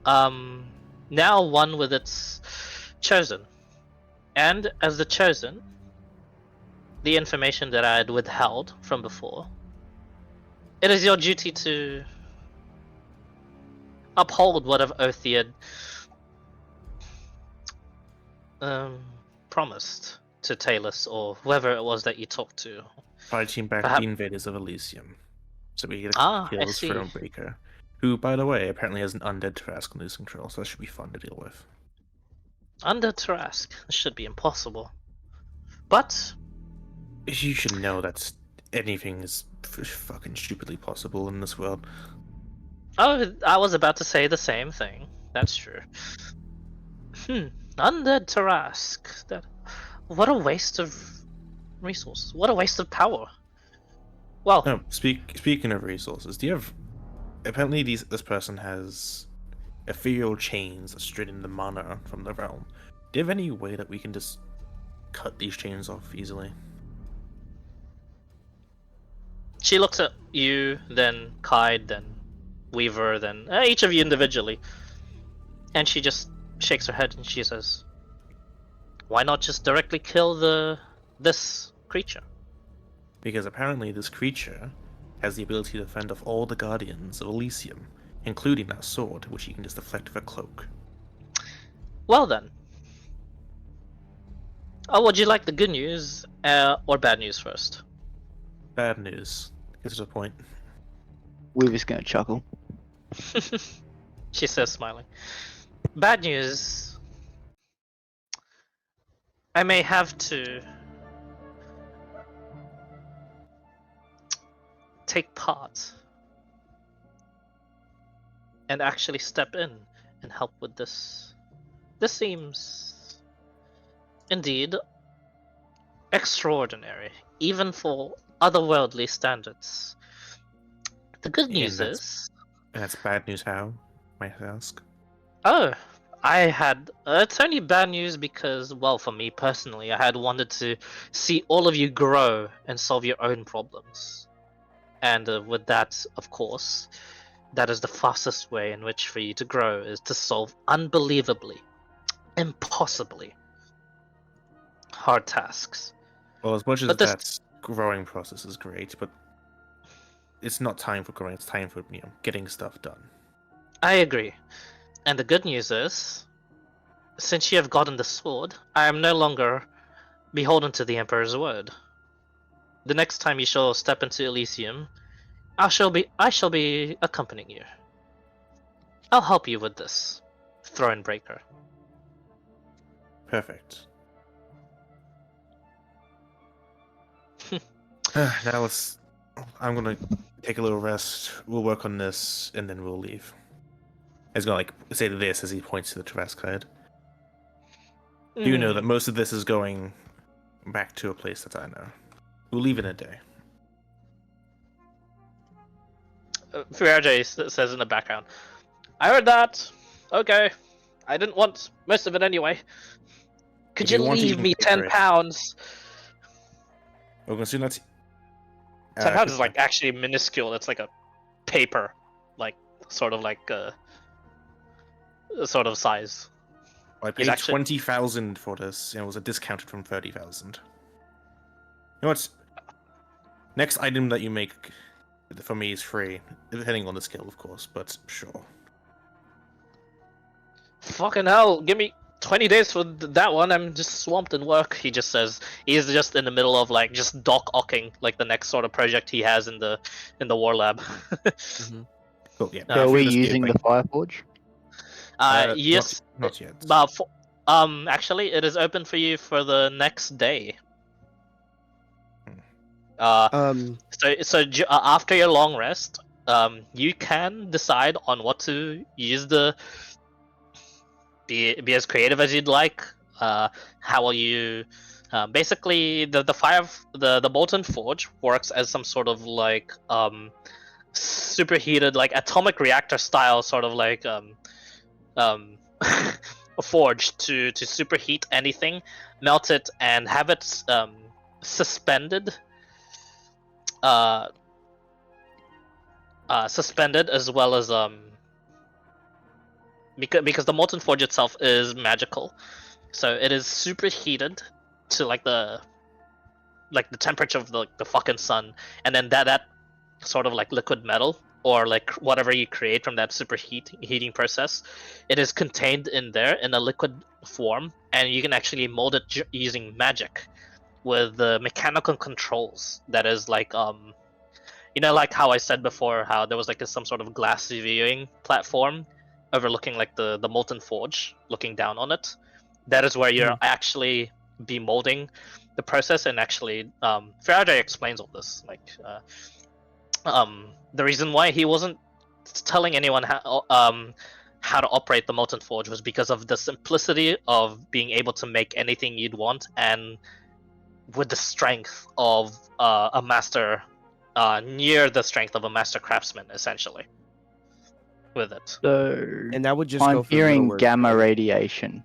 now one with its chosen. And as the chosen, the information that I had withheld from before, it is your duty to uphold whatever oath he had promised to Talus or whoever it was that you talked to. Fighting back Perhaps- the invaders of Elysium. So we get I kills see. Thronebreaker, who, by the way, apparently has an undead Trask on losing control, so that should be fun to deal with. Under Trask, this should be impossible. But You should know that anything is fucking stupidly possible in this world. oh, I was about to say the same thing. That's true. Undead Tarask. What a waste of resources. What a waste of power. Well, No, speaking of resources, do you have... Apparently this person has ethereal chains that straight into mana from the realm. Do you have any way that we can just cut these chains off easily? she looks at you, then Kaid, then Weaver, then each of you individually. And she just shakes her head and she says, why not just directly kill this creature? Because apparently this creature has the ability to fend off all the guardians of Elysium, including that sword, which you can just deflect with a cloak. Well then. Oh, would you like the good news or bad news first? Bad news. Get to the point. We're just gonna chuckle. She says, smiling. Bad news. I may have to take part and actually step in and help with this. This seems indeed extraordinary, even for otherworldly standards. The good And news that's- is, And that's bad news how, might I ask? oh, I had. It's only bad news because, well, for me personally, I had wanted to see all of you grow and solve your own problems. And with that, of course, that is the fastest way in which for you to grow is to solve unbelievably, impossibly hard tasks. Well, as much as But this- that growing process is great, but it's not time for growing, it's time for, getting stuff done. I agree. And the good news is, since you have gotten the sword, I am no longer beholden to the Emperor's word. The next time you shall step into Elysium, I shall be accompanying you. I'll help you with this, Thronebreaker. Perfect. Now let's... I'm gonna take a little rest, we'll work on this, and then we'll leave. He's gonna, say this as he points to the Trask card. You know that most of this is going back to a place that I know. We'll leave in a day. Furiage says in the background, I heard that. Okay. I didn't want most of it anyway. Could If you you want it, you leave can me pay for 10 it. pounds? We're gonna see that... 10 pounds is like actually minuscule. It's like a paper, like sort of like sort of size. I He's paid actually- 20,000 for this, and it was a discounted from 30,000. You know what? Next item that you make for me is free, depending on the skill, of course, but sure. Fucking hell, give me 20 days for that one. I'm just swamped in work. He just says he's just in the middle of like just dock-ocking like the next sort of project he has in the war lab. Cool, yeah. Are for we this game, using the Fireforge? Yes. Not yet. Actually, it is open for you for the next day. After your long rest, you can decide on what to use the. Be as creative as you'd like. How will you? Basically, the Molten Forge works as some sort of like superheated like atomic reactor style sort of like forge to superheat anything, melt it, and have it suspended. Suspended, as well as because the molten forge itself is magical, so it is superheated to like the temperature of the fucking sun, and then that sort of like liquid metal or like whatever you create from that heating process, it is contained in there in a liquid form, and you can actually mold it using magic with the mechanical controls. That is like like how I said before, how there was like some sort of glass viewing platform overlooking like the molten forge, looking down on it. That is where you're actually be molding the process, and actually Faraday explains all this. Like the reason why he wasn't telling anyone how to operate the molten forge was because of the simplicity of being able to make anything you'd want, and with the strength of a master, near the strength of a master craftsman, essentially. With it, So And that would just I'm go for hearing metalwork, gamma right? radiation.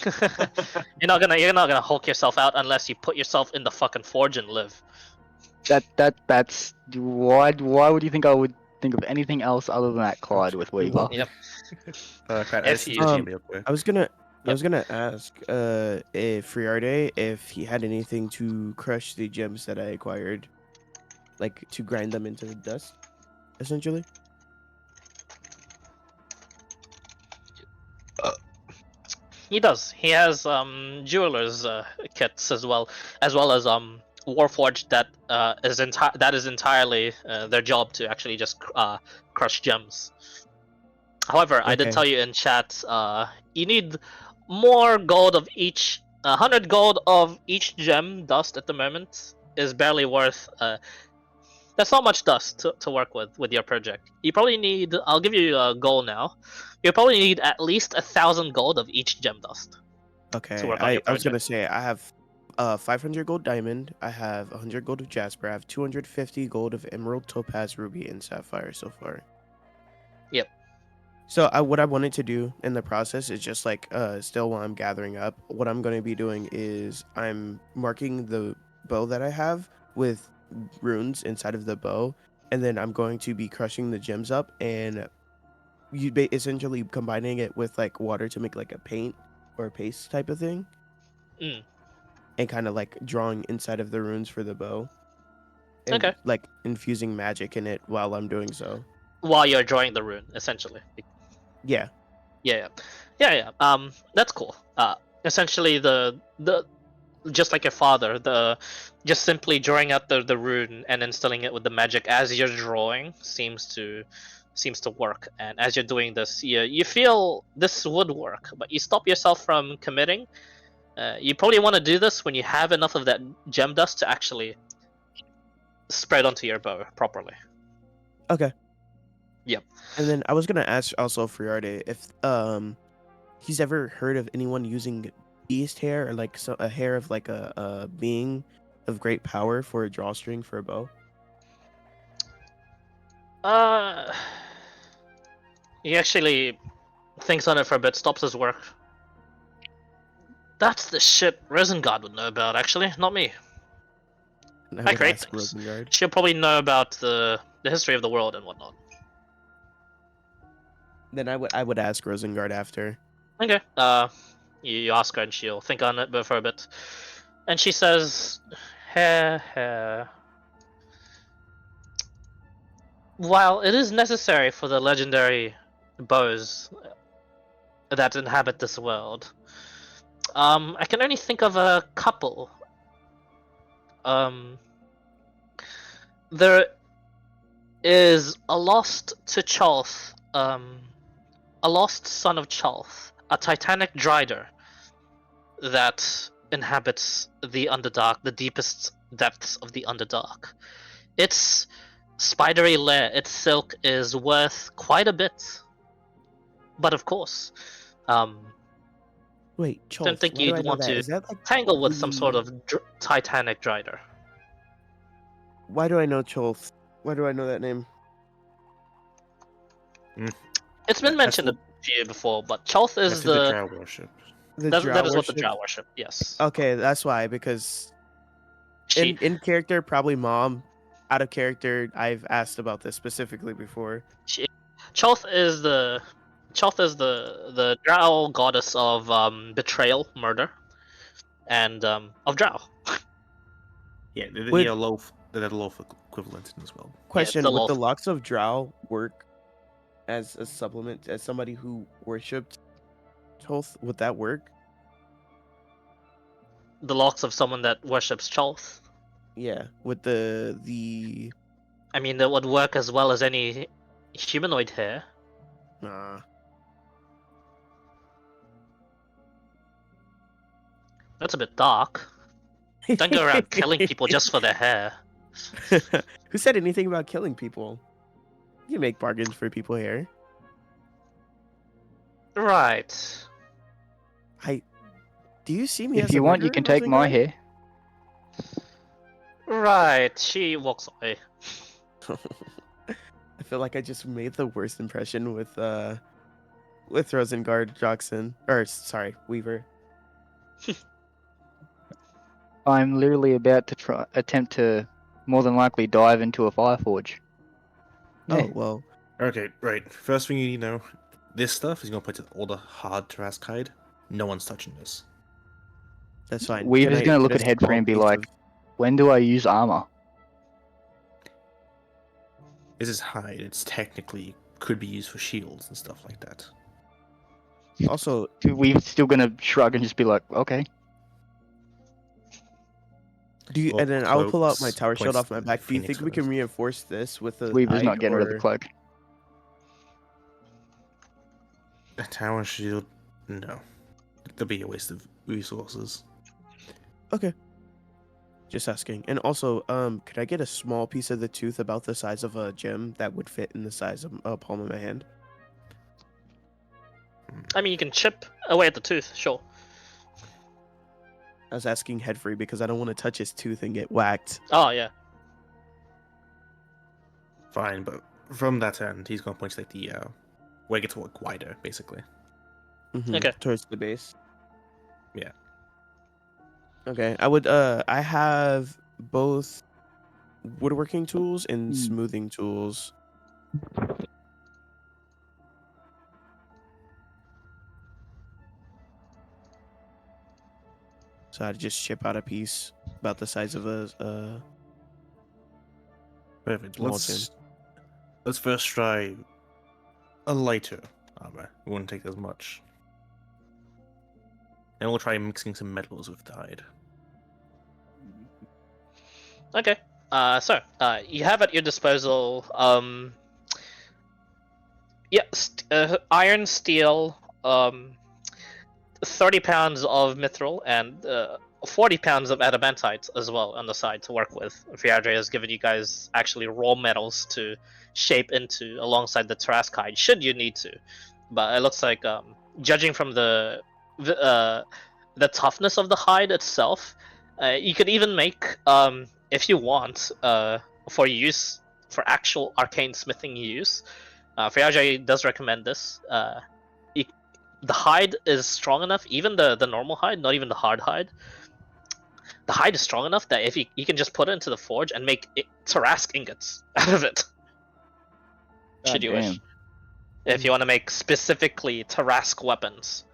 you're not gonna hulk yourself out unless you put yourself in the fucking forge and live. That's why would you think I would think of anything else other than that, Clyde, with Weaver? Yep. Crap, If this you- is real quick. I was gonna ask if Friarde if he had anything to crush the gems that I acquired, like to grind them into dust, essentially. He does. He has jewelers kits as well as Warforged that is entirely their job to actually just crush gems. However, I did Okay. tell you in chat, you need more gold of each. 100 gold of each gem dust at the moment is barely worth. That's not much dust to work with your project. You probably need. I'll give you a goal now. You probably need at least 1,000 gold of each gem dust. Okay. To work on your I was gonna project. say I have 500 gold diamond. I have 100 gold of jasper. I have 250 gold of emerald, topaz, ruby, and sapphire so far. Yep. So what I wanted to do in the process is just like still while I'm gathering up, what I'm going to be doing is I'm marking the bow that I have with runes inside of the bow, and then I'm going to be crushing the gems up, and essentially combining it with like water to make like a paint or a paste type of thing, and kind of like drawing inside of the runes for the bow, and Okay. like infusing magic in it while I'm doing so. While you're drawing the rune, essentially. Yeah. Yeah. That's cool. Essentially, the just like your father, just simply drawing out the rune and instilling it with the magic as you're drawing seems to work. And as you're doing this, you feel this would work, but you stop yourself from committing. You probably want to do this when you have enough of that gem dust to actually spread onto your bow properly. Okay. Yep. And then I was gonna ask also Friarde if he's ever heard of anyone using beast hair or like a hair of like a being of great power for a drawstring for a bow. He actually thinks on it for a bit, stops his work. That's the shit Resengard would know about, actually, not me. And I would create ask things. Rosengard. She'll probably know about the history of the world and whatnot. Then I would ask Rosengard after. Okay. You ask her and she'll think on it for a bit, and she says, while it is necessary for the legendary bows that inhabit this world, I can only think of a couple. There is a lost to Chalth, a lost son of Chalth, a titanic drider that inhabits the Underdark, the deepest depths of the Underdark. Its spidery lair, its silk is worth quite a bit. But of course, Wait, Cholth, don't think why do I you'd know want that? to Is that like tangle with some sort the- of titanic drider. Why do I know Cholth? Why do I know that name? It's been mentioned. to you before, but Chalth That's is the the drow worship. The that, drow that is what the worship? drow worship. Yes. Okay, that's why, because She in character, probably mom. Out of character, I've asked about this specifically before. Chalth is the drow goddess of betrayal, murder, and of drow. Yeah, the Would- loaf, the loaf equivalent as well. Question: the would the Loth. locks of drow work as a supplement as somebody who worshipped Thoth? Would that work? The locks of someone that worships Chalth. Yeah, with the I mean, that would work as well as any humanoid hair. That's a bit dark. Don't go around killing people just for their hair. Who said anything about killing people? You make bargains for people here. Right. Do you see me as If you a want, you murderer, can take my Rosengard? hair. Right. She walks away. I feel like I just made the worst impression with Rosengard Jackson. Or sorry, Weaver. I'm literally about to attempt to more than likely dive into a fire forge. Yeah. Oh well. Okay, right. First thing you need to know, this stuff is gonna put all the hard Tarask hide. No one's touching this. That's fine. Weaver's Can I gonna look get at a Headfree small and be piece like, of- when do I use armor? This is hide. It's technically could be used for shields and stuff like that. Also, Weaver's still gonna shrug and just be like, okay. do you? Or And then I'll pull out my cloaks, tower shield points off my back. Do you Phoenix think we can feathers. reinforce this with a Weaver's hide, not getting rid of the or- cloak. A tower shield? No. That'd be a waste of resources. Just asking. And also, could I get a small piece of the tooth about the size of a gem that would fit in the size of a palm of my hand? I mean, you can chip away at the tooth, sure. I was asking Headfree because I don't want to touch his tooth and get whacked. Oh yeah. Fine, but from that end, he's gonna point to like the where it gets work wider, basically. Okay. Towards the base. Yeah. Okay. I have both woodworking tools and smoothing tools. So I'd just chip out a piece about the size of a Perfect. Small Let's first try a lighter armor. It won't take as much. And we'll try mixing some metals with the hide. Okay. So you have at your disposal, iron, steel, 30 pounds of mithril, and 40 pounds of adamantite as well on the side to work with. Fiadre has given you guys actually raw metals to shape into alongside the Tarask hide, should you need to. But it looks like, judging from the toughness of the hide itself, you could even make, if you want, for use, for actual arcane smithing use. Fiadre does recommend this. The hide is strong enough, even the normal hide, not even the hard hide. The hide is strong enough that if you can just put it into the forge and make Tarask ingots out of it. Should you wish. If you want to make specifically Tarask weapons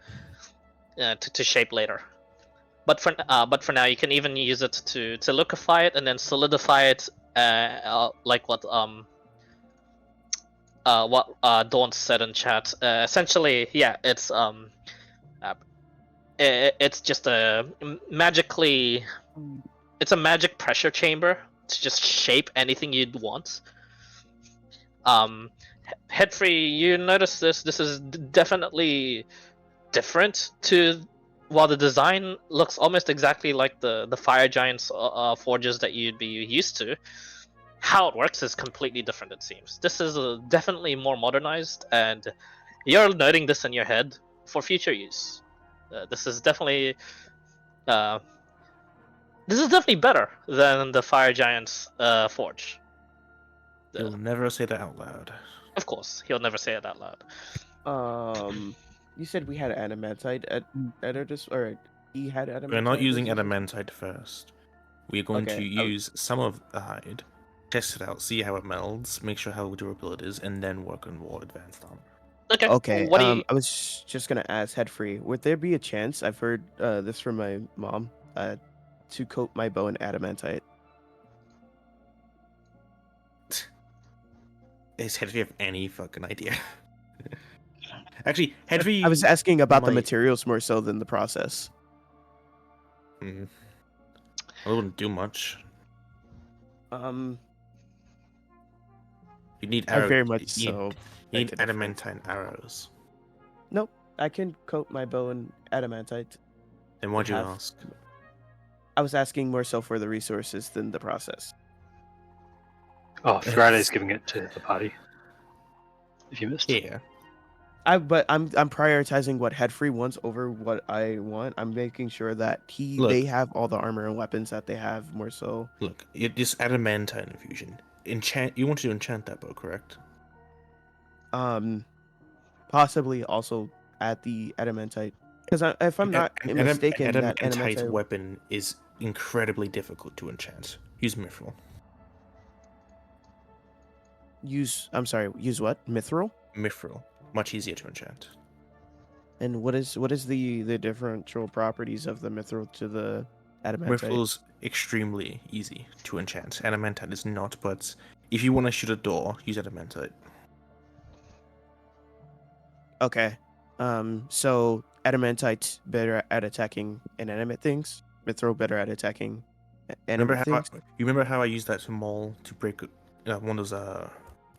to shape later. But for now, you can even use it to liquefy it and then solidify it, like what Dawn said in chat. Essentially, yeah, it's just it's a magic pressure chamber to just shape anything you'd want. Headfree, you notice this? This is definitely different to. While the design looks almost exactly like the Fire Giant's forges that you'd be used to, how it works is completely different, it seems. This is definitely more modernized, and you're noting this in your head for future use. This is definitely better than the Fire Giant's forge. You'll never say that out loud. Of course, he'll never say it out loud. You said we had adamantite at our or he had adamantite. We're not using as his- adamantite first. We're going to Okay, use some of the hide, test it out, see how it melds, make sure how durable it is, and then work on more advanced armor. Okay. Okay. What do you? I was just gonna ask Headfree, would there be a chance? I've heard this from my mom. To coat my bow in adamantite. Does Hedvig have any fucking idea? Actually, Hedvig. I was asking about the might- materials more so than the process. Hmm. I wouldn't do much. Um, You need I arrows. very much you so. need beg to differ. adamantine arrows. Nope, I can coat my bow in adamantite. Then why'd you have- ask? I was asking more so for the resources than the process. Oh, Friday's giving it to the party. If you missed. Yeah. But I'm prioritizing what Headfree wants over what I want. I'm making sure that Look. they have all the armor and weapons that they have more so. Look, this adamantine infusion. You want to enchant that bow, correct? Possibly also at the adamantite, because if I'm not An mistaken, that adamantite adamantite weapon is incredibly difficult to enchant. Use mithril. use what? Mithril? Mithril, much easier to enchant. And what is the differential properties of the mithril to the adamantite? Mithril's extremely easy to enchant. Adamantite is not, but if you want to shoot a door, use adamantite. Okay. So adamantite better at attacking inanimate things. Mithril better at attacking animate things. You remember how I used that to maul to break one of those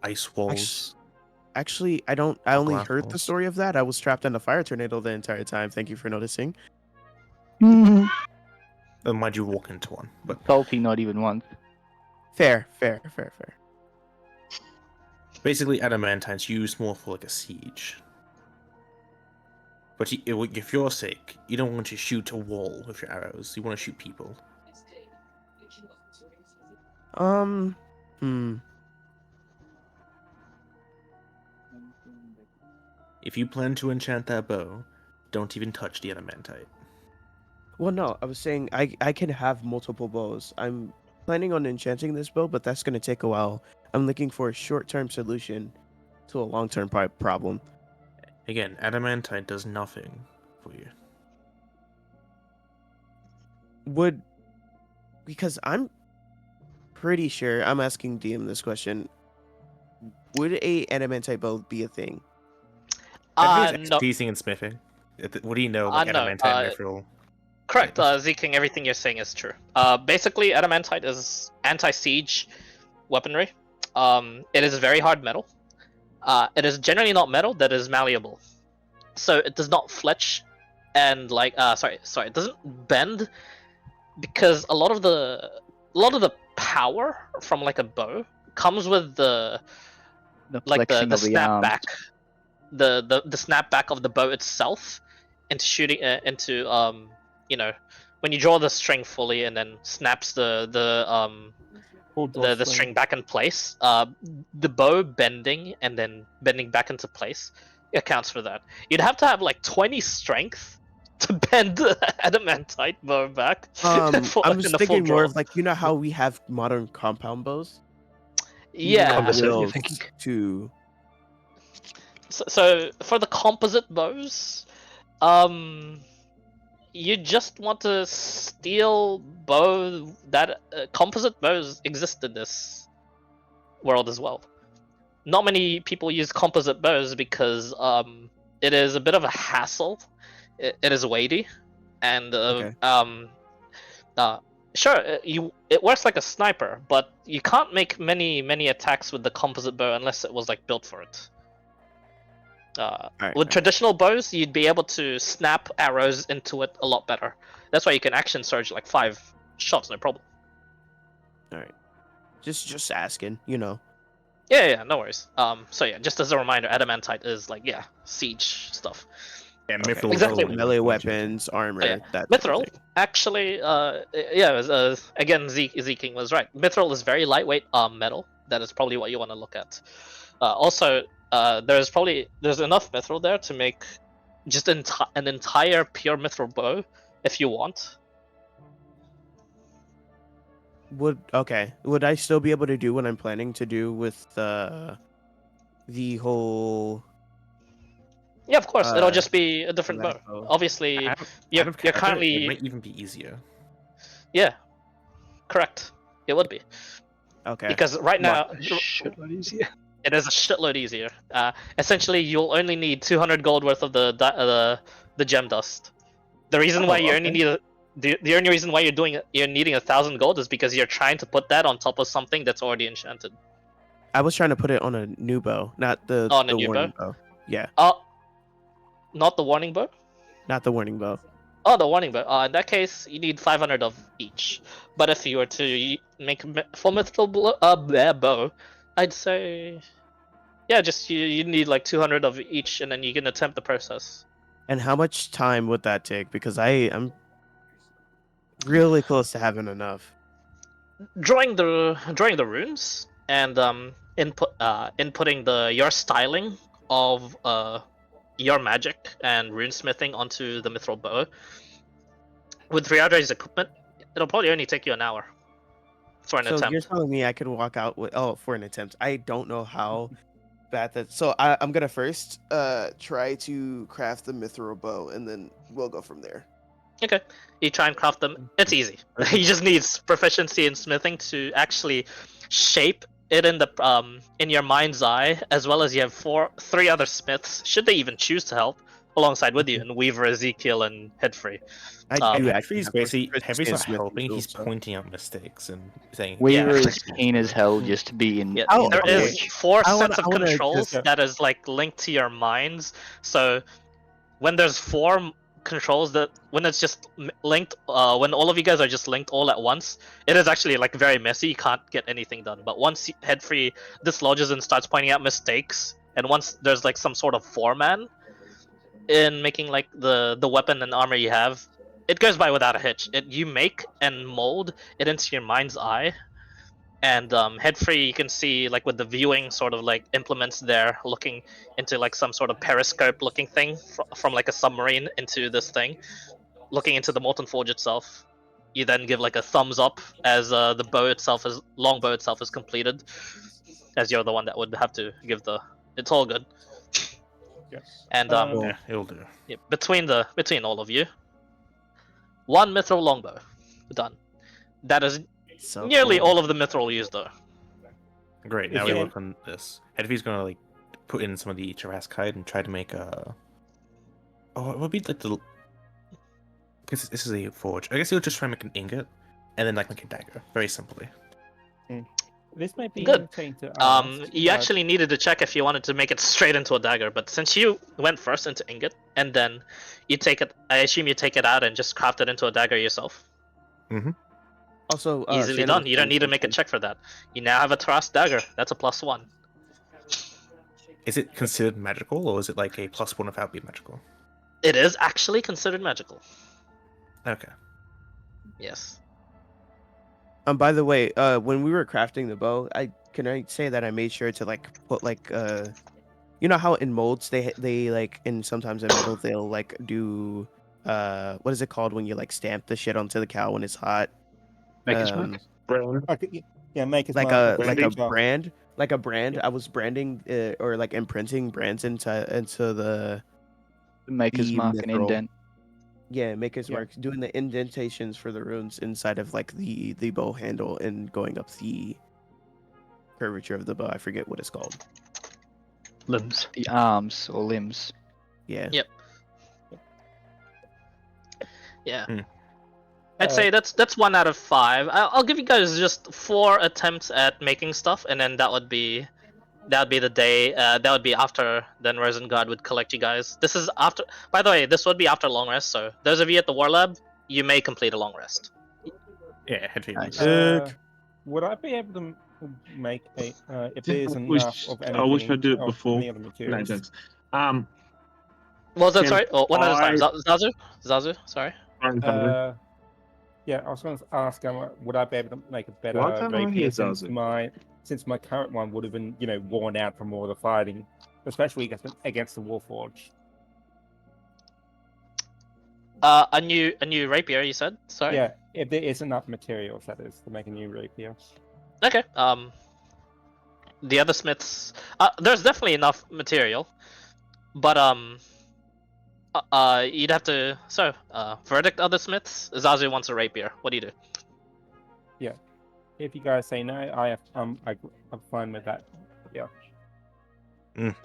ice walls? Actually, I don't. I only glass heard the walls. story of that. I was trapped in a fire tornado the entire time. Thank you for noticing. Then why'd you walk into one? But Salty, not even once. Fair. basically, adamantine's used more for like a siege. But if you're sick, you don't want to shoot a wall with your arrows. You want to shoot people. If you plan to enchant that bow, don't even touch the adamantite. Well, no, I was saying I can have multiple bows. I'm planning on enchanting this bow, but that's going to take a while. I'm looking for a short-term solution to a long-term problem. Again, adamantite does nothing for you. Because I'm pretty sure, I'm asking DM this question, would a adamantite bow be a thing? No. Piecing and smithing. What do you know about No, adamantite mithril? Correct, Zeke, everything you're saying is true. Basically, adamantite is anti-siege weaponry. It is very hard metal. It is generally not metal that is malleable, so it does not fletch, and it doesn't bend, because a lot of the power from like a bow comes with the flexing of the arms. snapback, the snapback of the bow itself into shooting when you draw the string fully and then snaps the string back in place, the bow bending and then bending back into place accounts for that. You'd have to have like 20 strength to bend the adamantite bow back. I was thinking more of like, you know how we have modern compound bows? Yeah. Composite, you're Wills thinking? to So for the composite bows, you just want to steal bow that composite bows exist in this world as well. Not many people use composite bows because it is a bit of a hassle. It is weighty, and sure, it works like a sniper, but you can't make many attacks with the composite bow unless it was like built for it. With traditional bows, you'd be able to snap arrows into it a lot better. That's why you can action surge like 5 shots, no problem. All right, just asking, you know. Yeah, no worries. So yeah, just as a reminder, adamantite is like siege stuff. Yeah, mithril. Exactly. Melee weapons, armor. Yeah. That type of Mithril, thing. actually, again, Zeking was right. Mithril is very lightweight metal. That is probably what you want to look at. Also, there's enough mithril there to make just an entire pure mithril bow if you want. Would I still be able to do what I'm planning to do with the whole? Yeah, of course. It'll Uh, just be a different bow. that bow. Obviously, Out you're of character, currently it might even be easier. yeah, correct. It would be Okay. because right now A shitload easier. it is a shitload easier. Essentially, you'll only need 200 gold worth of the gem dust. The reason why you only need the only reason why you're needing 1,000 gold is because you're trying to put that on top of something that's already enchanted. I was trying to put it on a new bow, not the On a new warning bow. Yeah, Not the warning bow. not the warning bow. Oh, the warning bow. In that case, you need 500 of each. But if you were to make full mithril bow, I'd say, yeah, just you need like 200 of each, and then you can attempt the process. And how much time would that take? Because I'm really close to having enough. Drawing the runes and inputting your styling of your magic and runesmithing onto the mithril bow. With Riadre's equipment, it'll probably only take you an hour for an So attempt. you're telling me I could walk out with for an attempt? I don't know how bad that. So I'm gonna first try to craft the mithril bow, and then we'll go from there. Okay, you try and craft them. It's easy. You just need proficiency in smithing to actually shape it in your mind's eye, as well as you have three other smiths, should they even choose to help, alongside with you, and Weaver, Ezekiel, and Headfree. I do Heavy's have basically proficiency in not smithing helping. He's tools, so- pointing out mistakes and saying, Weaver Yeah. is keen as hell just to be in. Yeah, Oh, there okay. is four I wanna- sets of I wanna controls just- that is like linked to your minds. So when there's four controls when it's just linked, when all of you guys are just linked all at once, it is actually like very messy. You can't get anything done. But once Headfree dislodges and starts pointing out mistakes, and once there's like some sort of foreman in making like the weapon and armor you have, it goes by without a hitch. You make and mold it into your mind's eye, and Headfree, you can see like with the viewing sort of like implements there, looking into like some sort of periscope looking thing from like a submarine into this thing, looking into the molten forge itself. You then give like a thumbs up as the longbow itself is completed, as you're the one that would have to give the. It's all good. Yes. And yeah, it'll do. yeah, between all of you, one mithril longbow, done. That is So nearly cool. all of the mithril used though. Great. Now Yeah. we work on this. Heavy's gonna like put in some of the Charaskite and try to make a. Oh, it would be like the. Because this is a forge. I guess he'll just try and make an ingot, and then like make a dagger. Very simply. This may be Good. insane to ask. You but- actually needed to check if you wanted to make it straight into a dagger, but since you went first into ingot, and then you take it, I assume you take it out and just craft it into a dagger yourself. Also, Easily Shannon done. was You don't need to make a mentioning- check for that. You now have a Taras dagger. That's a +1. Is it considered magical, or is it like a +1 without being magical? It is actually considered magical. Okay. Yes. By the way, when we were crafting the bow, I say that I made sure to like put like you know how in molds they like in sometimes in metal they'll like do what is it called when you like stamp the shit onto the cow when it's hot? Maker's Mark. Brown. Yeah, make it Like a brand. Like a brand. Yeah. I was branding or like imprinting brands into the Maker's the Mark and mithril. indent. Yeah, Maker's Yeah. Mark, doing the indentations for the runes inside of like the bow handle and going up the curvature of the bow. I forget what it's called. Limbs. The arms or limbs. Yeah. Yep. Yeah. Hmm. I'd say that's 1 out of 5. I'll give you guys just 4 attempts at making stuff, and then that would be the day. That would be after then Rosengard would collect you guys. This is after. By the way, this would be after long rest. So those of you at the War Lab, you may complete a long rest. Yeah, Heavy. Nice. Would I be able to make a if there's I enough wish- of I anything? wish I did it of before. any other No, materials? jokes. What was that? Can Sorry. Oh, one at a time. I- Zazu. Sorry. Yeah, I was going to ask, would I be able to make a better Why can't I hear rapier Zazu? since my current one would have been, worn out from all the fighting especially against the Warforged. A new rapier, you said? Sorry. Yeah, if there is enough materials, that is, to make a new rapier. Okay. The other smiths. There's definitely enough material, but you'd have to. So, verdict other smiths. Zazu wants a rapier. What do you do? If you guys say no, I'm fine with that. Yeah,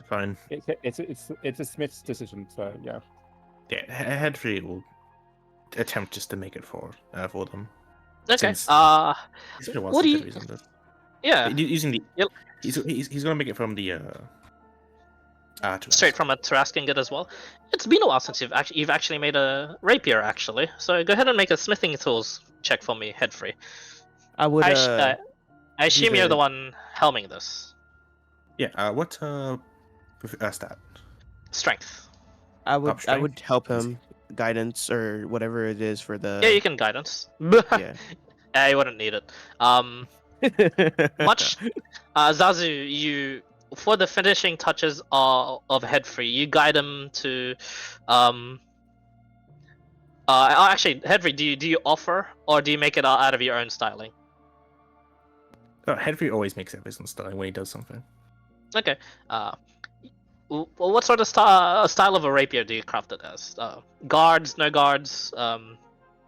Fine. it's a smith's decision. So yeah. Yeah, Headfree will attempt just to make it for them. Okay. Since- It's been a while what do since you? Headfree's done this. Yeah. Using the Yep. he's gonna make it from the Straight from a Tarascan good as well. It's been a while since you've actually made a rapier actually. So go ahead and make a smithing tools check for me, Headfree. I would. I assume you're the- the one helming this. Yeah. What stat? Strength. I would. I Upstrength? would help him guidance or whatever it is for the. Yeah, you can guidance. Yeah. You wouldn't need it. Much. Zazu, you for the finishing touches of Headfree, you guide him to. Actually, Headfree, do you offer or do you make it out of your own styling? Headfree always makes it based on styling when he does something. Okay. What sort of style of a rapier do you craft it as? Guards, no guards,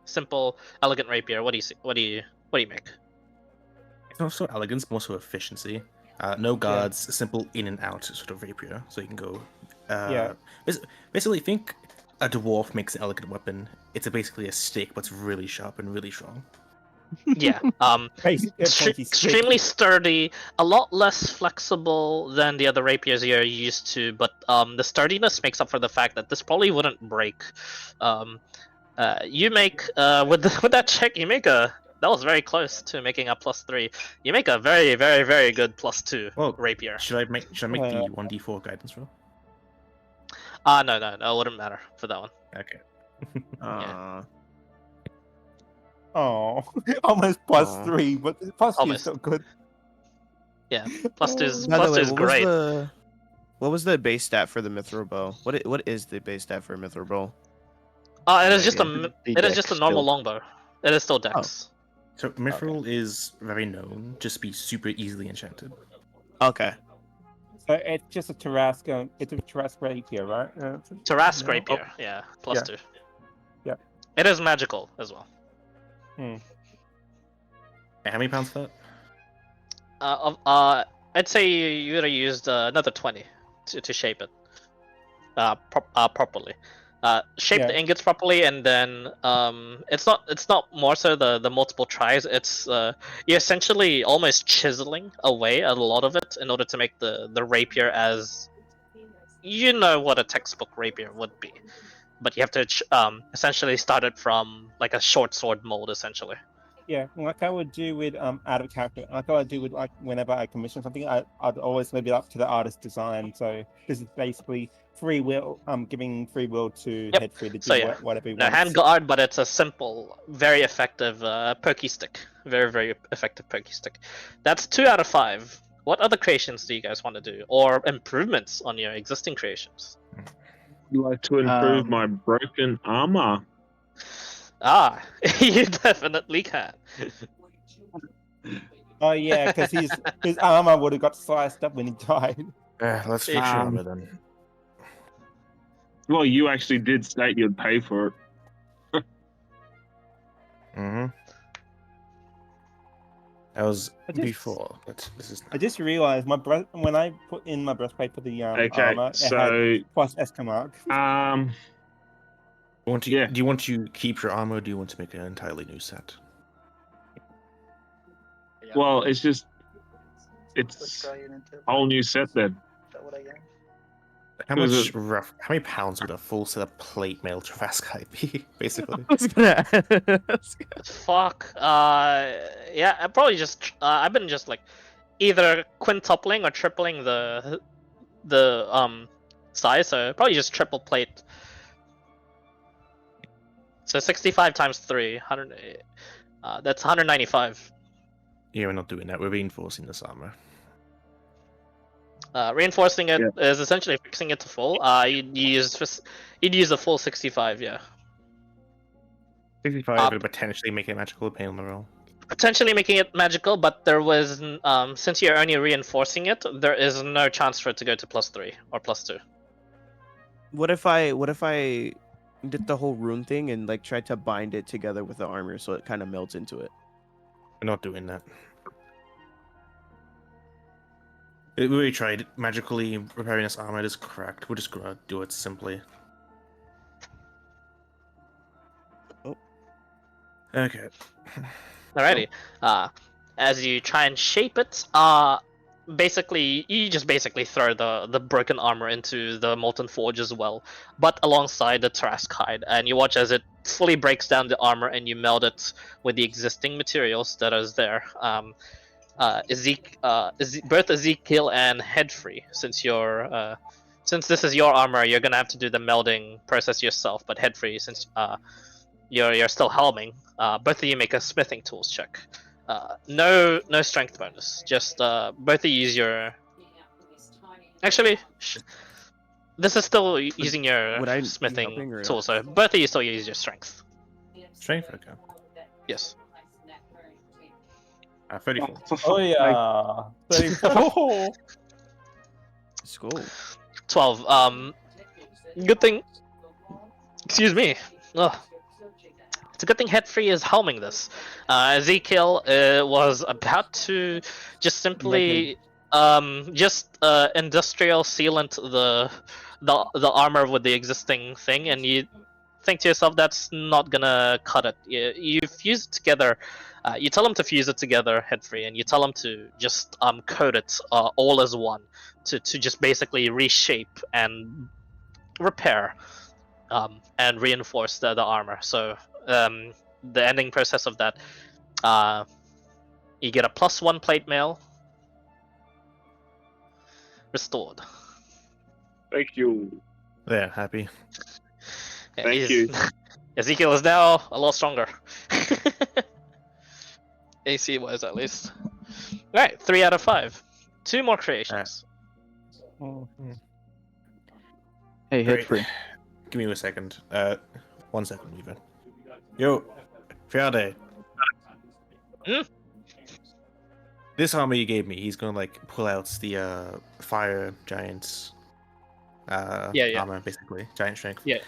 simple, elegant rapier. What do you see? What do you make? It's not so elegance, more so efficiency. No guards, simple in and out sort of rapier, so you can go. Yeah. Basically, think a dwarf makes an elegant weapon. It's basically a stick, but it's really sharp and really strong. Yeah. Extremely sturdy, a lot less flexible than the other rapiers you're used to, but the sturdiness makes up for the fact that this probably wouldn't break. You make with that check, you make a. That was very close to making a +3. You make a very, very, very good +2 rapier. Should I make the 1d4 guidance roll? No, it wouldn't matter for that one. Okay. Yeah. Oh, almost +3, but +2 is Almost. still good. Yeah, +2 is By the way, great. What was the base stat for the mithril bow? What is the base stat for a mithril bow? It is just The it is dex just a normal still. longbow. It is still dex. So mithril is very known, just be super easily enchanted. Okay. So it's just a Tarascan. It's a Tarascan rapier, right? Tarrasque rapier, yeah, +2. Yeah. It is magical as well. How many pounds for that? I'd say you would have used another 20 to shape it properly. Shape the ingots properly, and then it's not more so the multiple tries. It's you're essentially almost chiseling away at a lot of it in order to make the rapier as you know what a textbook rapier would be, but you have to essentially start it from like a short sword mold essentially. Yeah, like I would do with out of character. Like I would do with like whenever I commission something, I'd always leave it up to the artist design. So this is basically free will. Giving free will to Headfree to do whatever he No wants. hand guard, but it's a simple, very effective pokey stick. Very, very effective pokey stick. That's 2 out of 5. What other creations do you guys want to do, or improvements on your existing creations? I'd like to improve my broken armor. You definitely can. Oh yeah, because his armor would have got sliced up when he died. Let's fix your armor then. Well, you actually did state you'd pay for it. That was before, but this is. I just realized when I put in my breastplate for the Okay, armor, it so had plus Esca mark. Do you want to keep your armor, or do you want to make an entirely new set? Well, it's a whole new set then. How many pounds would a full set of plate mail Tarrasque be, basically? Fuck. Yeah, I probably just I've been just like either quintupling or tripling the size, so probably just triple plate. So 65 times 3, 100. That's 195. Yeah, we're not doing that. We're reinforcing this armor. Reinforcing it Yeah. is essentially fixing it to full. You'd use a full 65, yeah. 65 would potentially make it magical pain on the roll. Potentially making it magical, but there was since you're only reinforcing it, there is no chance for it to go to +3 or +2. What if I did the whole rune thing and like tried to bind it together with the armor so it kind of melts into it? We're not doing that. We already tried magically repairing this armor. It is cracked. We're just gonna do it simply. Oh. Okay. Alrighty. As you try and shape it, basically you just throw the broken armor into the molten forge as well, but alongside the Trask hide, and you watch as it fully breaks down the armor and you meld it with the existing materials that is there. Both Ezekiel and Headfree, since this is your armor, you're gonna have to do the melding process yourself. But Headfree, since you're still helming, both of you make a smithing tools check. No strength bonus. Just both of you use your. Actually, this is still using your Would I be smithing helping or tool, not? so both of you still use your strength. Strength, okay. Yes. 34. Oh yeah. 34. Let's go. 12. Good thing. Excuse me. Ugh. It's a good thing Headfree is helming this. Ezekiel was about to just simply industrial sealant the armor with the existing thing, and you think to yourself that's not gonna cut it. You fuse it together. You tell him to fuse it together, Headfree, and you tell him to just coat it all as one to just basically reshape and repair and reinforce the armor. So the ending process of that, you get a +1 plate mail restored. Thank you. There, happy. Yeah, Thank you. Ezekiel is now a lot stronger. AC wise, at least. Right, 3 out of 5. 2 more creations. Hey, Great. Headfree. Give me a second. 1 second, Weaver. Yo, Friday. Hmm? This armor you gave me, he's gonna like pull out the fire giant's Yeah. armor, basically. Giant strength. Yeah.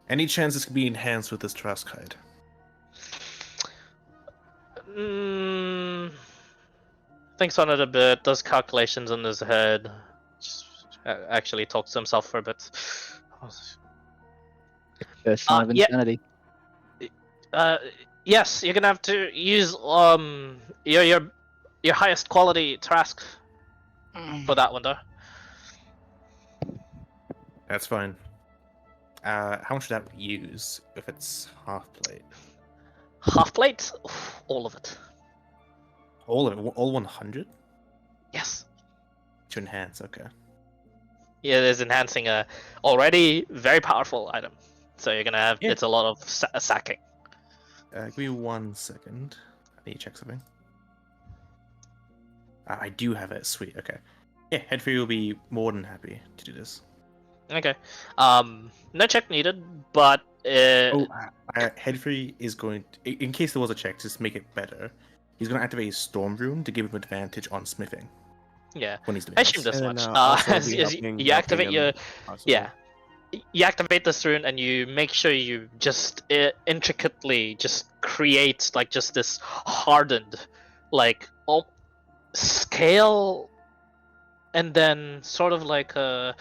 Any chance this could be enhanced with this Trask hide? Thinks on it a bit, does calculations in his head. Just actually talks to himself for a bit. First sign of yeah. insanity. Yes, you're gonna have to use your highest quality Trask for that one though. That's fine. How much would that use if it's half plate? Half plate? All of it. All of it? All 100? Yes. To enhance, okay. Yeah, it is enhancing a already very powerful item. So you're gonna have it's a lot of sacking. Give me 1 second. I need to check something. I do have it. Sweet. Okay. Yeah, Headfree will be more than happy to do this. Okay. No check needed, but Headfree is going to, in case there was a check, just make it better. He's going to activate his Storm Rune to give him advantage on smithing. Yeah. When he's doing I assume this And much. then, also As be you activate helping your him possibly. you activate this rune and you make sure you just intricately just create like just this hardened like scale and then sort of like a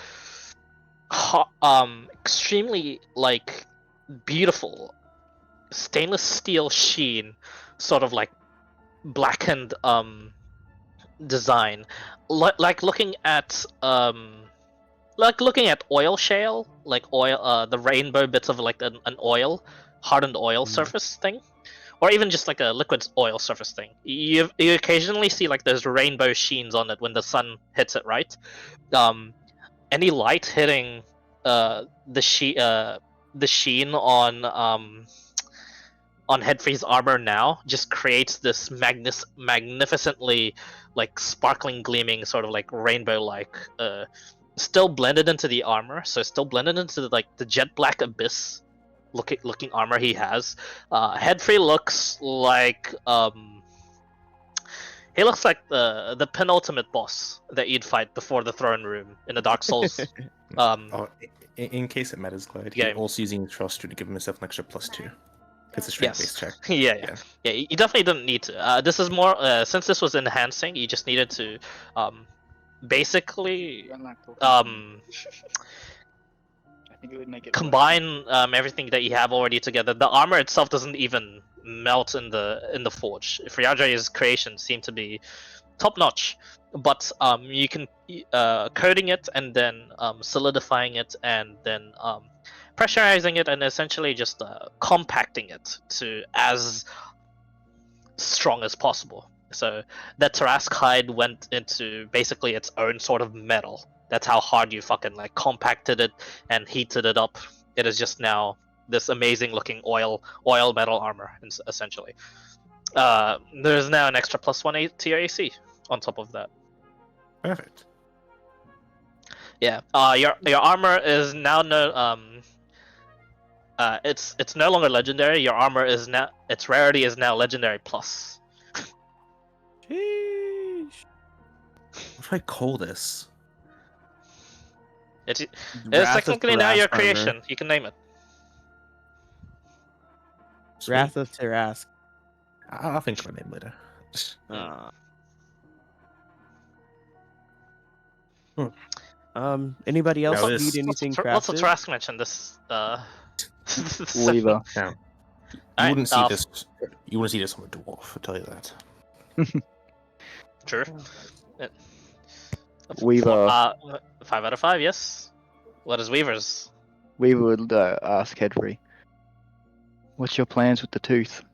extremely like beautiful stainless steel sheen sort of like blackened design like looking at oil shale, like oil, the rainbow bits of like an oil, hardened oil surface thing, or even just like a liquid oil surface thing. You occasionally see like those rainbow sheens on it when the sun hits it, right? Any light hitting the sheen on on Headfree's armor now just creates this magnificently like sparkling, gleaming sort of like rainbow-like, still blended into the armor. So still blended into the jet black abyss looking armor he has. Headfree looks like he looks like the penultimate boss that you'd fight before the throne room in the Dark Souls. In case it matters, Clyde, Yeah. he's also using Trust to give himself an extra +2. It's a strength-based check. Yeah. You definitely didn't need to. This is more since this was enhancing. You just needed to, basically, I think it would make it combine everything that you have already together. The armor itself doesn't even melt in the forge. Friage's creations seem to be top notch, but you can coating it and then solidifying it and then pressurizing it and essentially just compacting it to as strong as possible. So that Tarask hide went into basically its own sort of metal. That's how hard you fucking like compacted it and heated it up. It is just now this amazing looking oil metal armor essentially. There's now an extra +1 to your AC on top of that. Perfect. Yeah. Your armor is now it's no longer legendary. Your armor is now, its rarity is now legendary plus. Sheesh. What do I call this? It's Wrath of technically now your Tarask armor. creation. You can name it. Sweet. Wrath of Tarask. I'll think of a name later. Anybody else No, this- need anything Lots of crafted? Tarask mention this. Weaver. You Alright, wouldn't see this. You wouldn't see this on a dwarf. I'll tell you that. Sure. Weaver. 5 out of 5. Yes. What is Weaver's? Weaver would ask Hedry, what's your plans with the tooth?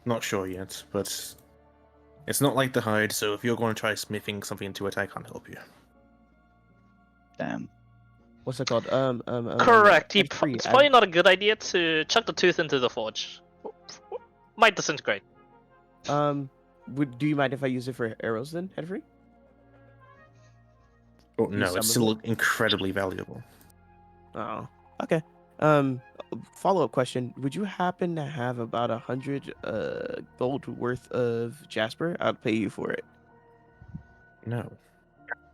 Not sure yet, but it's not like the hide. So if you're going to try smithing something into it, I can't help you. Damn. What's it called? Correct. Hedry, It's probably not a good idea to chuck the tooth into the forge. Might disintegrate. do you mind if I use it for arrows then, Hedry? Oh Use no, some it's of still incredibly valuable. Oh, okay. Follow-up question: would you happen to have about 100 gold worth of jasper? I'll pay you for it. No.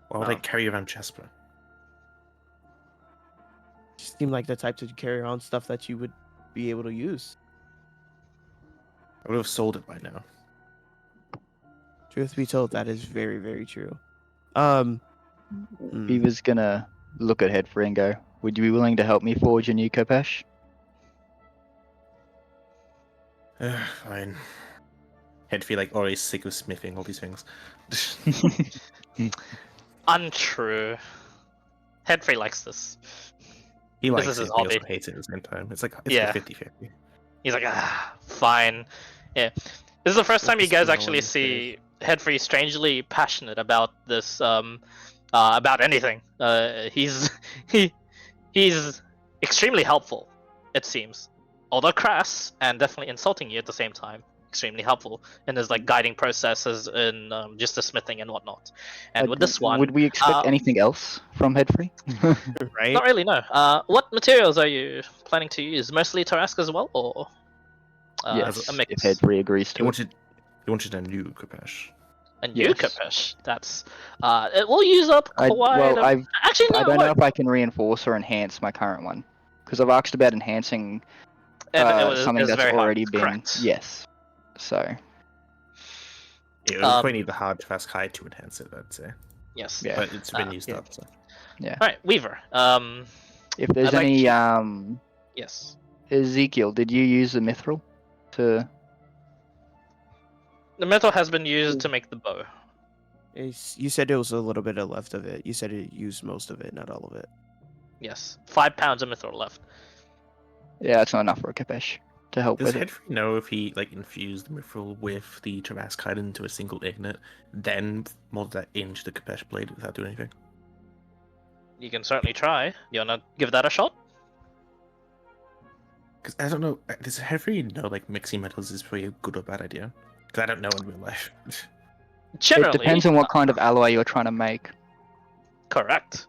Why would I Oh. carry around Jasper? Just seem like the type to carry on stuff that you would be able to use. I would have sold it by now. Truth be told, that is very, very true. Weaver's gonna look at Hedry and go, would you be willing to help me forge a new Kopesh? Fine. Head feel like always sick of smithing all these things. Untrue. Headfree likes this. He This likes is it, his but he hobby. also hates it at the same time. It's like it's Yeah. 50-50. He's like, fine. Yeah. This is the first time you guys Focus on actually all of see Headfree strangely passionate about this, about anything. He's extremely helpful, it seems. Although crass and definitely insulting you at the same time. Extremely helpful in his like guiding processes in just the smithing and whatnot. And with this one, would we expect anything else from Hedry? Right? not really. No. What materials are you planning to use? Mostly Tarask as well, or Yes, a mix? if Hedry agrees He to it. wanted a new Kopesh. A new Yes. Kopesh. That's it will use up quite. Actually, no. I don't know wait. if I can reinforce or enhance my current one because I've asked about enhancing And it was something that's very hard. already been. Correct. Yes. So Yeah, we probably need the hard fast hide to enhance it, I'd say. Yes. yeah. But it's been used yeah. up, so. All right, Weaver. If there's I'd like any Yes. Ezekiel, did you use the mithril to? The metal has been used to make the bow. You said there was a little bit of left of it. You said it used most of it, not all of it. Yes. 5 pounds of mithril left. Yeah, it's not enough for a Kopesh to help Does with it. Hedfrey know if he like infused the mithril with the Tarask hide into a single ignite, then mold that into the Kopesh blade without doing anything? You can certainly try. You wanna give that a shot? Because I don't know, does Henry know like mixing metals is probably a good or bad idea? Because I don't know in real life. Generally, It depends on what kind of alloy you're trying to make. correct.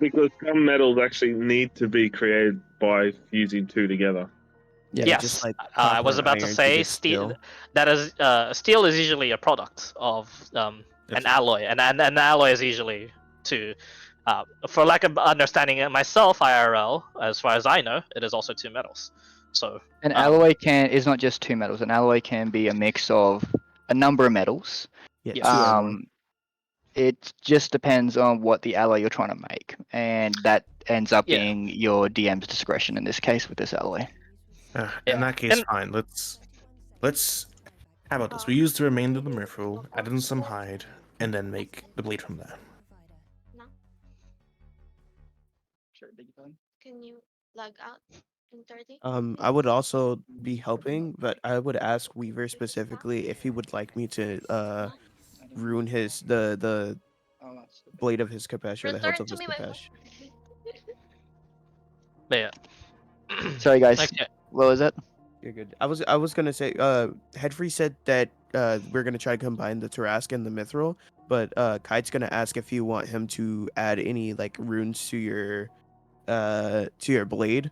Because some metals actually need to be created by fusing two together. Yeah, Yes, just like I was copper, about to iron say get steel. That is, steel is usually a product of an That's- alloy, and an alloy is usually two. For lack of understanding it myself, IRL, as far as I know, it is also two metals. So An alloy is not just two metals. An alloy can be a mix of a number of metals. Yeah, Yes. two or more. It just depends on what the alloy you're trying to make, and that ends up Yeah. being your DM's discretion in this case with this alloy. In Yeah. that case, And- fine. Let's. How about this? We use the remainder of the mithril, add in some hide, and then make the blade from there. Can you log out in 30? I would also be helping, but I would ask Weaver specifically if he would like me to ruin the blade of his Kapesh or the hilt Return of to his me my Kapesh. Yeah. Sorry, guys. Okay. What was that? You're good. I was gonna say, Headfree said that we're gonna try to combine the Tarask and the Mithril, but Kite's gonna ask if you want him to add any like runes to your blade,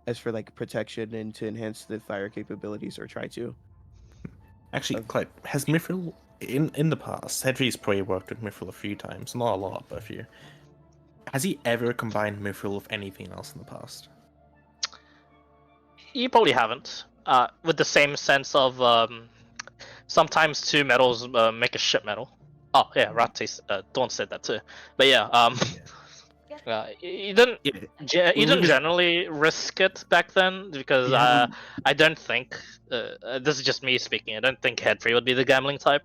as for like protection and to enhance the fire capabilities, or try to. Actually, Clyde, has mithril in the past? Hedry's probably worked with mithril a few times, not a lot, but a few. Has he ever combined mithril with anything else in the past? You probably haven't. With the same sense of sometimes two metals make a ship metal. Oh yeah, Dawn said that too. But yeah, you didn't Yeah. you didn't generally risk it back then because Yeah. I don't think this is just me speaking. I don't think Headfree would be the gambling type.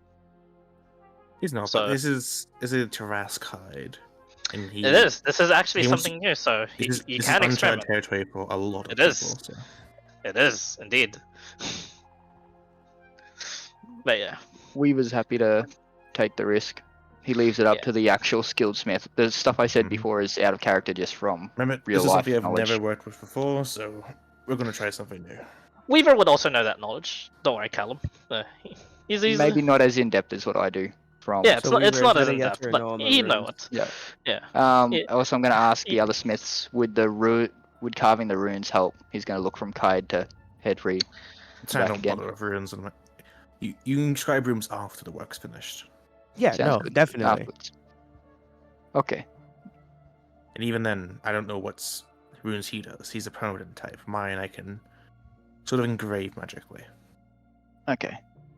He's not, So- but this is a Tarask hide. And he, It is. This is actually he wants- something new, so This is, you this can is uncharted experiment. territory for a lot of It people. is. So. It is indeed. But yeah. Weaver's happy to take the risk. He leaves it up Yeah. to the actual skilled smith. The stuff I said Mhm. before is out of character just from Remember, real this is life something I've knowledge. never worked with before, so we're gonna try something new. Weaver would also know that knowledge. Don't worry, Callum. He's Maybe not as in depth as what I do from. Yeah, it's So not, it's Weaver, not is as that a in yes depth, or but no on the he'd know runes? it. Yeah. Yeah. Also, I'm going to ask the it- other smiths, would would carving the runes help? He's going to look from Kaid to Headfree. So I Back don't again. bother with runes. And you can describe rooms after the work's finished. Yeah, Sounds no, good. definitely. Afterwards. Okay. And even then, I don't know what runes he does. He's a permanent type. Mine, I can sort of engrave magically. Okay.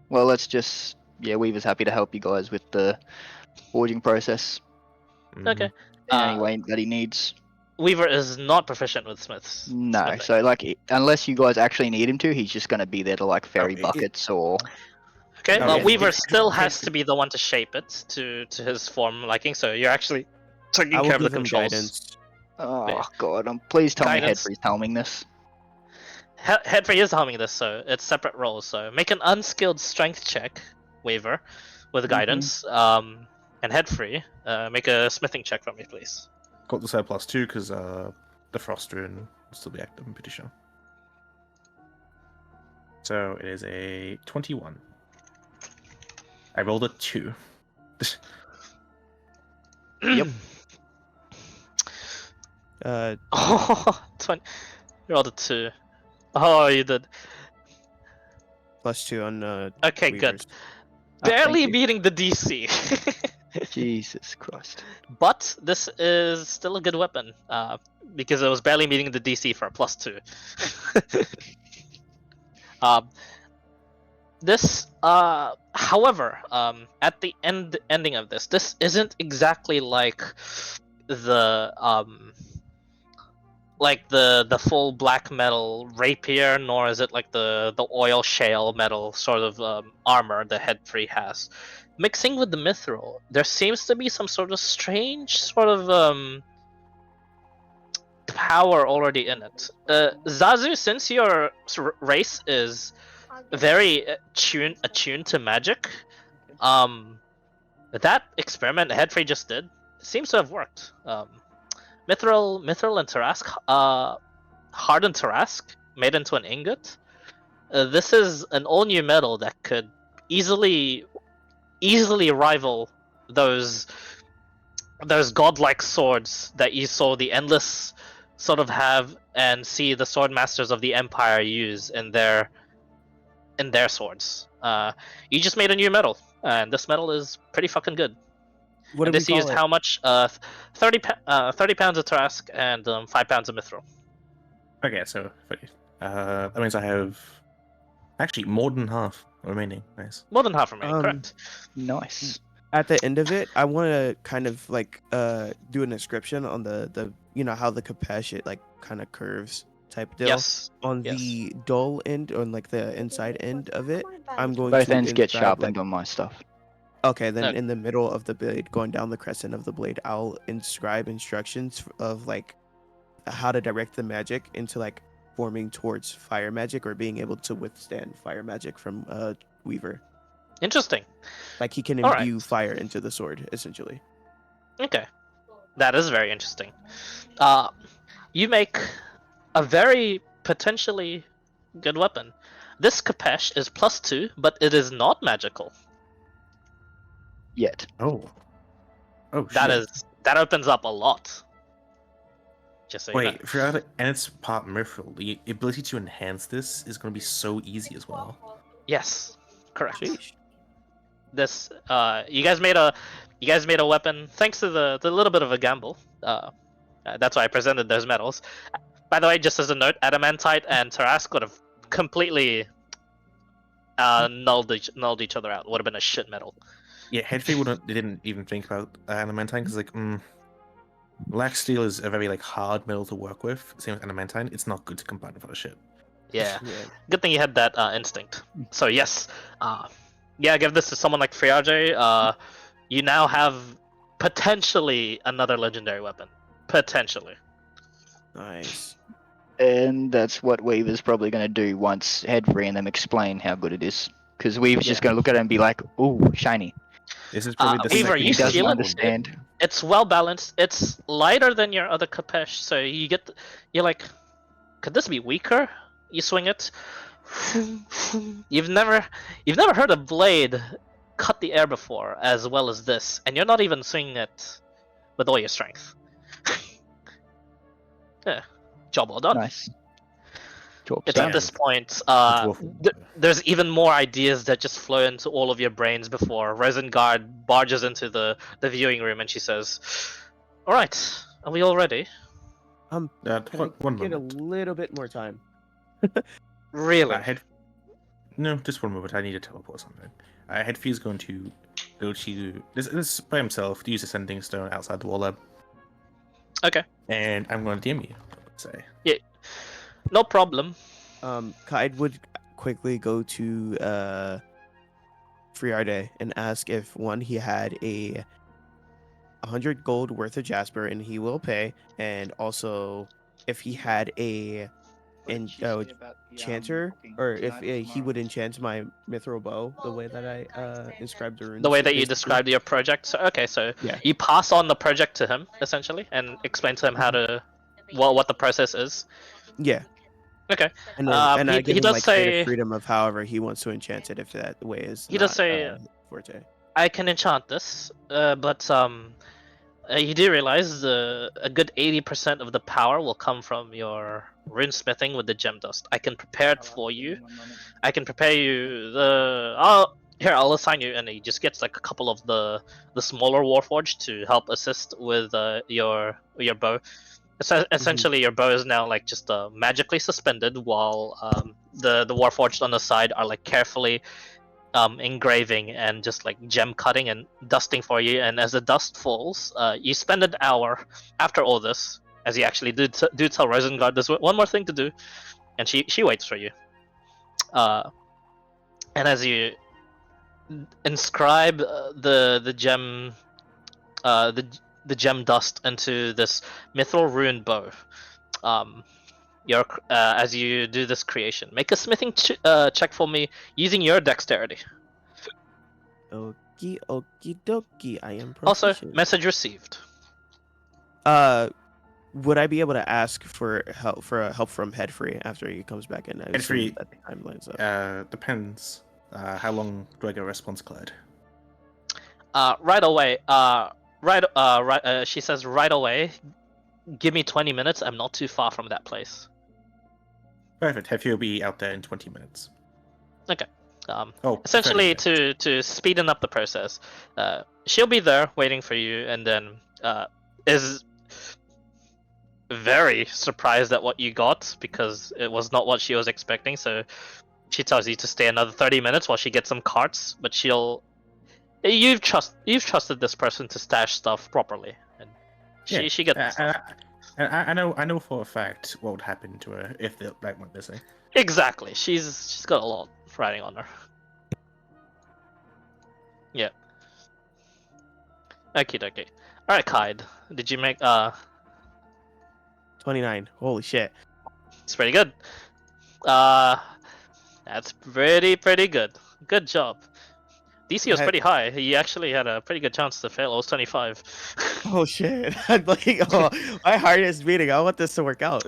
Well, let's just... Yeah, Weaver's happy to help you guys with the forging process. Okay. Any way that he needs. Weaver is not proficient with smiths. No, smithing. so like, unless you guys actually need him to, he's just going to be there to like ferry it- buckets or... Okay, Oh, yeah. Weaver Yeah. still has to be the one to shape it to his form liking, so you're actually taking I will care of the give him controls. guidance. Oh, Yeah. God. Please tell Guidance. me Headfree's helming this. Headfree is helming this, so it's separate roles. So make an unskilled strength check, Weaver, with guidance. And Headfree, make a smithing check for me, please. Got the side +2 because the frost rune will still be active, I'm pretty sure. So it is a 21. I rolled a 2. Yep. Oh, 20. You rolled a 2. Oh, you did. +2 on Okay, good. Weaver's. Barely you. beating the DC. Jesus Christ. But this is still a good weapon, because it was barely meeting the DC for a +2. However, at the ending of this isn't exactly like the full black metal rapier, nor is it like the oil shale metal sort of armor the Headfree has. Mixing with the mithril, there seems to be some sort of strange sort of power already in it. Zazu, since your race is very attuned to magic, that experiment Headfree just did seems to have worked. Mithril and Tarask hardened Tarask made into an ingot. This is an all-new metal that could easily rival those godlike swords that you saw the Endless sort of have and see the sword masters of the Empire use in their swords. You just made a new metal, and this metal is pretty fucking good. What And do we this call used it? how much? 30 pounds of Trask and 5 pounds of Mithril. Okay, so that means I have actually more than half remaining. Nice. More than half remaining, Um, correct? Nice. At the end of it, I want to kind of like do an inscription on the you know how the Kapesh it like kind of curves type deal. Yes. On Yes. the dull end, on like the inside end of it, I'm going Both to ends get inscribe, sharpened like, on my stuff. okay, then Okay. in the middle of the blade, going down the crescent of the blade, I'll inscribe instructions of like how to direct the magic into like forming towards fire magic or being able to withstand fire magic from Weaver. Interesting. Like he can All right. imbue fire into the sword, essentially. Okay. That is very interesting. You make a very potentially good weapon. This Kapesh is +2, but it is not magical. Yet. Oh. Oh That shit. that opens up a lot. Just so you know. Wait, and it's part mithril. The ability to enhance this is going to be so easy as well. Yes, correct. Sheesh. This you guys made a weapon thanks to the little bit of a gamble. That's why I presented those metals. By the way, just as a note, adamantite and Tarask would have completely nulled each other out. Would have been a shit metal. Yeah, Headfee didn't even think about adamantine because black steel is a very like hard metal to work with. Same with adamantine, it's not good to combine with other shit. Yeah. Yeah. Good thing you had that instinct. So yes, yeah, give this to someone like Friage. You now have potentially another legendary weapon. Potentially. Nice. And that's what Weaver's probably going to do once Headfree and them explain how good it is. Because Weaver's just going to look at it and be like, ooh, shiny. This is probably the Weaver, second you He doesn't feel it? understand. It's well balanced. It's lighter than your other Kapesh, so you get you're like, could this be weaker? You swing it. You've never heard a blade cut the air before as well as this, and you're not even swinging it with all your strength. Yeah, job well done. Nice. Job It's done. at this point, dwarf. there's even more ideas that just flow into all of your brains before Rosengard barges into the viewing room and she says, "All right, are we all ready?" Can One I get a moment. little bit more time? Really? No, just one moment. I need to teleport something. Headfee is going to go to this by himself to use a sending stone outside the wall lab, Okay. and I'm going to DM you. Let's say. Yeah. No problem. Kaid would quickly go to Friarde and ask if he had 100 gold worth of Jasper, and he will pay, and also if he had a enchanter, or if he would enchant my mithril bow the way that I inscribed the runes. The way that you basically. described your project. So, okay, so Yeah. you pass on the project to him essentially and explain to him how to what the process is. Yeah. Okay. And then I he give him does like creative say freedom of however he wants to enchant it if that way is. He does not, say- forte. I can enchant this, but you do realize a good 80% of the power will come from your runesmithing with the gem dust. I can prepare it for you. I can prepare you I'll assign you, and he just gets like a couple of the smaller warforged to help assist with your bow. Essentially, your bow is now like just magically suspended, while the warforged on the side are like carefully engraving and just like gem cutting and dusting for you. And as the dust falls, you spend an hour after all this, as you actually do tell Rosengard there's one more thing to do, and she waits for you. And as you inscribe the gem the gem dust into this mithril rune bow, as you do this creation, make a smithing check for me using your dexterity. Okie dokie, I am Also, proficient. message received. would I be able to ask for help from Headfree after he comes back in? I assume Headfree, that the time lines up. Depends. How long do I get a response, Clyde? Right away. She says right away. Give me 20 minutes. I'm not too far from that place. Perfect. Headfree will be out there in 20 minutes. Okay. Oh, Essentially, 30 to speeden up the process, she'll be there waiting for you, and then is very surprised at what you got because it was not what she was expecting. So she tells you to stay another 30 minutes while she gets some carts, but you've trusted this person to stash stuff properly, and she gets stuff. I know for a fact what would happen to her if the bag went missing. Exactly. She's got a lot riding on her. Yeah. Okie dokie. Alright, Kaid. Did you make 29. Holy shit. It's pretty good. That's pretty good. Good job. DC was pretty high. He actually had a pretty good chance to fail. It was 25. Oh shit. I'm like, oh, my heart is beating. I want this to work out.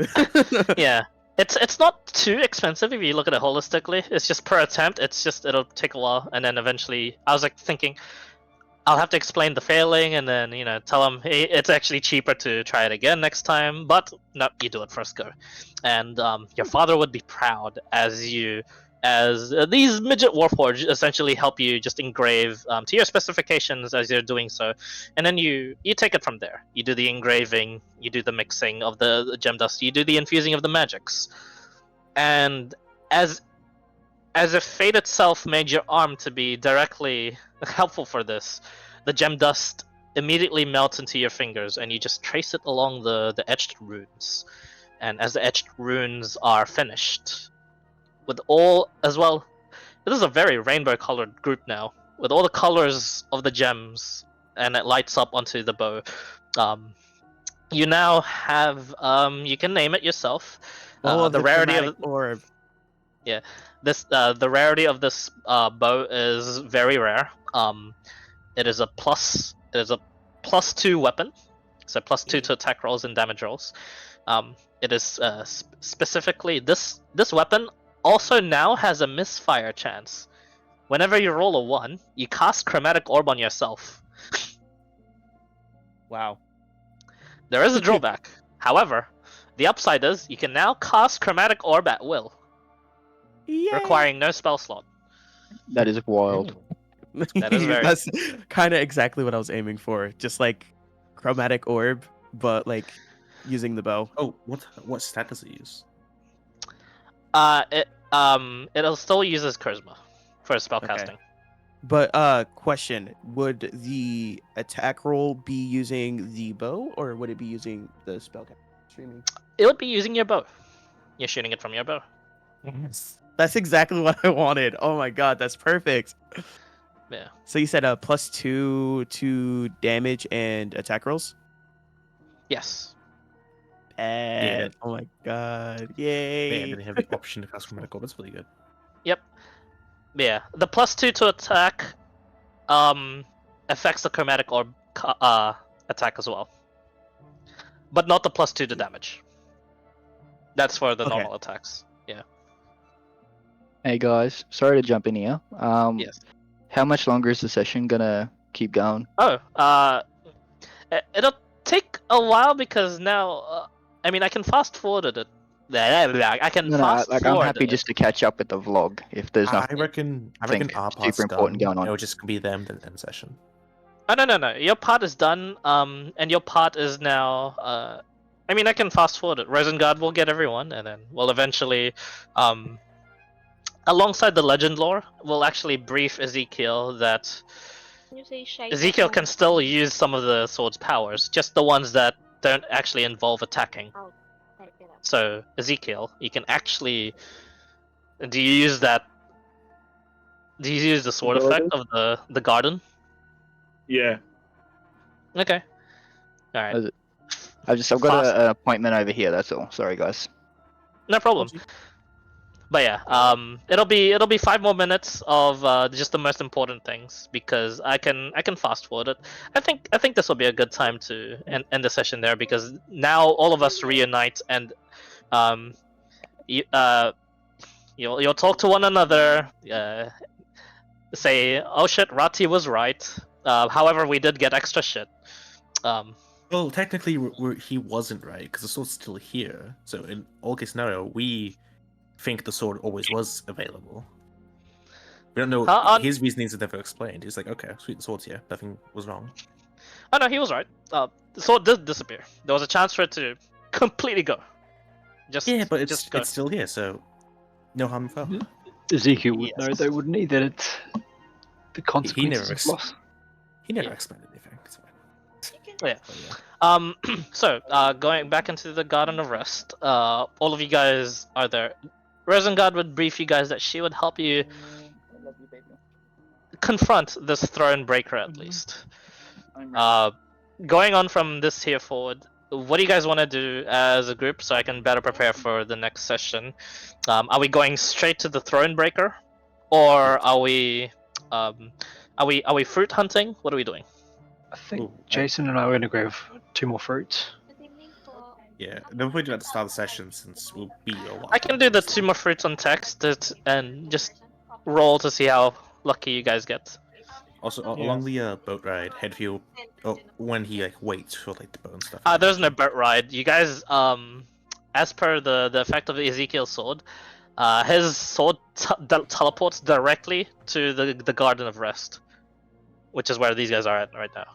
Yeah. It's not too expensive if you look at it holistically. It's just per attempt. It'll take a while, and then eventually I was like thinking I'll have to explain the failing and then tell him, hey, it's actually cheaper to try it again next time. But no, you do it first go, and your father would be proud as these midget warforged essentially help you just engrave to your specifications as you're doing so, and then you take it from there. You do the engraving, you do the mixing of the gem dust, you do the infusing of the magics, and as if fate itself made your arm to be directly helpful for this, the gem dust immediately melts into your fingers, and you just trace it along the etched runes. And as the etched runes are finished, with all as well, this is a very rainbow-colored group now, with all the colors of the gems, and it lights up onto the bow. You now have you can name it yourself. The rarity of orb. Yeah, the rarity of this bow is very rare. It is a +2 weapon, so +2 to attack rolls and damage rolls. It is specifically this weapon also now has a misfire chance. Whenever you roll a 1, you cast Chromatic Orb on yourself. Wow. There is a drawback. However, the upside is you can now cast Chromatic Orb at will. Yay! Requiring no spell slot. That is wild. That is very... That's kind of exactly what I was aiming for. Just like Chromatic Orb, but like using the bow. Oh, what stat does it use? It'll still use as charisma for spellcasting. But question, would the attack roll be using the bow or would it be using the spellcasting? It would be using your bow. You're shooting it from your bow. Yes. That's exactly what I wanted. Oh my god, that's perfect. Yeah. So you said +2 to damage and attack rolls? Yes. Yeah. Oh my god. Yay. Yeah, and then you have the option to cast Chromatic Orb. That's really good. Yep. Yeah. The +2 to attack affects the Chromatic Orb attack as well. But not the +2 to damage. That's for the normal attacks. Yeah. Hey guys, sorry to jump in here. Yes. How much longer is the session gonna keep going? Oh, it'll take a while because now, I mean, I can fast forward it. I can fast forward. I'm happy just to catch up with the vlog if there's I nothing. reckon our part's super important done. going on. It'll just be them the end session. Oh, no. Your part is done. And your part is now. I mean, I can fast forward it. Rosengard will get everyone, and then we'll eventually, alongside the legend lore, we'll actually brief Ezekiel that Ezekiel can still use some of the sword's powers, just the ones that don't actually involve attacking. So, Ezekiel, you can actually... Do you use the sword effect of the garden? Yeah. Okay. Alright. I've got an appointment over here, that's all. Sorry, guys. No problem. But yeah, it'll be 5 more minutes of just the most important things because I can fast forward it. I think this will be a good time to end the session there because now all of us reunite and um you you'll talk to one another, say, oh shit, Rati was right. However, we did get extra shit. Well, technically, he wasn't right because the sword's still here. So in all case scenario, we think the sword always was available. We don't know his reasonings are never explained. He's like, okay, sweet, the sword's here. Nothing was wrong. Oh no, he was right. The sword did disappear. There was a chance for it to completely go. Yeah, but it's still here, so no harm, no foul. Ezekiel would know, though, wouldn't he? That it's the consequences of loss. He never explained anything. Yeah. So going back into the Garden of Rest, all of you guys are there. Rosengard would brief you guys that she would help you confront this throne breaker at least. Going on from this here forward, what do you guys want to do as a group so I can better prepare for the next session? Are we going straight to the throne breaker, or are we fruit hunting? What are we doing? I think Jason and I are going to grab 2 more fruits. Yeah, then we do at the start of the session since we'll be a while. I can do the 2 more fruits on text and just roll to see how lucky you guys get. Also, along the boat ride, Headfield, when he waits for the boat and stuff. There's no boat ride. You guys, as per the effect of Ezekiel's sword, his sword teleports directly to the Garden of Rest, which is where these guys are at right now.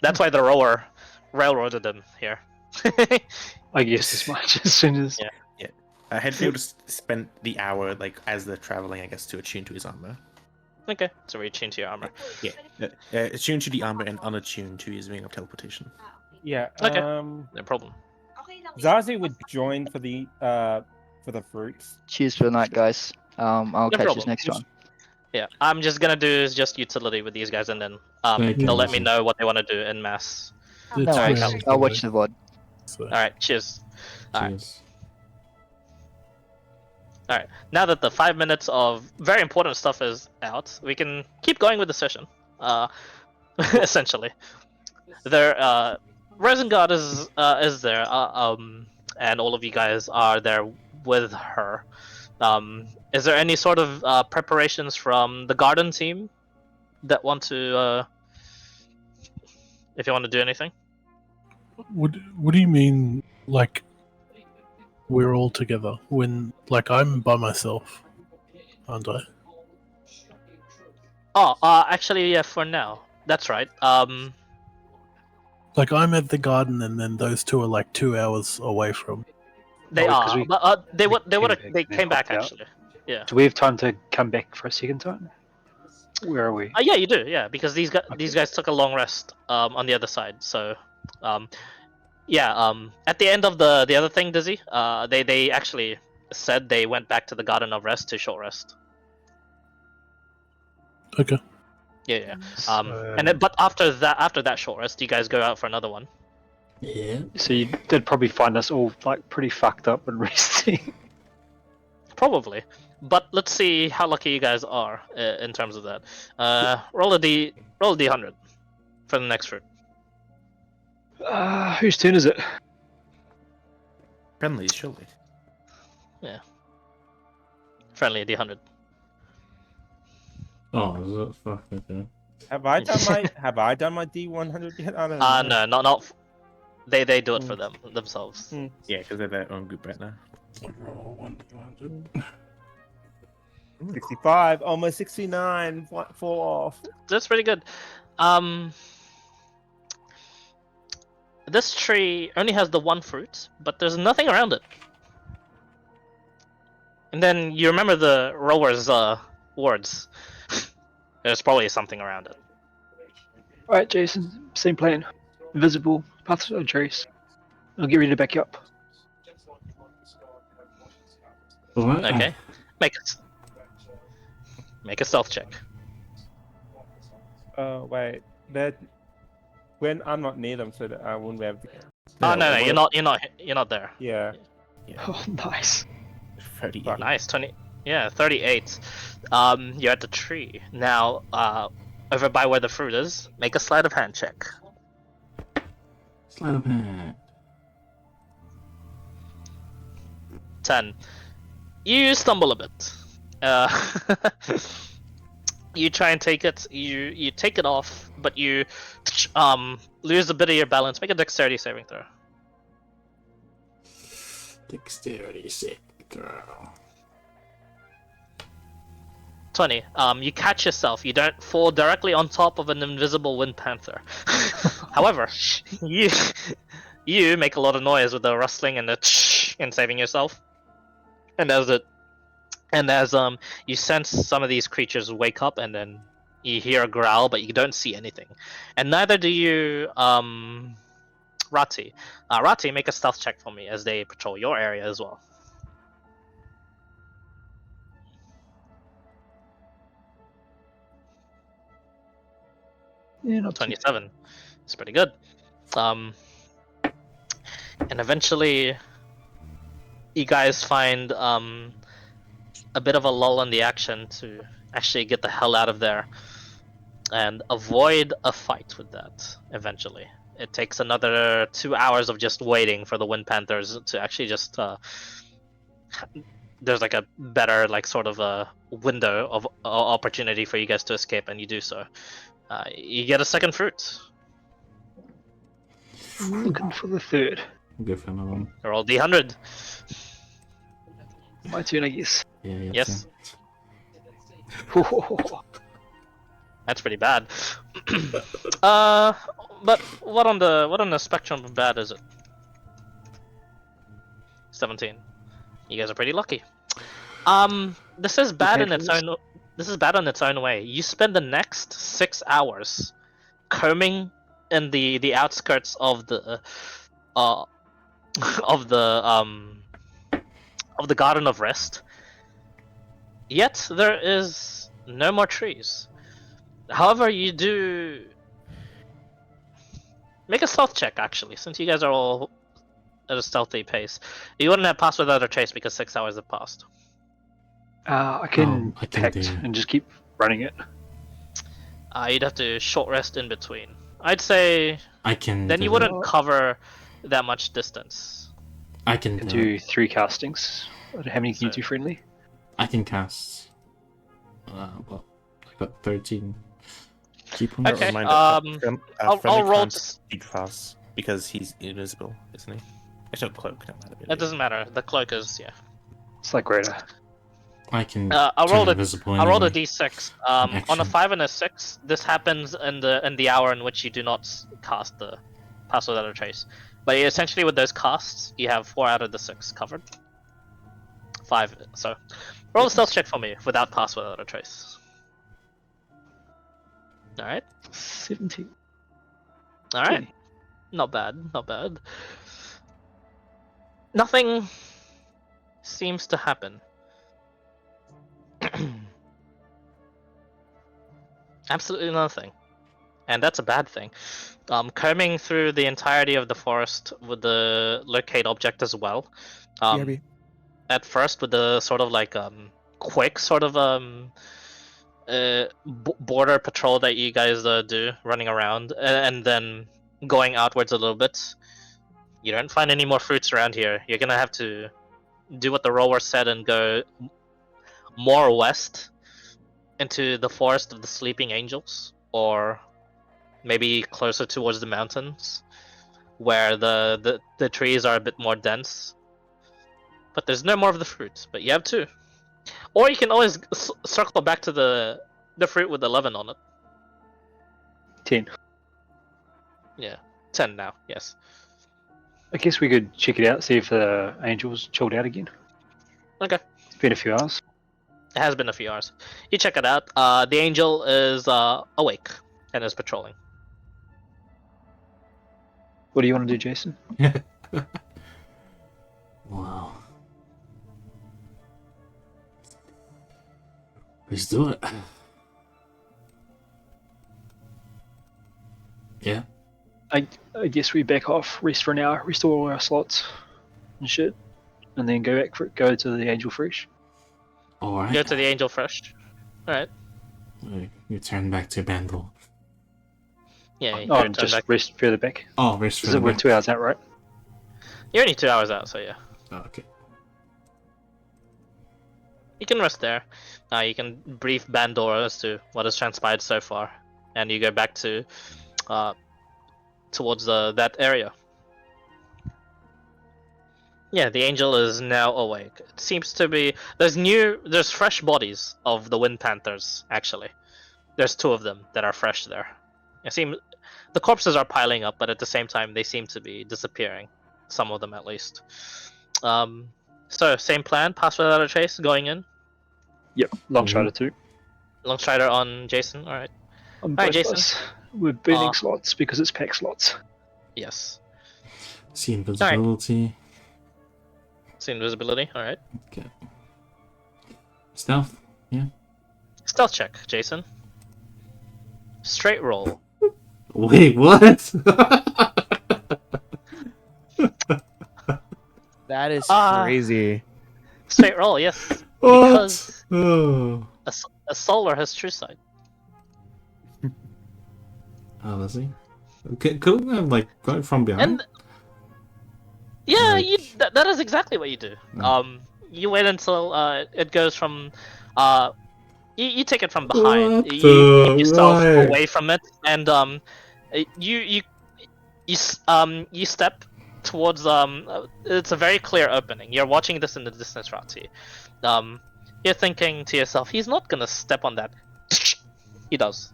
That's why the rower railroaded them here. I guess as much as soon as. Yeah. Headfield spent the hour as they're traveling, I guess, to attune to his armor. Okay, so we attune to your armor. Yeah, attune to the armor and unattune to his ring of teleportation. Yeah. Okay. No problem. Zazie would join for the fruits. Cheers for the night, guys. I'll catch you next one. Yeah, I'm just gonna do just utility with these guys, and then they'll let me know what they want to do in mass. No worries. I'll watch the VOD. All right, cheers. All right. All right. Now that the 5 minutes of very important stuff is out, we can keep going with the session. Essentially, there. Rosengard is there. And all of you guys are there with her. Is there any sort of preparations from the garden team that want to, if you want to do anything? What do you mean, we're all together? When, I'm by myself, aren't I? Oh, actually, yeah, for now. That's right. I'm at the garden, and then those 2 are 2 hours away from. They are, but they came back actually. Yeah. Do we have time to come back for a second time? Where are we? Yeah, you do. Yeah, because these guys took a long rest on the other side. So, at the end of the other thing, Dizzy, they actually said they went back to the Garden of Rest to short rest. Okay. Yeah. But after that short rest, you guys go out for another one. Yeah. So you did probably find us all pretty fucked up and resting. Probably. But let's see how lucky you guys are in terms of that. Roll a D100 for the next fruit. Whose turn is it? Friendly, surely. Yeah. Friendly D100. Oh, is it? Fuck, okay. Have I done my D100 yet? I don't know. No, not. They do it for themselves. Yeah, because they're their own group right now. 65, almost 69. Fall off. That's pretty good. This tree only has the 1 fruit, but there's nothing around it. And then you remember the rower's words. There's probably something around it. Alright, Jason, same plan. Visible, paths of trace. I'll get ready to back you up. What? Okay. Make a stealth check. Wait. When I'm not near them, so that I won't be able to. Oh no, you're not there. Yeah. Oh, nice. 38. Oh, nice. 20. Yeah, 38. You're at the tree. Now, over by where the fruit is, make a sleight of hand check. Sleight of hand. 10. You stumble a bit. You try and take it. You take it off, but you lose a bit of your balance. Make a dexterity saving throw. Dexterity saving throw. 20. You catch yourself. You don't fall directly on top of an invisible wind panther. However, you make a lot of noise with the rustling and the and saving yourself. And as you sense some of these creatures wake up, and then you hear a growl, but you don't see anything. And neither do you, Rati. Rati, make a stealth check for me as they patrol your area as well. Yeah, not 27. It's pretty good. And eventually, you guys find a bit of a lull in the action to actually get the hell out of there and avoid a fight with that eventually. It takes another 2 hours of just waiting for the Wind Panthers to actually just there's like a better like sort of a window of opportunity for you guys to escape, and you do so. You get a second fruit. Looking for the third. Go for another one. Roll D100. My turn, I guess. Yeah. Yes. That's pretty bad. But what on the spectrum of bad is it? 17. You guys are pretty lucky. This is bad in its own. This is bad in its own way. You spend the next 6 hours combing in the outskirts of the of the Garden of Rest. Yet there is no more trees. However, you do make a stealth check actually, since you guys are all at a stealthy pace. You wouldn't have passed without a trace because 6 hours have passed. I can I can pact do- and just keep running it. You'd have to short rest in between. I'd say I can. then you do wouldn't cover that much distance. I can Can do. do 3 castings. How many can you do friendly? I can cast. Well, I got 13. Keep on. Okay, Reminder, I'll friendly roll can't to speak fast because he's invisible, isn't he? It's not cloak. No matter. It doesn't matter. The cloak is It's like greater. I can. I'll turn roll a invisible I'll roll a anyway. d6. On a Action. 5 and a 6, this happens in the hour in which you do not cast the pass without a trace. But essentially, with those casts, you have 4 out of the 6 covered. 5. So, roll a stealth check for me without pass without a trace. All right. 17. All right. Not bad. Not bad. Nothing seems to happen. Absolutely nothing. And that's a bad thing. Combing through the entirety of the forest with the locate object as well. BRB. At first with the sort of like quick sort of border patrol that you guys do, running around, and then going outwards a little bit. You don't find any more fruits around here. You're gonna have to do what the rower said and go more west into the forest of the sleeping angels, or maybe closer towards the mountains where the trees are a bit more dense. But there's no more of the fruit, but you have 2. Or you can always circle back to the fruit with 11 on it. 10. Yeah, 10 now, yes. I guess we could check it out, see if the angels chilled out again. Okay. It's been a few hours. It has been a few hours. You check it out. The angel is awake and is patrolling. What do you want to do, Jason? Wow. Let's do it. Yeah. I guess we back off, rest for an hour, restore all our slots and shit, and then go to the Angel Fresh. Alright. Go to the Angel first. Alright. Return back to Bandle. Yeah, you Oh, return and just back. rest further back. Oh, rest Because further we're back. 2 hours out, right? You're only 2 hours out, so yeah. Oh, okay. You can rest there. You can brief Bandor as to what has transpired so far, and you go back to towards that area. Yeah, the angel is now awake. It seems to be there's fresh bodies of the Wind Panthers. Actually, there's 2 of them that are fresh there. The corpses are piling up, but at the same time they seem to be disappearing. Some of them at least. So same plan. Pass without a trace. Going in. Yep, Long Strider 2. Long Strider on Jason. All right. On Hi, both Jason. of us. We're burning slots because it's pack slots. Yes. See invisibility. See invisibility. All right. Okay. Stealth. Yeah. Stealth check, Jason. Straight roll. Wait, what? That is Ah. crazy. Straight roll. Yes. What? Because Oh. a solar has true sight. Oh, does he? Could we have like got it from behind? And yeah, Like- that is exactly what you do. You wait until it goes from you take it from behind. What You the- take yourself why? away from it, and you step towards it's a very clear opening. You're watching this in the distance, Rati. You're thinking to yourself, he's not gonna step on that. He does.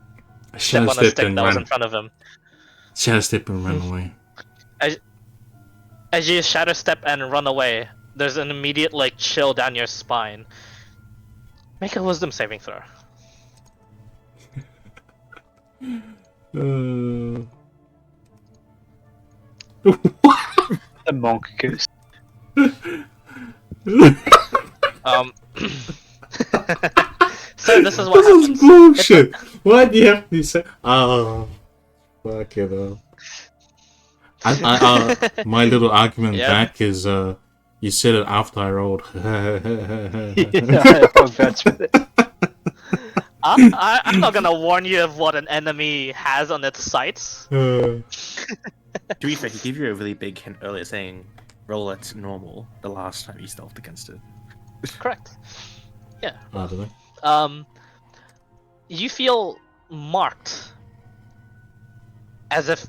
I Step shadow on a stepped stick and that was ran. in front of him. Shadow step and ran away. As you shadow step and run away, there's an immediate like chill down your spine. Make a wisdom saving throw. The monkaS. So this is what This is happens. bullshit. Why do you have to say? Oh, fuck it up. My little argument Yeah. back is you said it after I rolled. I'm not gonna warn you of what an enemy has on its sights. To be fair, he gave you a really big hint earlier saying roll at normal the last time you stealthed against it. Correct. Yeah. I don't know. You feel marked, as if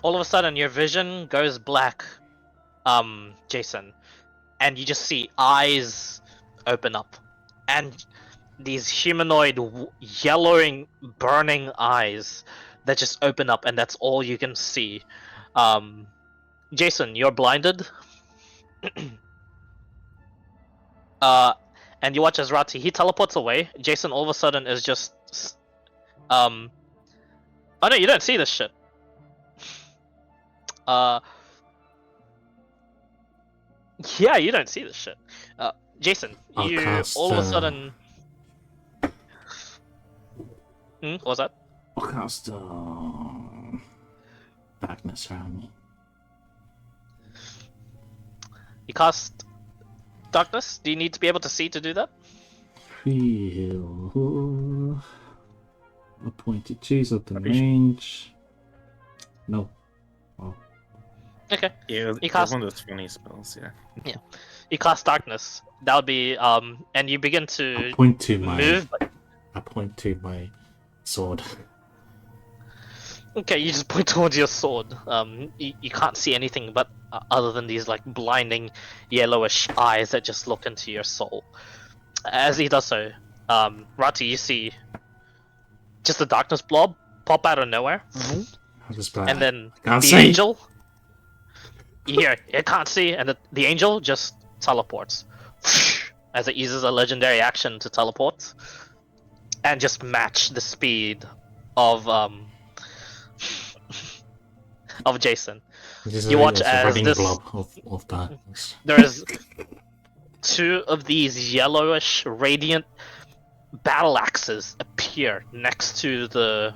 all of a sudden your vision goes black, Jason, and you just see eyes open up, and these humanoid yellowing, burning eyes that just open up, and that's all you can see. Jason, you're blinded. And you watch as Rati, he teleports away. Jason all of a sudden is just oh no, you don't see this shit. Yeah, you don't see this shit. Jason, I'll you cast, all of a sudden what was that? I'll cast darkness around me. You cast darkness? Do you need to be able to see to do that? Feel appointed cheese at the range. No. Oh. Okay. Yeah, You it's cast one of those funny spells, yeah. you cast darkness. That would be and you begin to I point to my move, but I point to my sword. okay, you just point towards your sword. You can't see anything but other than these like blinding yellowish eyes that just look into your soul. As he does so, Rati, you see just a darkness blob pop out of nowhere, I just and then can't the see. angel. You hear it can't see, and the angel just teleports as it uses a legendary action to teleport, and just match the speed of Jason. This is You watch it's a as running this- blob of darkness. There's 2 of these yellowish, radiant battle axes appear next to the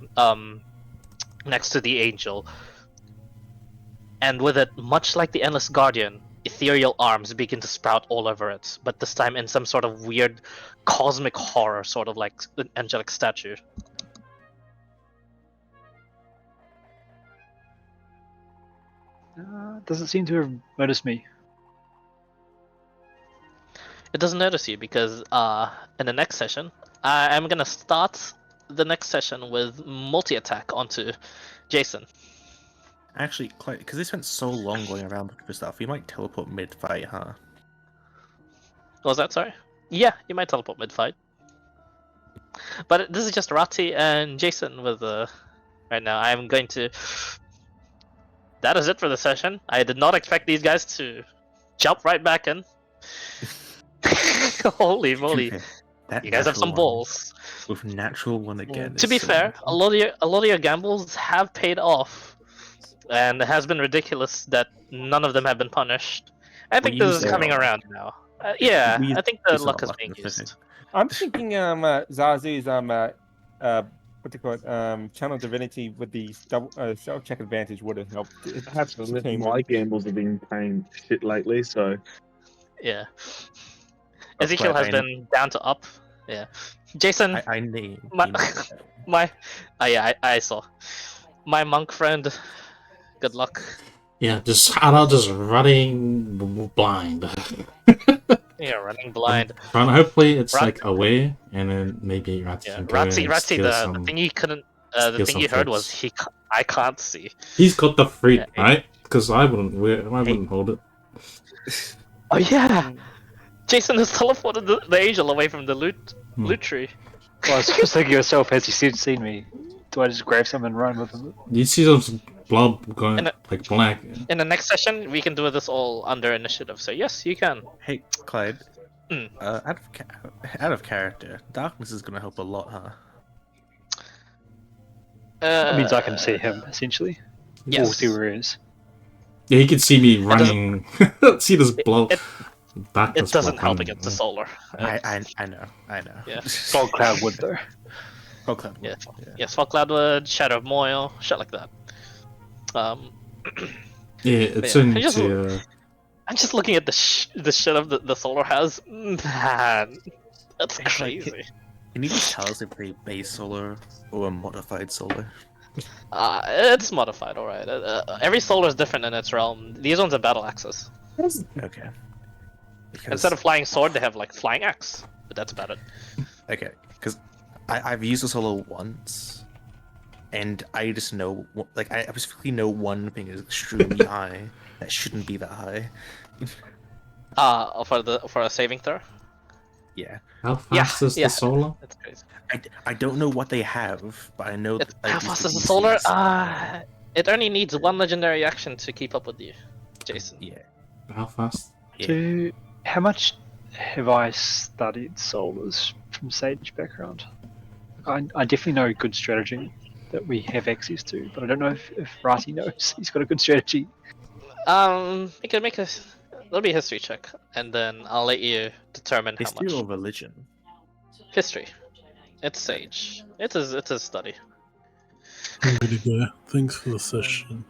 angel, and with it, much like the Endless Guardian, ethereal arms begin to sprout all over it, but this time in some sort of weird cosmic horror, sort of like an angelic statue. Doesn't seem to have noticed me. It doesn't notice you because in the next session, I'm gonna start the next session with multi-attack onto Jason. Actually, because they spent so long going around looking for stuff, we might teleport mid-fight, huh? What was that, sorry? Yeah, you might teleport mid-fight. But this is just Rati and Jason with right now. I'm going to... That is it for the session. I did not expect these guys to jump right back in. Holy moly. That You guys have some natural one balls. with natural one again. To is be so fair, lucky. a lot of your gambles have paid off, and it has been ridiculous that none of them have been punished. I think this is used coming our- around now. Yeah, we I think the used our luck is luck being in this, I used. I'm thinking Zazu's what do you call it, channel divinity with the self check advantage would have helped. I have to admit, my gambles have been paying shit lately, so Yeah. Oh, Ezekiel Clive, has been down to up. Yeah. Jason, I named my, him. my, yeah, I saw. My monk friend, good luck. Yeah, just Hara just running blind. Yeah, running blind. Trying hopefully it's Rat- like aware, and then maybe Ratty Yeah, can go in Ratzi, and Ratzi, steal the some. thing you couldn't, the steal thing some you heard was fruits. I can't see. He's got the fruit, Yeah, right? Because I wouldn't hold it. Oh yeah, Jason has teleported the angel away from the loot tree. Well, I was just thinking yourself, has he seen me? Do I just grab something and run with him? You see some blood going And like black. In the next session, we can do this all under initiative. So yes, you can. Hey, Clyde. Mm. Out of character, darkness is gonna help a lot, huh? That means I can see him, essentially. Yes. Or see where he is. Yeah, he can see me running. See this blood. It darkness doesn't blood help running. against the solar. I know. Yeah. Fog Cloud would, though. Fog Cloud. Yeah. Yes, Fog Cloud Wood, Shadow of Moyle, shit like that. Yeah, it's yeah, into. I'm just looking at the shit of the solar has. Man, that's crazy. Can you just tell us if they base solar or a modified solar? It's modified, alright. Every solar is different in its realm. These ones are battle axes. Okay. Because, Instead of flying sword, they have like flying axe. But that's about it. okay, because I've used a solar once, and I just know, like, I specifically know one thing is extremely high that shouldn't be that high. For a saving throw. Yeah. How fast is the solar? That's crazy. I don't know what they have, but I know. How fast is the solar? It only needs one legendary action to keep up with you, Jason. Yeah. How fast? Yeah. How much have I studied solars from Sage background? I definitely know good strategy that we have access to, but I don't know if Rati knows he's got a good strategy. You can make there'll be a history check, and then I'll let you determine History how or much. religion? History. It's Sage. It's a study. I'm gonna go. Thanks for the session.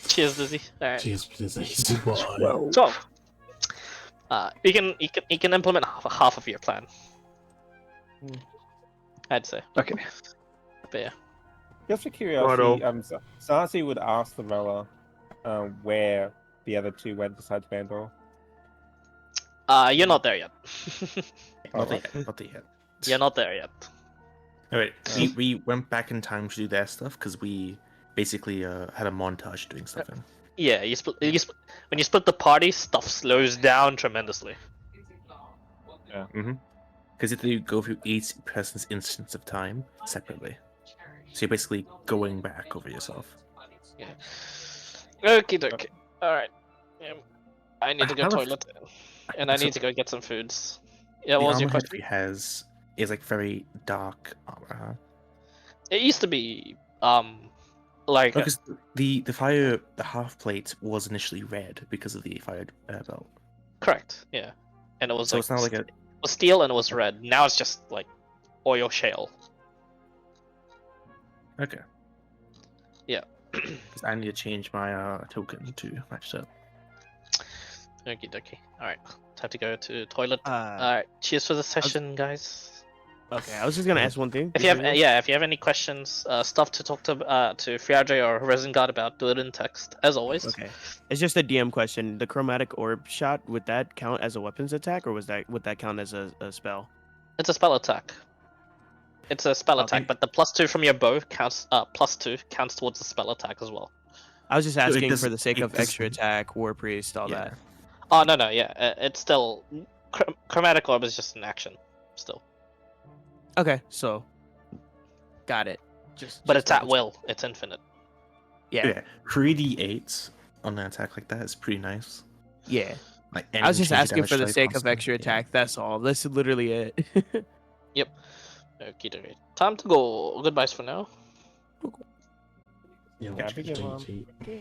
Cheers, Dizzy. Alright. Cheers, please. Goodbye. Well, 12. You can implement half of your plan. I'd say. okay. But yeah. Just for curiosity, Righto. Sarsi would ask the Rella where the other two went besides Bandor. You're not there yet. Not yet. Not yet. You're not there yet. Alright, we went back in time to do their stuff because we basically had a montage doing stuff in. Yeah, when you split the party, stuff slows down tremendously. Yeah. Because if you go through each person's instance of time separately, so you're basically going back over yourself. Yeah. Okie dokie. Alright. I need to go How the toilet, and I so- need to go get some foods. Yeah, The what was your armor question? he has is like very dark armor. Huh? It used to be, like, Because the fire, the half plate was initially red because of the fire belt. correct, yeah. And it was So like, it's not like a it was steel and it was red. Now it's just like oil shale. okay. Yeah. 'Cause I need to change my token to match up. Okie dokie. Alright, time to go to toilet. Uh, Alright, cheers for the session, guys. Okay, I was just gonna ask one thing. If you have, before go. yeah, if you have any questions, stuff to talk to Friadre or Resin God about, do it in text, as always. Okay, it's just a DM question. The chromatic orb shot, would that count as a weapons attack, or would that count as a spell? It's a spell attack. It's a spell Okay. attack, but the +2 from your bow counts. +2 counts towards the spell attack as well. I was just it asking for doesn't- the sake it of extra doesn't- attack, war priest, all Yeah. that. Oh no, yeah, it's still chromatic orb is just an action, still. Okay, so got it. Just But it's at double check. will. It's infinite. Yeah, Yeah, 3d8 on an attack like that is pretty nice. yeah. Like, I was anything just change asking damage for the type sake of constant, extra yeah. attack. That's all. That's literally it. Okie dokie. Time to go. Goodbyes for now. Yeah, Yeah, I think it, GG.